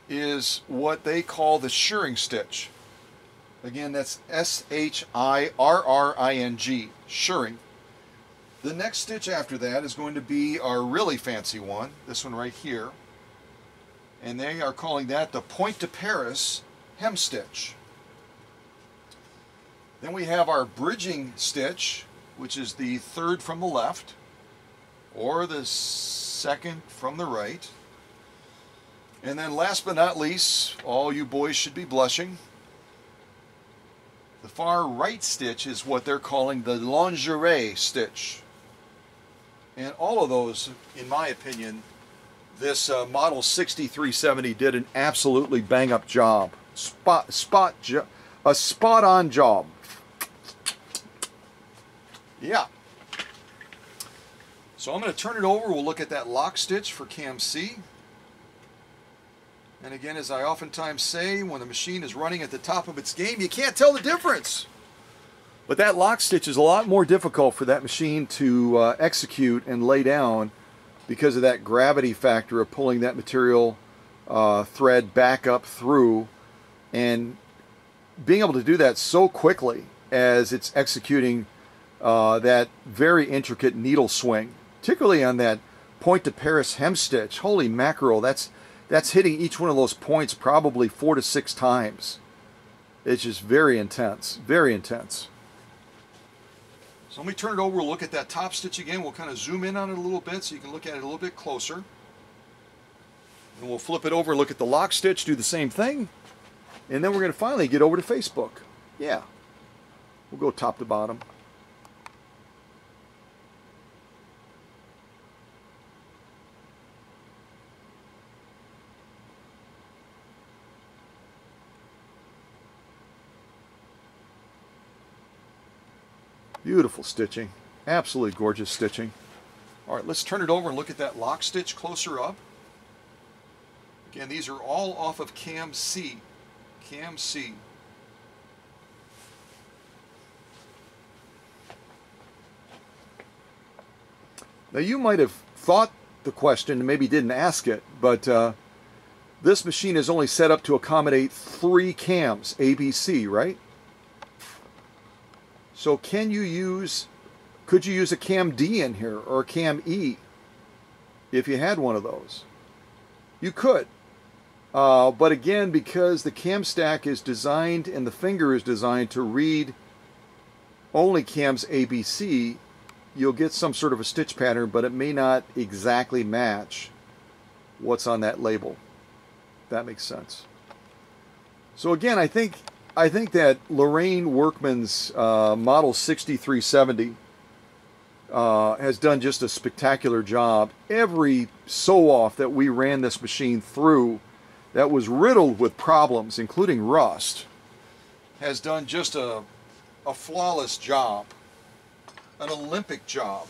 is what they call the shirring stitch. Again, that's S-H-I-R-R-I-N-G, shirring. The next stitch after that is going to be our really fancy one, this one right here. And they are calling that the Point de Paris hem stitch. Then we have our bridging stitch, which is the third from the left, or the second from the right. And then last but not least, all you boys should be blushing, the far right stitch is what they're calling the lingerie stitch. And all of those, in my opinion, this model 6370 did an absolutely bang-up job. A spot-on job. Yeah. So I'm going to turn it over. We'll look at that lock stitch for cam C. And again, as I oftentimes say, when the machine is running at the top of its game, you can't tell the difference. But that lock stitch is a lot more difficult for that machine to execute and lay down because of that gravity factor of pulling that material thread back up through and being able to do that so quickly as it's executing that very intricate needle swing, particularly on that Point de Paris hem stitch. Holy mackerel, that's hitting each one of those points probably 4 to 6 times. It's just very intense, very intense. So let me turn it over, we'll look at that top stitch again. We'll kind of zoom in on it a little bit so you can look at it a little bit closer. And we'll flip it over, look at the lock stitch, do the same thing. And then we're going to finally get over to Facebook. Yeah. We'll go top to bottom. Beautiful stitching. Absolutely gorgeous stitching. All right, let's turn it over and look at that lock stitch closer up. Again, these are all off of cam C. Cam C. Now you might have thought the question and maybe didn't ask it, but this machine is only set up to accommodate 3 cams, ABC, right? So could you use a cam D in here or a cam E if you had one of those? You could. But again, because the cam stack is designed and the finger is designed to read only cams ABC, you'll get some sort of a stitch pattern, but it may not exactly match what's on that label. If that makes sense. So again, I think that Lorraine Workman's model 6370 has done just a spectacular job. Every sew-off that we ran this machine through, that was riddled with problems, including rust, has done just a flawless job, an Olympic job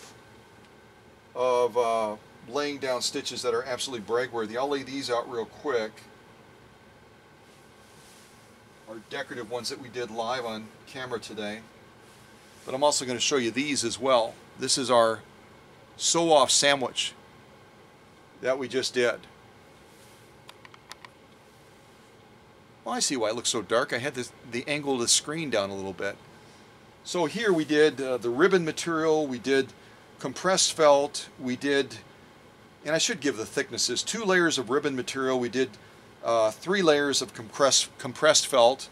of laying down stitches that are absolutely brag-worthy. I'll lay these out real quick. Our decorative ones that we did live on camera today. But I'm also going to show you these as well. This is our sew-off sandwich that we just did. Well, I see why it looks so dark. I had the angle of the screen down a little bit. So here we did the ribbon material, we did compressed felt, we did, and I should give the thicknesses, 2 layers of ribbon material, we did 3 layers of compressed felt,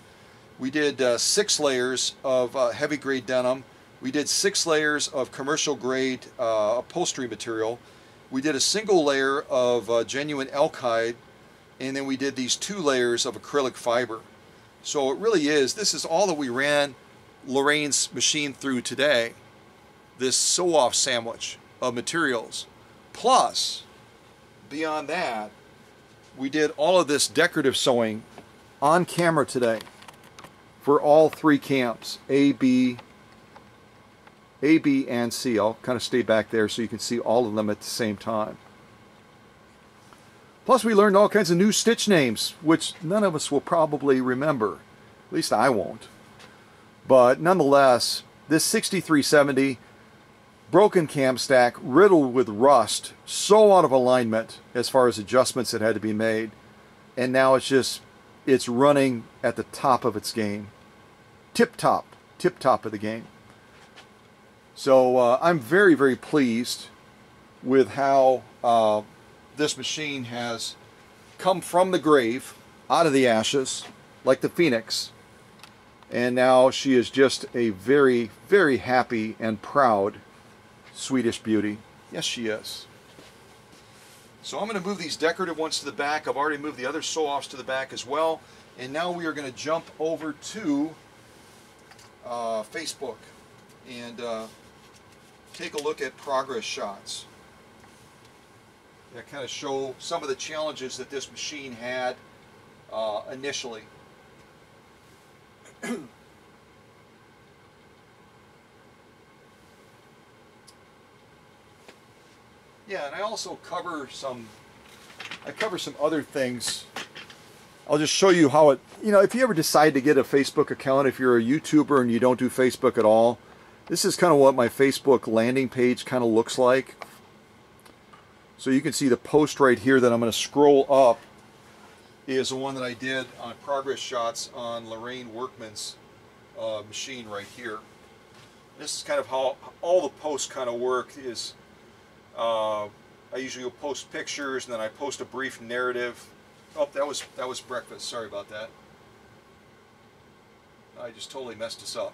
we did 6 layers of heavy grade denim, we did 6 layers of commercial grade upholstery material, we did a single layer of genuine elk hide, and then we did these 2 layers of acrylic fiber. So it really is, this is all that we ran Lorraine's machine through today, this sew-off sandwich of materials. Plus, beyond that, we did all of this decorative sewing on camera today for all 3 camps, A, B, and C. I'll kind of stay back there so you can see all of them at the same time. Plus, we learned all kinds of new stitch names, which none of us will probably remember. At least I won't. But nonetheless, this 6370 broken cam stack, riddled with rust, so out of alignment as far as adjustments that had to be made. And now it's running at the top of its game. Tip top of the game. So I'm very, very pleased with how this machine has come from the grave, out of the ashes, like the phoenix, and now she is just a very, very happy and proud Swedish beauty. Yes, she is. So I'm going to move these decorative ones to the back. I've already moved the other sew-offs to the back as well, and now we are going to jump over to Facebook and take a look at progress shots that kind of show some of the challenges that this machine had initially. Yeah, and I also cover some other things. I'll just show you how it, if you ever decide to get a Facebook account, if you're a YouTuber and you don't do Facebook at all, this is kind of what my Facebook landing page kind of looks like. So you can see the post right here that I'm going to scroll up is the one that I did on progress shots on Lorraine Workman's machine right here. This is kind of how all the posts kind of work. Is I usually will post pictures and then I post a brief narrative. Oh, that was breakfast. Sorry about that. I just totally messed this up.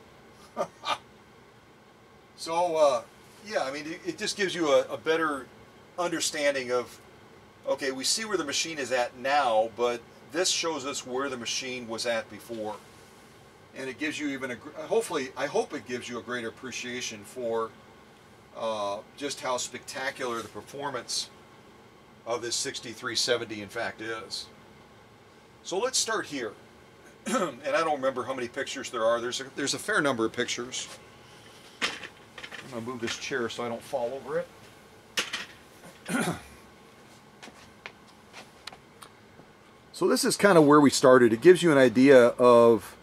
So yeah, I mean, it just gives you a better understanding of, okay, we see where the machine is at now, but this shows us where the machine was at before. And it gives you even hopefully, I hope it gives you a greater appreciation for just how spectacular the performance of this 6370 in fact is. So let's start here. And I don't remember how many pictures there are. There's a fair number of pictures. I'm going to move this chair so I don't fall over it. So this is kind of where we started. It gives you an idea of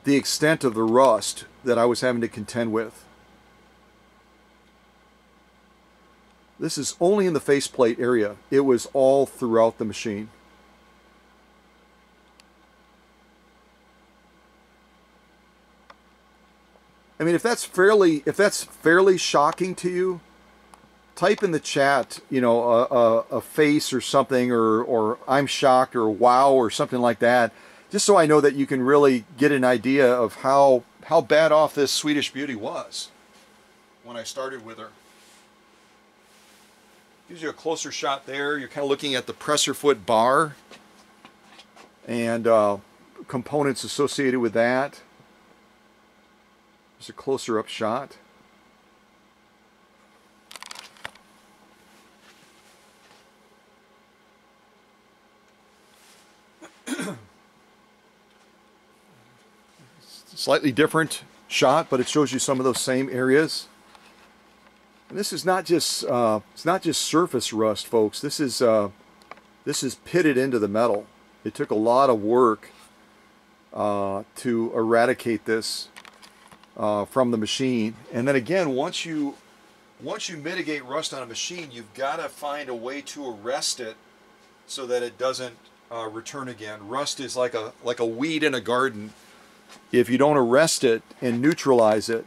the extent of the rust that I was having to contend with. This is only in the faceplate area. It was all throughout the machine. I mean, if that's fairly shocking to you, type in the chat, a face or something, or I'm shocked, or wow, or something like that, just so I know that you can really get an idea of how bad off this Swedish beauty was when I started with her. Gives you a closer shot there. You're kind of looking at the presser foot bar and components associated with that. There's a closer up shot. Slightly different shot, but it shows you some of those same areas. And this is not just it's not just surface rust, folks. This is pitted into the metal. It took a lot of work to eradicate this from the machine. And then again, once you mitigate rust on a machine, you've got to find a way to arrest it so that it doesn't return again. Rust is like a weed in a garden. If you don't arrest it and neutralize it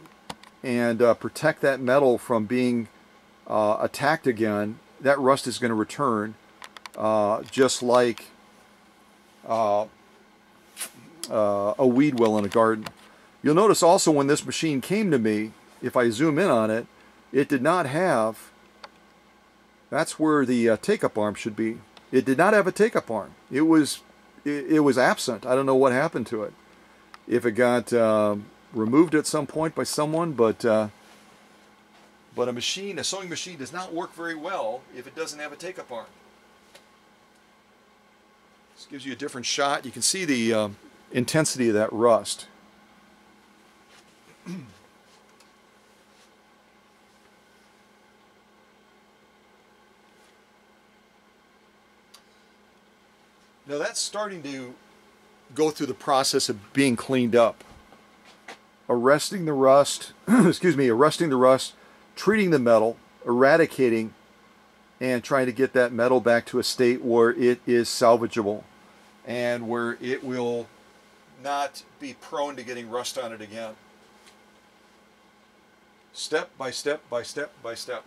and protect that metal from being attacked again, that rust is going to return, just like a weed will in a garden. You'll notice also when this machine came to me, if I zoom in on it, it did not have, that's where the take-up arm should be. It did not have a take-up arm. It was absent. I don't know what happened to it. If it got removed at some point by someone, but a sewing machine does not work very well if it doesn't have a take-up arm. This gives you a different shot. You can see the intensity of that rust. Now that's starting to go through the process of being cleaned up. Arresting the rust, arresting the rust, treating the metal, eradicating, and trying to get that metal back to a state where it is salvageable and where it will not be prone to getting rust on it again. Step by step by step by step.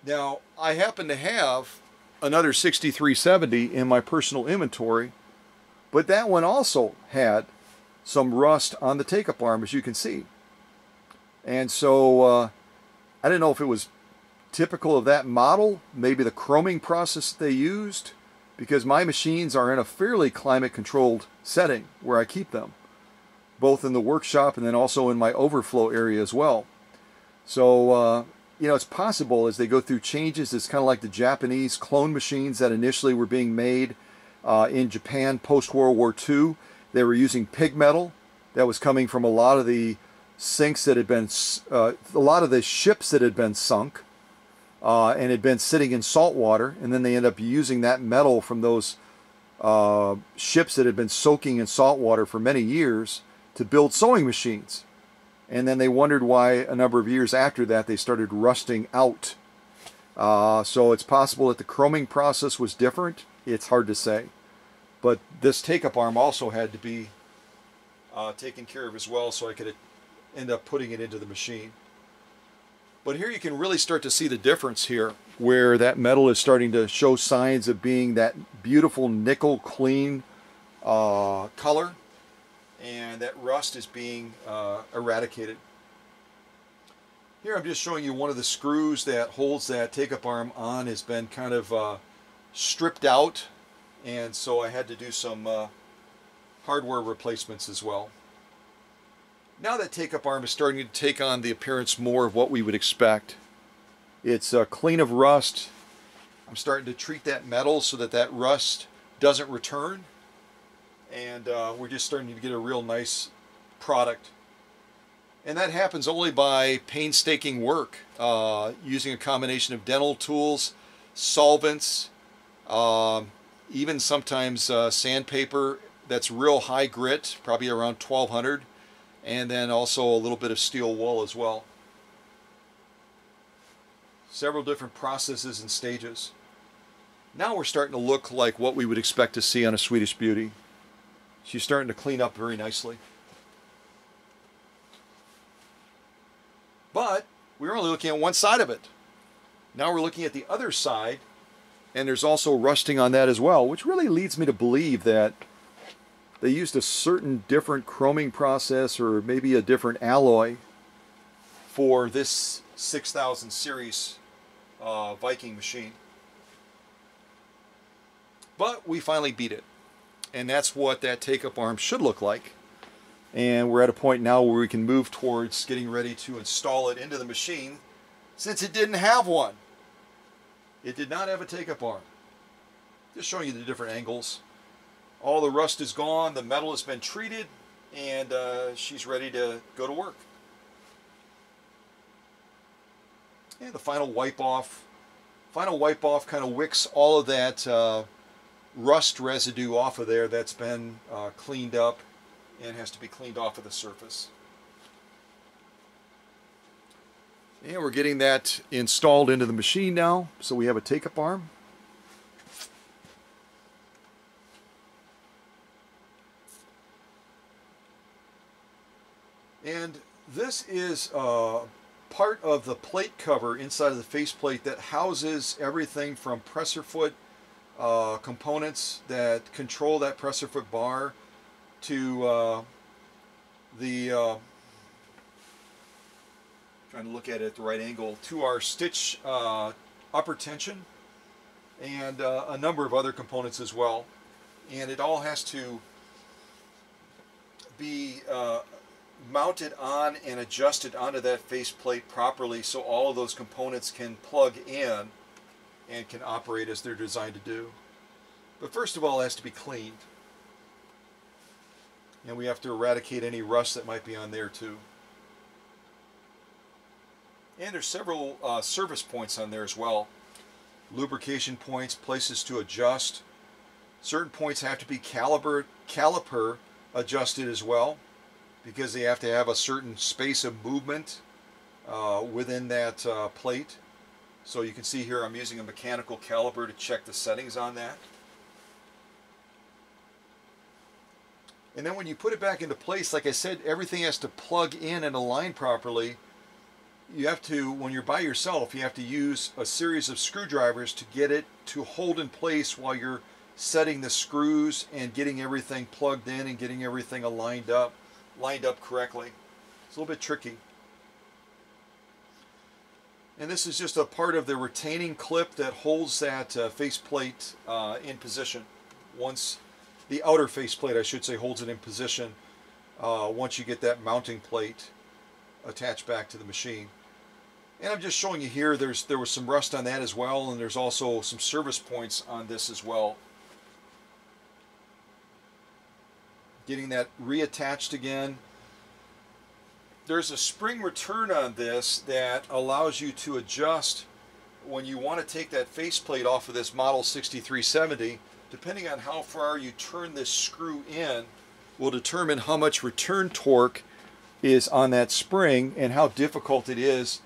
Now, I happen to have another 6370 in my personal inventory, but that one also had some rust on the take-up arm, as you can see. And so I didn't know if it was typical of that model, maybe the chroming process they used, because my machines are in a fairly climate-controlled setting where I keep them, both in the workshop and then also in my overflow area as well. So you know, it's possible as they go through changes. It's kind of like the Japanese clone machines that initially were being made in Japan post-World War II. They were using pig metal that was coming from a lot of the sinks that had been, a lot of the ships that had been sunk and had been sitting in salt water, and then they end up using that metal from those ships that had been soaking in salt water for many years to build sewing machines. And then they wondered why a number of years after that they started rusting out. So it's possible that the chroming process was different. It's hard to say. But this take-up arm also had to be taken care of as well, so I could end up putting it into the machine. But here you can really start to see the difference here, where that metal is starting to show signs of being that beautiful nickel clean color. And that rust is being eradicated. Here I'm just showing you one of the screws that holds that take-up arm on has been kind of stripped out, and so I had to do some hardware replacements as well. Now that take-up arm is starting to take on the appearance more of what we would expect. It's clean of rust. I'm starting to treat that metal so that that rust doesn't return. And we're just starting to get a real nice product. And that happens only by painstaking work, using a combination of dental tools, solvents, even sometimes sandpaper that's real high grit, probably around 1200, and then also a little bit of steel wool as well. Several different processes and stages. Now we're starting to look like what we would expect to see on a Swedish Beauty. She's starting to clean up very nicely. But we're only looking at one side of it. Now we're looking at the other side, and there's also rusting on that as well, which really leads me to believe that they used a certain different chroming process or maybe a different alloy for this 6000 series Viking machine. But we finally beat it. And that's what that take-up arm should look like. And we're at a point now where we can move towards getting ready to install it into the machine, since it didn't have one. It did not have a take-up arm. Just showing you the different angles. All the rust is gone, the metal has been treated, and she's ready to go to work. And the final wipe off kind of wicks all of that rust residue off of there that's been cleaned up and has to be cleaned off of the surface. And we're getting that installed into the machine now, so we have a take-up arm. And this is part of the plate cover inside of the faceplate that houses everything from presser foot components that control that presser foot bar to trying to look at it at the right angle, to our stitch upper tension and a number of other components as well. And it all has to be mounted on and adjusted onto that faceplate properly so all of those components can plug in and can operate as they're designed to do. But first of all, it has to be cleaned. And we have to eradicate any rust that might be on there too. And there's several service points on there as well. Lubrication points, places to adjust. Certain points have to be caliper adjusted as well, because they have to have a certain space of movement within that plate. So you can see here I'm using a mechanical caliper to check the settings on that. And then when you put it back into place, like I said, everything has to plug in and align properly. You have to, when you're by yourself, you have to use a series of screwdrivers to get it to hold in place while you're setting the screws and getting everything plugged in and getting everything lined up correctly. It's a little bit tricky. And this is just a part of the retaining clip that holds that faceplate in position. Once the outer faceplate, I should say, holds it in position once you get that mounting plate attached back to the machine. And I'm just showing you here, there was some rust on that as well, and there's also some service points on this as well. Getting that reattached again. There's a spring return on this that allows you to adjust when you want to take that faceplate off of this model 6370. Depending on how far you turn this screw in will determine how much return torque is on that spring and how difficult it is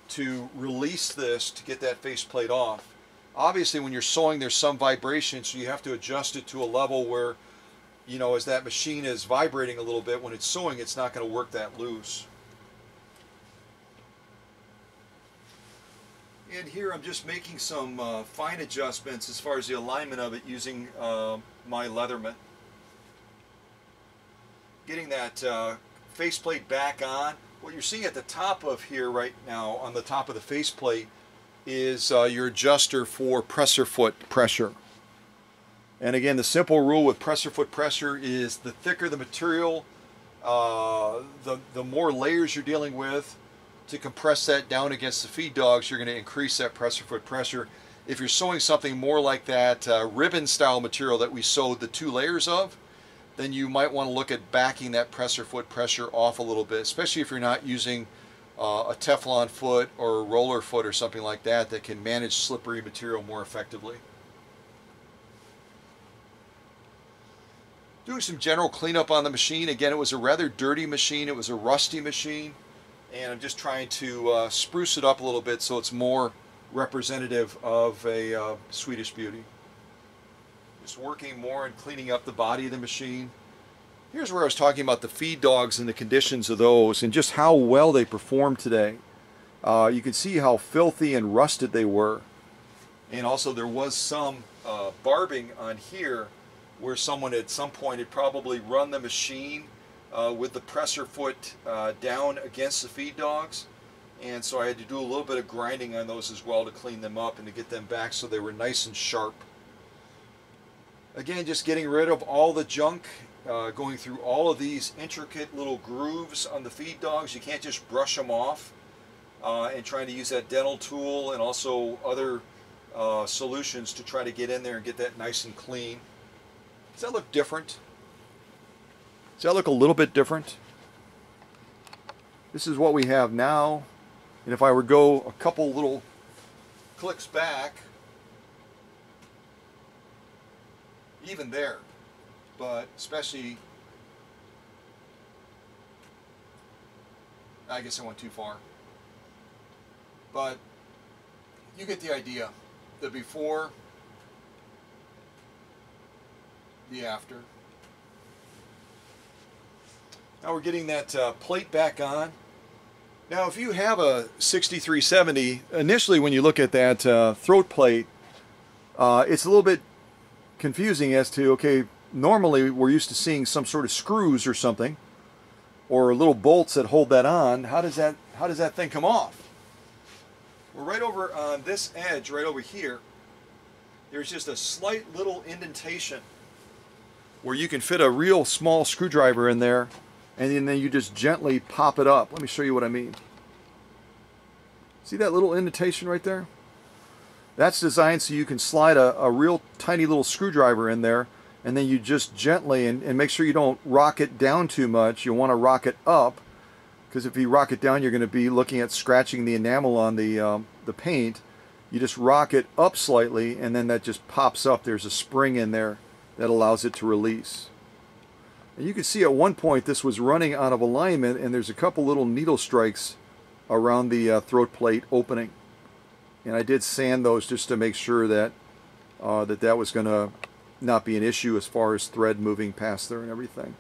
to release this to get that faceplate off. Obviously when you're sewing there's some vibration, so you have to adjust it to a level where, you know, as that machine is vibrating a little bit when it's sewing, it's not going to work that loose. And here I'm just making some fine adjustments as far as the alignment of it using my Leatherman. Getting that faceplate back on. What you're seeing at the top of here right now on the top of the faceplate is your adjuster for presser foot pressure. And again, the simple rule with presser foot pressure is the thicker the material, the more layers you're dealing with. To compress that down against the feed dogs, you're going to increase that presser foot pressure. If you're sewing something more like that ribbon style material that we sewed the 2 layers of, then you might want to look at backing that presser foot pressure off a little bit, especially if you're not using a Teflon foot or a roller foot or something like that that can manage slippery material more effectively. Doing some general cleanup on the machine. Again, it was a rather dirty machine. It was a rusty machine. And I'm just trying to spruce it up a little bit so it's more representative of a Swedish beauty. Just working more and cleaning up the body of the machine. Here's where I was talking about the feed dogs and the conditions of those and just how well they performed today. You can see how filthy and rusted they were. And also there was some barbing on here where someone at some point had probably run the machine with the presser foot down against the feed dogs, and so I had to do a little bit of grinding on those as well to clean them up and to get them back so they were nice and sharp. Again, just getting rid of all the junk, going through all of these intricate little grooves on the feed dogs. You can't just brush them off, and trying to use that dental tool and also other solutions to try to get in there and get that nice and clean. Does that look different? Does that look a little bit different? This is what we have now. And if I were to go a couple little clicks back, even there, but especially, I guess I went too far. But you get the idea. The before, the after. Now we're getting that plate back on. Now if you have a 6370, initially when you look at that throat plate, it's a little bit confusing as to, okay, normally we're used to seeing some sort of screws or something, or little bolts that hold that on. How does that thing come off? We're right over on this edge, right over here. There's just a slight little indentation where you can fit a real small screwdriver in there, and then you just gently pop it up. Let me show you what I mean. See that little indentation right there? That's designed so you can slide a real tiny little screwdriver in there, and then you just gently, and make sure you don't rock it down too much. You want to rock it up, because if you rock it down, you're going to be looking at scratching the enamel on the paint. You just rock it up slightly, and then that just pops up. There's a spring in there that allows it to release. And you can see at one point this was running out of alignment, and there's a couple little needle strikes around the throat plate opening. And I did sand those just to make sure that that was going to not be an issue as far as thread moving past there and everything.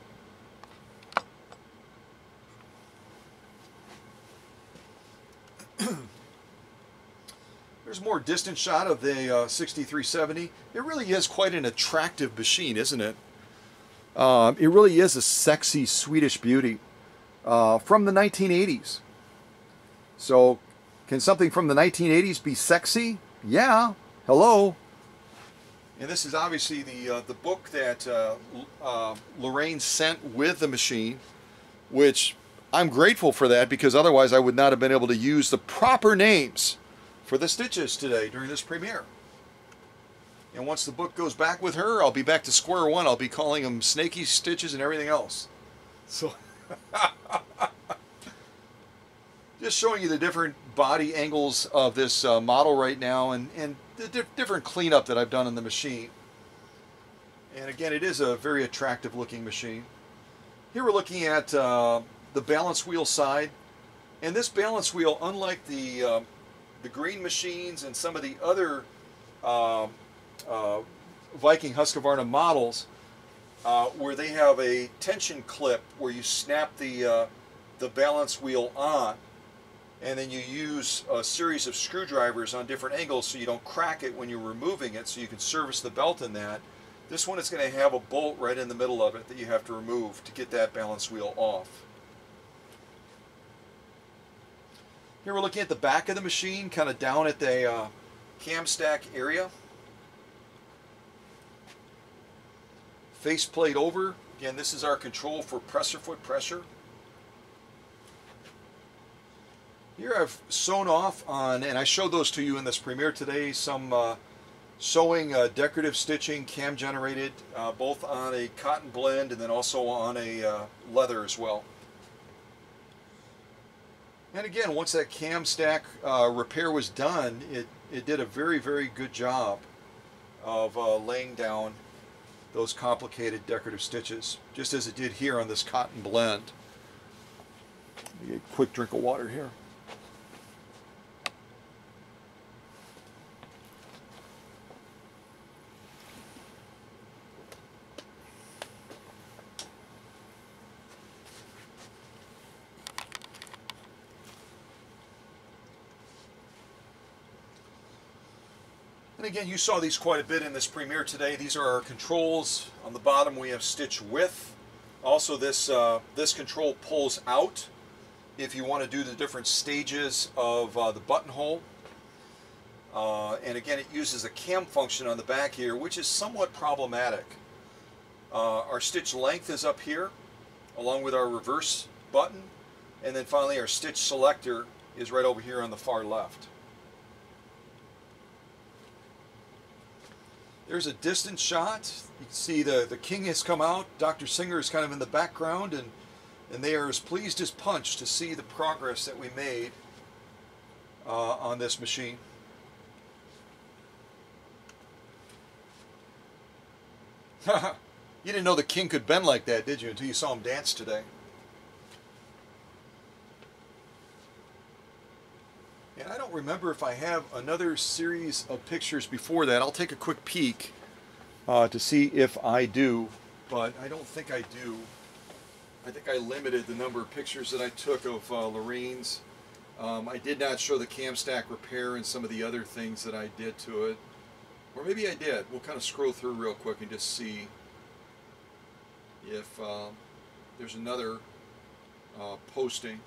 There's a more distant shot of the 6370. It really is quite an attractive machine, isn't it? It really is a sexy Swedish beauty from the 1980s. So, can something from the 1980s be sexy? Yeah. Hello. And this is obviously the book that Lorraine sent with the machine, which I'm grateful for that, because otherwise I would not have been able to use the proper names for the stitches today during this premiere. And once the book goes back with her, I'll be back to square one. I'll be calling them snaky stitches and everything else. So, just showing you the different body angles of this model right now, and the different cleanup that I've done on the machine. And again, it is a very attractive looking machine. Here we're looking at the balance wheel side. And this balance wheel, unlike the green machines and some of the other Viking Husqvarna models, where they have a tension clip where you snap the balance wheel on, and then you use a series of screwdrivers on different angles so you don't crack it when you're removing it, so you can service the belt in that. This one is going to have a bolt right in the middle of it that you have to remove to get that balance wheel off. Here we're looking at the back of the machine, kind of down at the cam stack area. Faceplate over. Again, this is our control for presser foot pressure. Here I've sewn off on, and I showed those to you in this premiere today, some sewing decorative stitching, cam generated, both on a cotton blend and then also on a leather as well. And again, once that cam stack repair was done, it did a very, very good job of laying down those complicated decorative stitches, just as it did here on this cotton blend. Let me get a quick drink of water here. And again, you saw these quite a bit in this premiere today. These are our controls. On the bottom we have stitch width. Also this control pulls out if you want to do the different stages of the buttonhole. And again, it uses a cam function on the back here, which is somewhat problematic. Our stitch length is up here, along with our reverse button. And then finally our stitch selector is right over here on the far left. There's a distant shot. You can see the king has come out. Dr. Singer is kind of in the background, and they are as pleased as punch to see the progress that we made on this machine. You didn't know the king could bend like that, did you, until you saw him dance today? And I don't remember if I have another series of pictures before that. I'll take a quick peek to see if I do, but I don't think I do. I think I limited the number of pictures that I took of Lorraine's. I did not show the cam stack repair and some of the other things that I did to it. Or maybe I did. We'll kind of scroll through real quick and just see if there's another posting.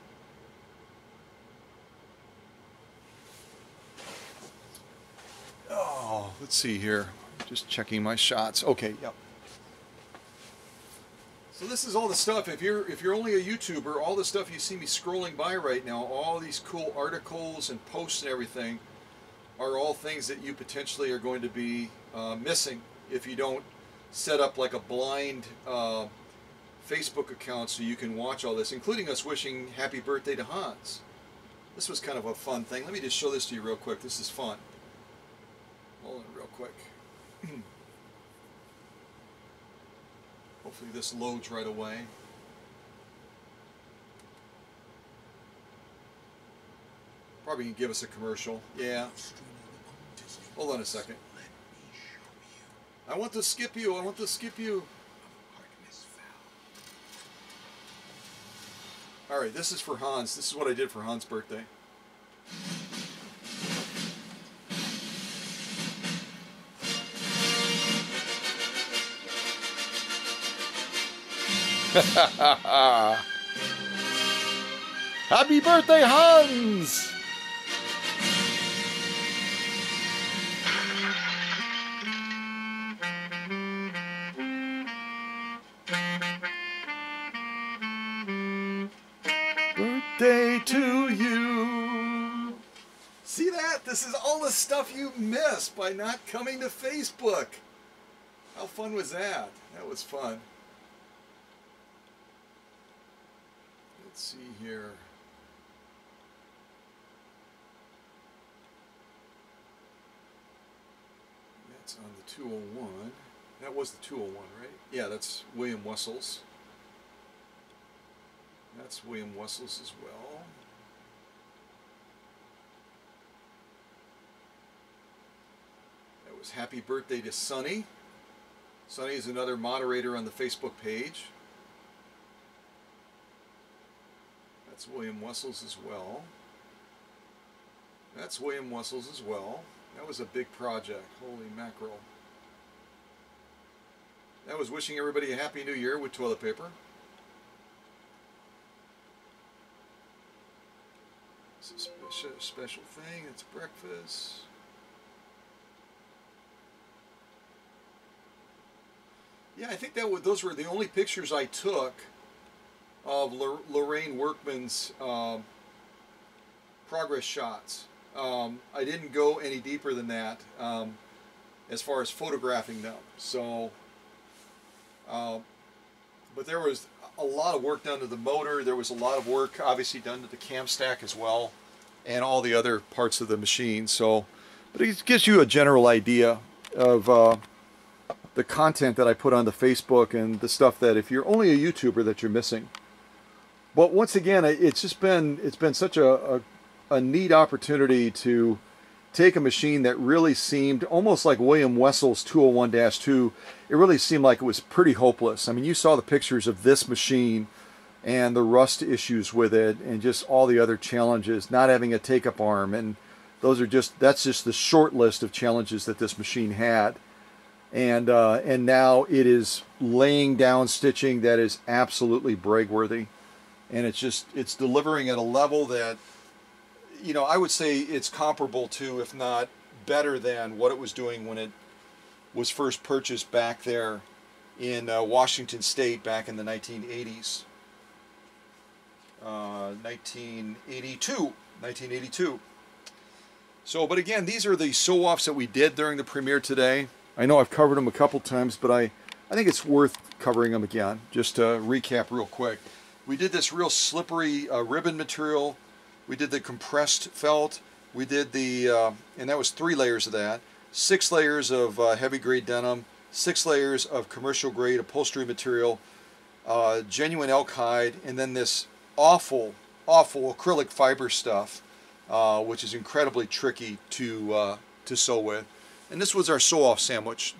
Oh, let's see here. Just checking my shots. Okay, yep. So this is all the stuff. If you're only a YouTuber, all the stuff you see me scrolling by right now, all these cool articles and posts and everything, are all things that you potentially are going to be missing if you don't set up like a blind Facebook account so you can watch all this, including us wishing happy birthday to Hans. This was kind of a fun thing. Let me just show this to you real quick. This is fun. Hold on real quick. Hopefully this loads right away. Probably can give us a commercial. Yeah. Hold on a second. I want to skip you. I want to skip you. Alright, this is for Hans. This is what I did for Hans' birthday. Happy birthday, Hans! Birthday to you. See that? This is all the stuff you missed by not coming to Facebook. How fun was that? That was fun. Let's see here. That's on the 201. That was the 201, right? Yeah, that's William Wessels. That's William Wessels as well. That was happy birthday to Sonny. Sonny is another moderator on the Facebook page. That's William Wessels as well. That's William Wessels as well. That was a big project. Holy mackerel. That was wishing everybody a happy new year with toilet paper. It's a special thing. It's breakfast. Yeah, I think those were the only pictures I took of Lorraine Workman's progress shots. I didn't go any deeper than that as far as photographing them. So, but there was a lot of work done to the motor. There was a lot of work obviously done to the cam stack as well, and all the other parts of the machine. So, but it gives you a general idea of the content that I put on the Facebook and the stuff that if you're only a YouTuber that you're missing. But once again, it's been such a neat opportunity to take a machine that really seemed almost like William Wessels' 201-2. It really seemed like it was pretty hopeless. I mean, you saw the pictures of this machine and the rust issues with it and just all the other challenges, not having a take-up arm, and that's just the short list of challenges that this machine had. And now it is laying down stitching that is absolutely brag-worthy. And it's delivering at a level that, you know, I would say it's comparable to, if not better than, what it was doing when it was first purchased back there in Washington State back in the 1980s. 1982. So, but again, these are the sew-offs that we did during the premiere today. I know I've covered them a couple times, but I think it's worth covering them again. Just to recap real quick. We did this real slippery ribbon material. We did the compressed felt. We did the, and that was 3 layers of that. 6 layers of heavy grade denim. 6 layers of commercial grade upholstery material. Genuine elk hide. And then this awful acrylic fiber stuff, which is incredibly tricky to sew with. And this was our sew-off sandwich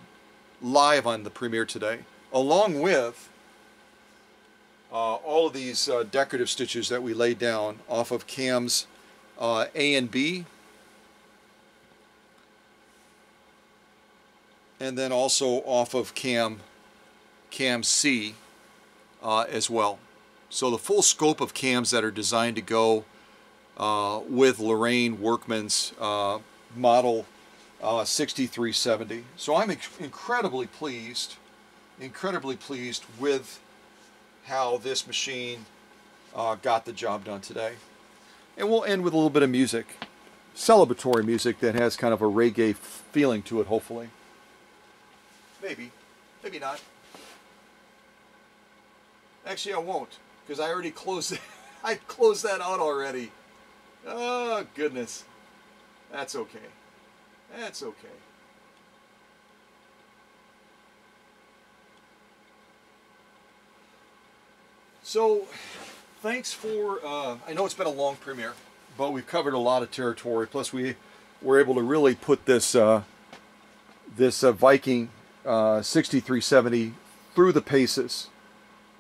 live on the premiere today, along with all of these decorative stitches that we laid down off of cams A and B, and then also off of cam C as well. So the full scope of cams that are designed to go with Lorraine Workman's model 6370. So I'm incredibly pleased with how this machine got the job done today. And we'll end with a little bit of music, celebratory music that has kind of a reggae feeling to it, hopefully. Maybe not. Actually, I won't, because I already closed it. I closed that out already. Oh, goodness. That's okay. That's okay. So, thanks for, I know it's been a long premiere, but we've covered a lot of territory. Plus, we were able to really put this this Viking 6370 through the paces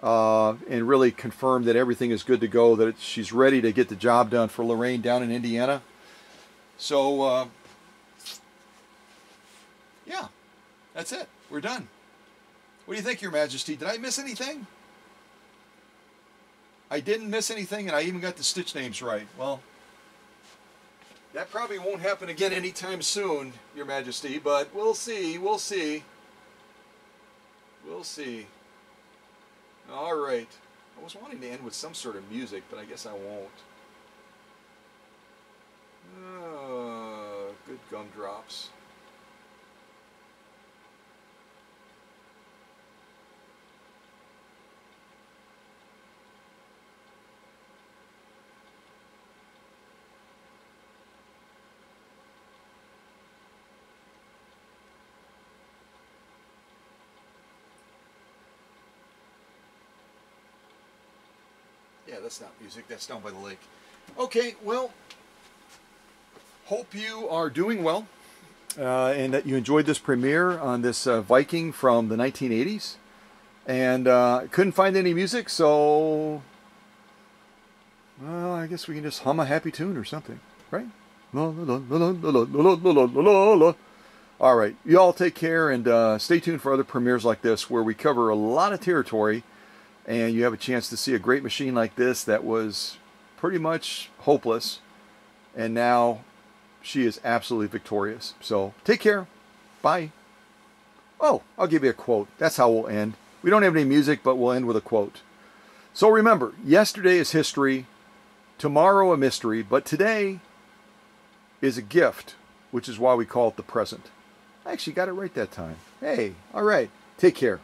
and really confirm that everything is good to go, that she's ready to get the job done for Lorraine down in Indiana. So, yeah, that's it. We're done. What do you think, Your Majesty? Did I miss anything? I didn't miss anything, and I even got the stitch names right. Well, that probably won't happen again anytime soon, Your Majesty, but we'll see, we'll see. We'll see. All right. I was wanting to end with some sort of music, but I guess I won't. Good gumdrops. Yeah, that's not music. That's down by the lake. Okay, well, hope you are doing well and that you enjoyed this premiere on this Viking from the 1980s. And couldn't find any music, so well, I guess we can just hum a happy tune or something, right? All right, you all take care and stay tuned for other premieres like this where we cover a lot of territory. And you have a chance to see a great machine like this that was pretty much hopeless. And now she is absolutely victorious. So take care. Bye. Oh, I'll give you a quote. That's how we'll end. We don't have any music, but we'll end with a quote. So remember, yesterday is history, tomorrow a mystery, but today is a gift, which is why we call it the present. I actually got it right that time. Hey, all right. Take care.